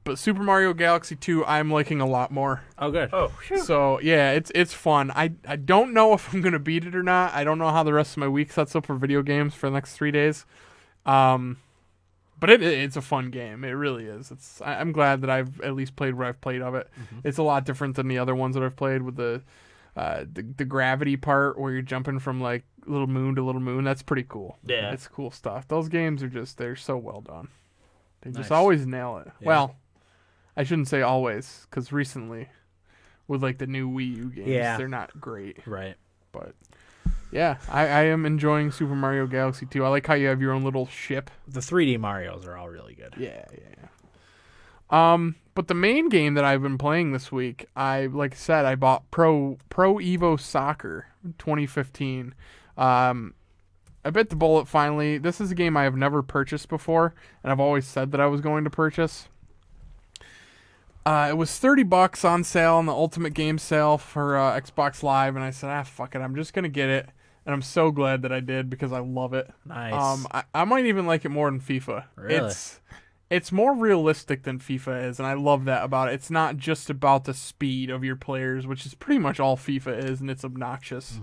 But Super Mario Galaxy 2, I'm liking a lot more. Oh, good. Oh, phew. So, yeah, it's fun. I don't know if I'm going to beat it or not. I don't know how the rest of my week sets up for video games for the next 3 days. But it's a fun game. It really is. I'm glad that I've at least played what I've played of it. It's a lot different than the other ones that I've played with the gravity part where you're jumping from like little moon to little moon. That's pretty cool. Yeah. It's cool stuff. Those games are they're so well done. They Nice. just always nail it. Yeah. Well, I shouldn't say always, because recently with like the new Wii U games, they're not great. Right. But yeah, I am enjoying Super Mario Galaxy 2. I like how you have your own little ship. The 3D Marios are all really good. Yeah. But the main game that I've been playing this week, like I said, I bought Pro Evo Soccer 2015. I bit the bullet finally. This is a game I have never purchased before, and I've always said that I was going to purchase. It was $30 on sale on the Ultimate Game Sale for Xbox Live, and I said, fuck it, I'm just gonna get it. And I'm so glad that I did because I love it. Nice. I might even like it more than FIFA. Really? It's more realistic than FIFA is, and I love that about it. It's not just about the speed of your players, which is pretty much all FIFA is, and it's obnoxious.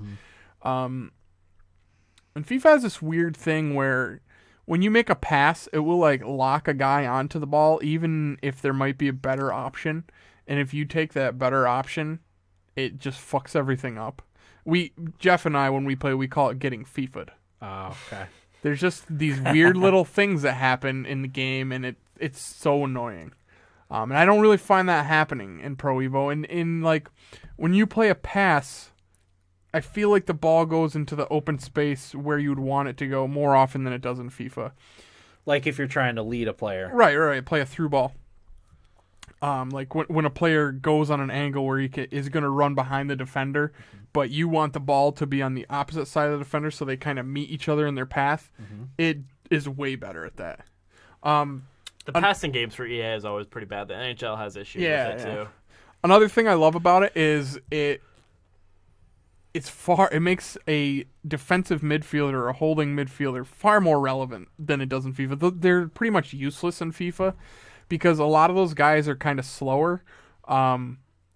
And FIFA has this weird thing where when you make a pass, it will like lock a guy onto the ball, even if there might be a better option. And if you take that better option, it just fucks everything up. Jeff and I, when we play, we call it getting FIFA'd. Oh, okay. There's just these weird little things that happen in the game, and it's so annoying. And I don't really find that happening in Pro Evo. And in like when you play a pass, I feel like the ball goes into the open space where you'd want it to go more often than it does in FIFA. Like if you're trying to lead a player. Right. Play a through ball. Like when a player goes on an angle where he is going to run behind the defender, but you want the ball to be on the opposite side of the defender so they kind of meet each other in their path. It is way better at that. The passing games for EA is always pretty bad. The NHL has issues with it too. Another thing I love about it is it makes a defensive midfielder or a holding midfielder far more relevant than it does in FIFA. They're pretty much useless in FIFA because a lot of those guys are kind of slower.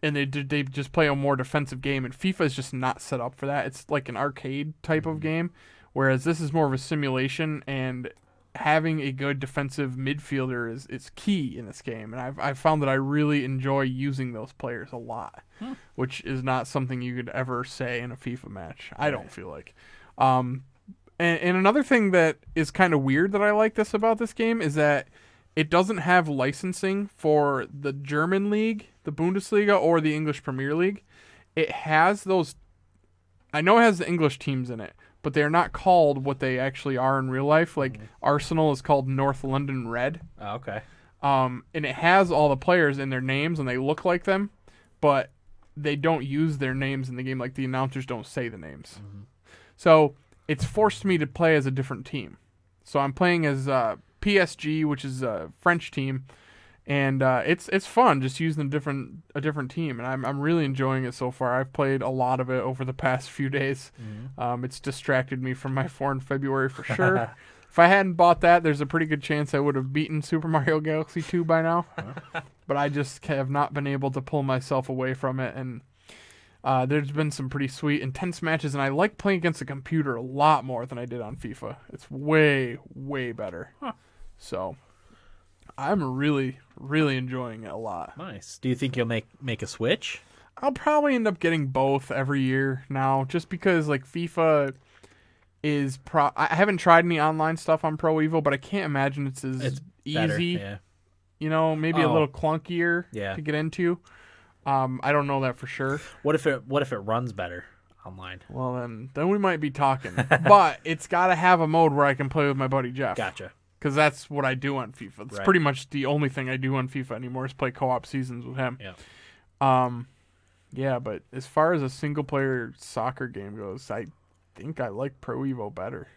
and they just play a more defensive game, and FIFA is just not set up for that. It's like an arcade type of game, whereas this is more of a simulation, and having a good defensive midfielder is key in this game, and I've found that I really enjoy using those players a lot, which is not something you could ever say in a FIFA match. I don't feel like. And another thing that is kind of weird that I like about this game is that it doesn't have licensing for the German league, the Bundesliga, or the English Premier League. It has those. I know it has the English teams in it, but they're not called what they actually are in real life. Like Arsenal is called North London Red. Oh, okay. And it has all the players in their names, and they look like them, but they don't use their names in the game. Like the announcers don't say the names. So it's forced me to play as a different team. So I'm playing as PSG, which is a French team, and it's fun just using a different team, and I'm really enjoying it so far. I've played a lot of it over the past few days. It's distracted me from my 4 in February for sure. If I hadn't bought that, there's a pretty good chance I would have beaten Super Mario Galaxy 2 by now. But I just have not been able to pull myself away from it, and there's been some pretty sweet, intense matches, and I like playing against a computer a lot more than I did on FIFA. It's way, way better. So I'm really, really enjoying it a lot. Nice. Do you think you'll make a switch? I'll probably end up getting both every year now, just because like FIFA is I haven't tried any online stuff on Pro Evo, but I can't imagine it's easy. Better, yeah. You know, maybe a little clunkier to get into. I don't know that for sure. What if it runs better online? Well, then we might be talking. But it's got to have a mode where I can play with my buddy Jeff. Gotcha. Because that's what I do on FIFA. That's pretty much the only thing I do on FIFA anymore is play co-op seasons with him. Yeah. Yeah, but as far as a single-player soccer game goes, I think I like Pro Evo better.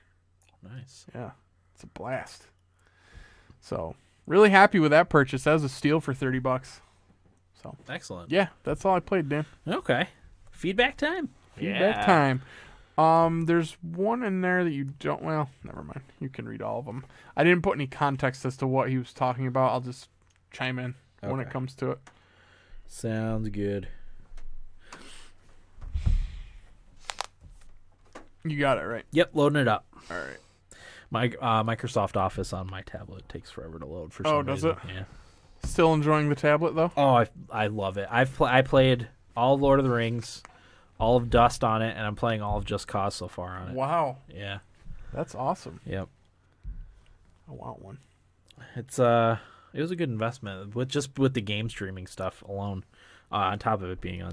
Nice. Yeah, it's a blast. So, really happy with that purchase. That was a steal for $30. So excellent. Yeah, that's all I played, Dan. Okay. Feedback time. Feedback time. There's one in there that you don't. Well, never mind. You can read all of them. I didn't put any context as to what he was talking about. I'll just chime in when it comes to it. Sounds good. You got it right. Yep, loading it up. All right. My Microsoft Office on my tablet takes forever to load for some reason. Oh, does it? Yeah. Still enjoying the tablet though? Oh, I love it. I played all of Lord of the Rings, all of Dust on it, and I'm playing all of Just Cause so far on it. Wow. Yeah. That's awesome. Yep. I want one. It was a good investment with the game streaming stuff alone, on top of it being a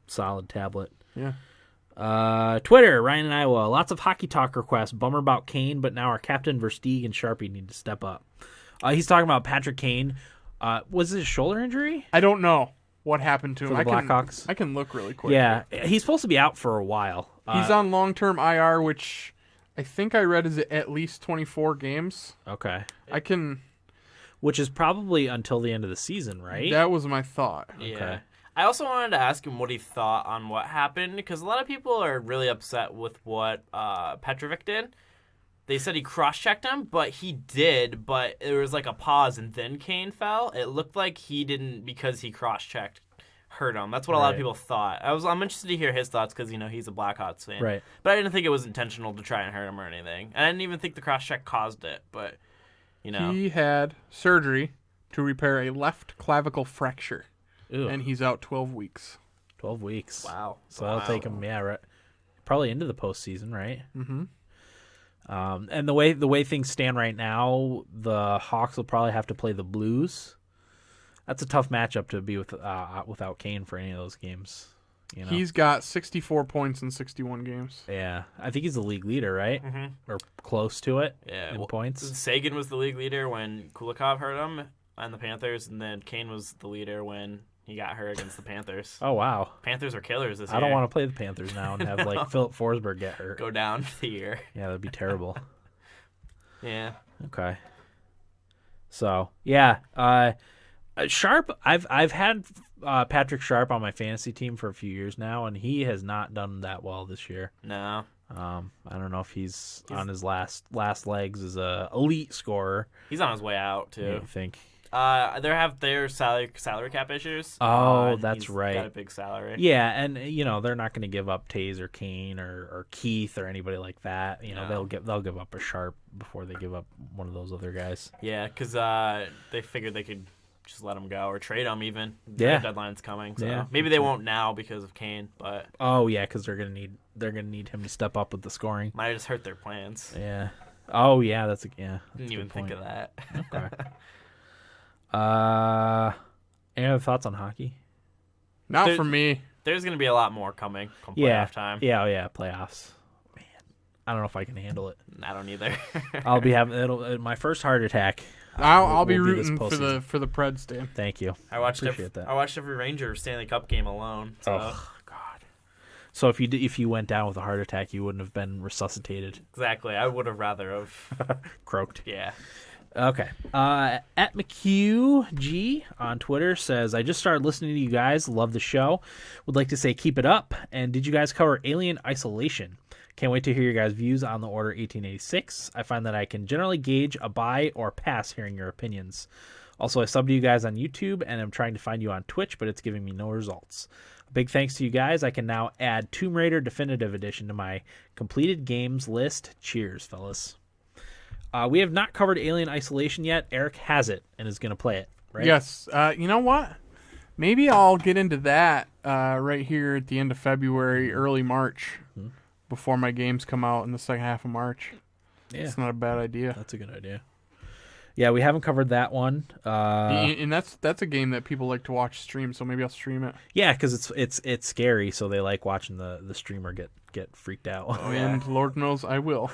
solid tablet. Yeah. Twitter, Ryan in Iowa. Lots of hockey talk requests. Bummer about Kane, but now our captain Versteeg and Sharpie need to step up. He's talking about Patrick Kane. Was it a shoulder injury? I don't know what happened to him. For the Blackhawks? I can look really quick. Yeah, he's supposed to be out for a while. He's on long-term IR, which I think I read is at least 24 games. Okay. Which is probably until the end of the season, right? That was my thought. Yeah. Okay. I also wanted to ask him what he thought on what happened, because a lot of people are really upset with what Petrovic did. They said he cross-checked him, but he did, but there was like a pause, and then Kane fell. It looked like he didn't, because he cross-checked, hurt him. That's what a lot of people thought. I'm interested to hear his thoughts, because, he's a Blackhawks fan. Right. But I didn't think it was intentional to try and hurt him or anything. I didn't even think the cross-check caused it, but, He had surgery to repair a left clavicle fracture. Ew. And he's out 12 weeks. 12 weeks. Wow. So that'll take him, right, probably into the postseason, right? Mm-hmm. And the way things stand right now, the Hawks will probably have to play the Blues. That's a tough matchup to be without Kane for any of those games. He's got 64 points in 61 games. Yeah, I think he's the league leader, right? Mm-hmm. Or close to it. Yeah, in points. Sagan was the league leader when Kulikov hurt him on the Panthers, and then Kane was the leader when he got hurt against the Panthers. Oh, wow. Panthers are killers this year. I don't want to play the Panthers now and have, Philip Forsberg get hurt. Go down for the year. Yeah, that'd be terrible. Yeah. Okay. So, yeah. Sharp, I've had Patrick Sharp on my fantasy team for a few years now, and he has not done that well this year. No. I don't know if he's on his last legs as a elite scorer. He's on his way out, too. Yeah, you think? They have their salary cap issues. Oh, and that's he's right. Got a big salary. Yeah, and they're not going to give up Taze or Kane or Keith or anybody like that. No. They'll give up a Sharp before they give up one of those other guys. Yeah, because they figured they could just let him go or trade him even. Yeah. The deadline's coming, so Yeah, maybe they won't now because of Kane, but Oh yeah, because they're gonna need him to step up with the scoring. might just hurt their plans. Yeah. Oh yeah, that's a Didn't even think of that. Okay. Any other thoughts on hockey? Not There- for me. There's gonna be a lot more coming come Yeah. playoff time. Yeah. Oh yeah, playoffs. Man, I don't know if I can handle it. I don't either. I'll be having my first heart attack. I'll be will this rooting postseason. for the Preds, Dan. Thank you. I watched Appreciate that. I watched every Rangers Stanley Cup game alone. So Oh God. So if you went down with a heart attack, you wouldn't have been resuscitated, exactly, I would have rather have. croaked. Yeah. Okay. At McHugh on Twitter says, I just started listening to you guys. Love the show. Would like to say keep it up. And did you guys cover Alien Isolation? Can't wait to hear your guys' views on the Order 1886. I find that I can generally gauge a buy or pass hearing your opinions. Also, I subbed to you guys on YouTube, and I'm trying to find you on Twitch, but it's giving me no results. A big thanks to you guys. I can now add Tomb Raider Definitive Edition to my completed games list. Cheers, fellas. We have not covered Alien Isolation yet. Eric has it and is going to play it, right? Yes. You know what? Maybe I'll get into that right here at the end of February, early March, before my games come out in the second half of March. Yeah. It's not a bad idea. That's a good idea. Yeah, we haven't covered that one. And that's a game that people like to watch stream, so maybe I'll stream it. Yeah, because it's scary, so they like watching the streamer get freaked out. Oh, yeah. And Lord knows I will.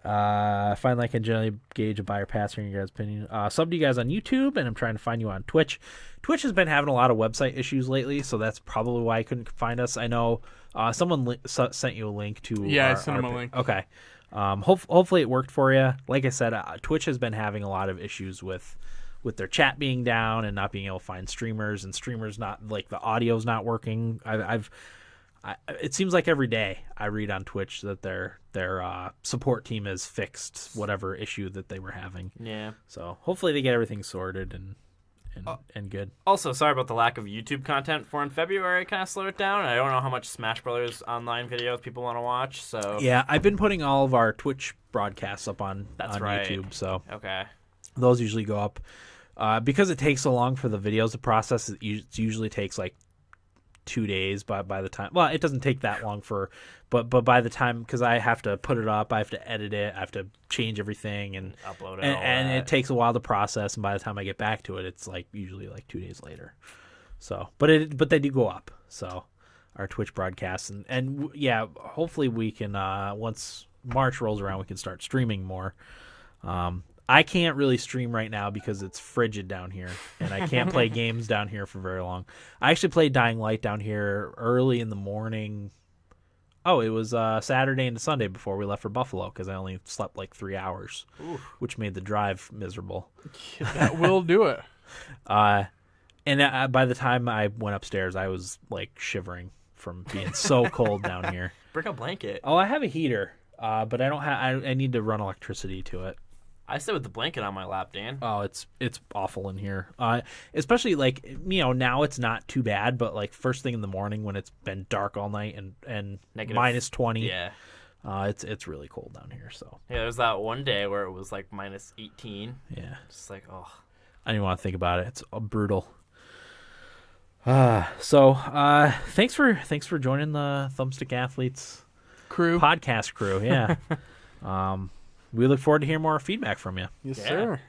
I find I can generally gauge a buyer pass hearing your guys' opinion. Sub to you guys on YouTube, and I'm trying to find you on Twitch. Twitch has been having a lot of website issues lately, so that's probably why I couldn't find us. I know someone sent you a link to. Yeah, I sent him a link. Okay. Hopefully it worked for you. Like I said, Twitch has been having a lot of issues with their chat being down and not being able to find streamers, and streamers not like the audio's not working. It seems like every day I read on Twitch that their support team has fixed whatever issue that they were having. Yeah. So hopefully they get everything sorted and good. Also, sorry about the lack of YouTube content for in February. Kind of slowed it down. I don't know how much Smash Brothers online videos people want to watch. So Yeah, I've been putting all of our Twitch broadcasts up on right. YouTube, so Okay. those usually go up. Because it takes so long for the videos to process, it usually takes like 2 days by the time. Well, it doesn't take that long but by the time, because I have to put it up, I have to edit it, I have to change everything and Upload it. and it takes a while to process, and by the time I get back to it, it's like usually like 2 days later. So, but they do go up. So our Twitch broadcasts and yeah, hopefully we can once March rolls around, we can start streaming more. I can't really stream right now because it's frigid down here, and I can't play games down here for very long. I actually played Dying Light down here early in the morning. Oh, it was Saturday into Sunday before we left for Buffalo because I only slept like 3 hours, which made the drive miserable. That will do it. And by the time I went upstairs, I was like shivering from being so cold down here. Bring a blanket. Oh, I have a heater, but I don't have. I need to run electricity to it. I sit with the blanket on my lap, Dan. Oh, it's awful in here. Especially like now it's not too bad, but like first thing in the morning when it's been dark all night and Negative. minus 20. Yeah. It's really cold down here. So Yeah, there was that one day where it was like minus 18. yeah, Just like, oh. I don't even want to think about it. It's brutal. Thanks for joining the Thumbstick Athletes Crew. podcast crew. Yeah. We look forward to hearing more feedback from you. Yes, Yeah. sir.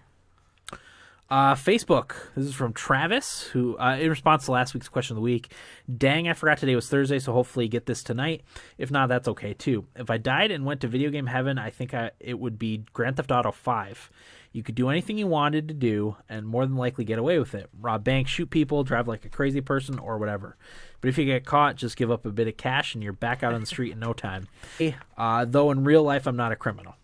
Facebook. This is from Travis, who, in response to last week's question of the week, dang, I forgot today was Thursday, so hopefully get this tonight. If not, that's okay too. If I died and went to video game heaven, I think it would be Grand Theft Auto 5. You could do anything you wanted to do and more than likely get away with it. Rob banks, shoot people, drive like a crazy person, or whatever. But if you get caught, just give up a bit of cash and you're back out on the street in no time. Though in real life, I'm not a criminal.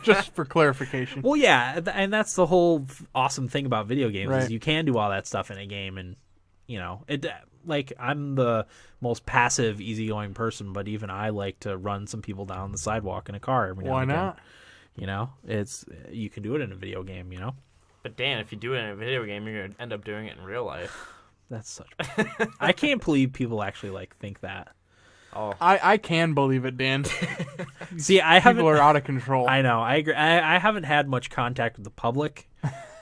Just for clarification. Well, yeah, and that's the whole awesome thing about video games Right. is you can do all that stuff in a game, and it. Like I'm the most passive, easygoing person, but even I like to run some people down the sidewalk in a car every now Why and again. not? It's you can do it in a video game. But Dan, if you do it in a video game, you're gonna end up doing it in real life. That's such. I can't believe people actually like think that. Oh, I can believe it, Dan. See, I haven't. People are out of control. I know. I agree. I haven't had much contact with the public,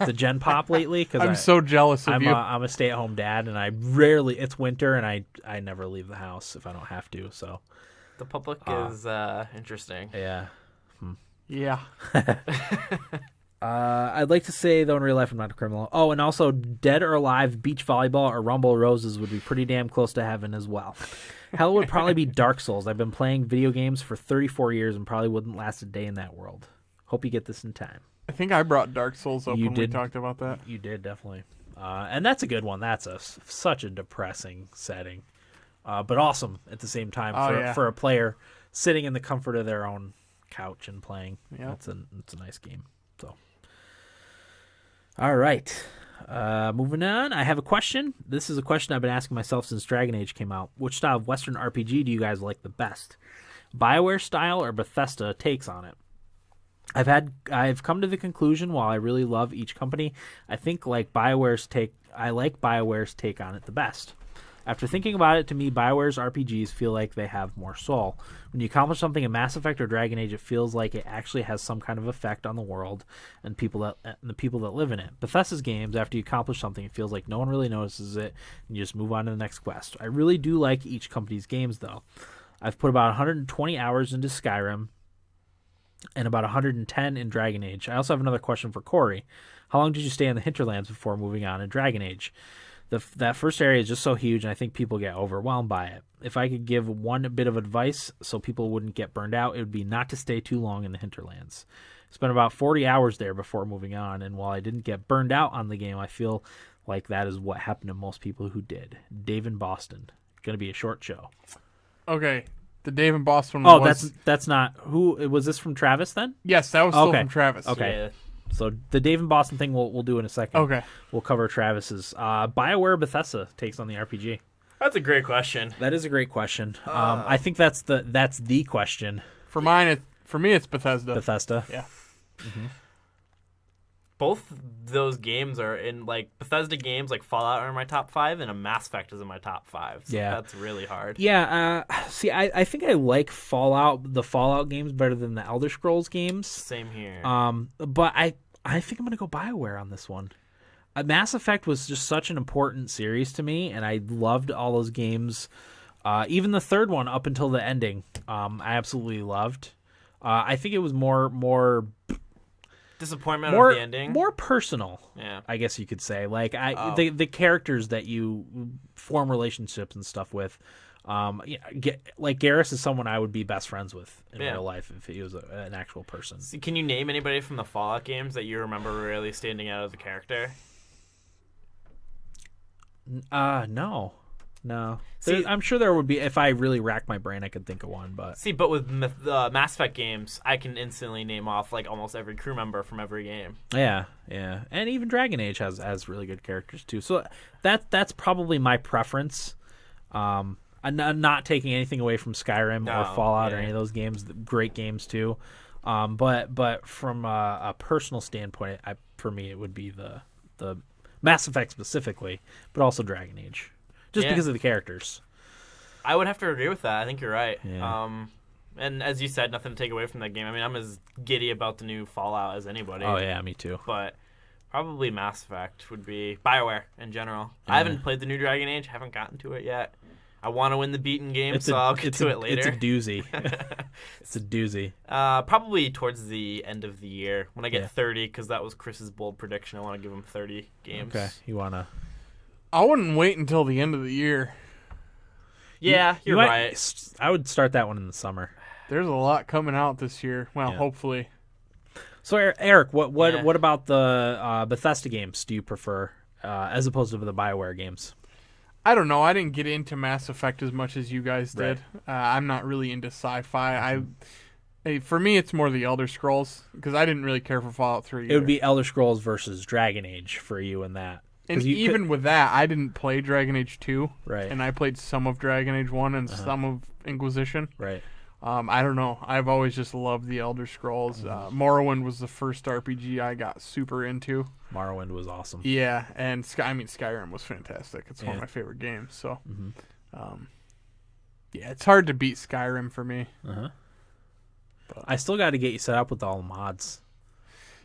the Gen Pop lately, because I'm so jealous of you. I'm a stay-at-home dad, and I rarely. It's winter, and I never leave the house if I don't have to. So the public is interesting. yeah. Yeah. I'd like to say, though, in real life, I'm not a criminal. Oh, and also, Dead or Alive, Beach Volleyball, or Rumble Roses would be pretty damn close to heaven as well. Hell would probably be Dark Souls. I've been playing video games for 34 years and probably wouldn't last a day in that world. Hope you get this in time. I think I brought Dark Souls up You when we did. talked about that. You did, definitely. And that's a good one. That's such a depressing setting. But awesome at the same time for a player sitting in the comfort of their own couch and playing. Yeah. It's a nice game. So, all right. Moving on, I have a question. This is a question I've been asking myself since Dragon Age came out. Which style of Western RPG do you guys like the best? BioWare style or Bethesda takes on it? I've come to the conclusion, while I really love each company, I like BioWare's take on it the best. After thinking about it, to me, BioWare's RPGs feel like they have more soul. When you accomplish something in Mass Effect or Dragon Age, it feels like it actually has some kind of effect on the world and the people that live in it. Bethesda's games, after you accomplish something, it feels like no one really notices it, and you just move on to the next quest. I really do like each company's games, though. I've put about 120 hours into Skyrim and about 110 in Dragon Age. I also have another question for Corey. How long did you stay in the Hinterlands before moving on in Dragon Age? That first area is just so huge, and I think people get overwhelmed by it. If I could give one bit of advice so people wouldn't get burned out, it would be not to stay too long in the Hinterlands. Spent about 40 hours there before moving on, and while I didn't get burned out on the game, I feel like that is what happened to most people who did. Dave in Boston. Going to be a short show. Okay. The Dave and Boston Oh, was... that's not... Who was this from Travis, then? Yes, that was still Okay. from Travis. Okay. Yeah. So the Dave and Boston thing we'll do in a second. Okay. We'll cover Travis's. BioWare Bethesda takes on the RPG. That's a great question. That is a great question. I think that's the question. For me, it's Bethesda. Bethesda. Yeah. Both those games are in Bethesda games, like Fallout are in my top 5, and a Mass Effect is in my top 5. So Yeah. that's really hard. Yeah. See, I think I like the Fallout games better than the Elder Scrolls games. Same here. But I think I'm gonna go BioWare on this one. Mass Effect was just such an important series to me, and I loved all those games. Even the third one up until the ending, I absolutely loved. I think it was more Disappointment of the ending. more personal. Yeah. I guess you could say. The characters that you form relationships and stuff with. Garrus is someone I would be best friends with in real life if he was an actual person. So can you name anybody from the Fallout games that you remember really standing out as a character? No. See, I'm sure there would be. If I really rack my brain, I could think of one. But but with the Mass Effect games, I can instantly name off almost every crew member from every game. yeah, and even Dragon Age has really good characters too. So that's probably my preference. I'm not taking anything away from Skyrim or Fallout or any of those games. Great games too. But from a personal standpoint, for me it would be the Mass Effect specifically, but also Dragon Age. Just because of the characters. I would have to agree with that. I think you're right. Yeah. And as you said, nothing to take away from that game. I mean, I'm as giddy about the new Fallout as anybody. Oh, yeah, me too. But probably Mass Effect would be BioWare in general. I haven't played the new Dragon Age. Haven't gotten to it yet. I want to win the beaten game, so I'll get to it later. It's a doozy. It's a doozy. Probably towards the end of the year when I get 30, because that was Chris's bold prediction. I want to give him 30 games. Okay, you want to... I wouldn't wait until the end of the year. Yeah, you're right. I would start that one in the summer. There's a lot coming out this year. Well, hopefully. So, Eric, what about the Bethesda games do you prefer as opposed to the BioWare games? I don't know. I didn't get into Mass Effect as much as you guys did. I'm not really into sci-fi. For me, it's more the Elder Scrolls because I didn't really care for Fallout 3 either. It would be Elder Scrolls versus Dragon Age for you in that. And even with that, I didn't play Dragon Age 2. Right. And I played some of Dragon Age 1 and some of Inquisition. Right. I don't know. I've always just loved the Elder Scrolls. Morrowind was the first RPG I got super into. Morrowind was awesome. Yeah, and Skyrim was fantastic. It's one of Yeah. my favorite games. So, Mm-hmm. yeah, it's hard to beat Skyrim for me. Uh-huh. But- I still got to get you set up with all the mods.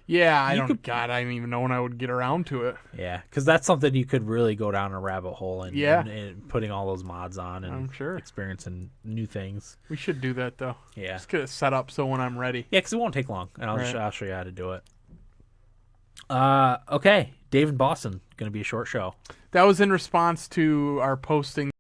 Yeah, I You don't. could- God, I didn't even know when I would get around to it. Yeah, because that's something you could really go down a rabbit hole and, Yeah. and putting all those mods on and I'm sure experiencing new things. we should do that though. Yeah. Just get it set up so when I'm ready. Yeah, because it won't take long, and Right. I'll show you how to do it. Okay, Dave and Boston, going to be a short show. That was in response to our posting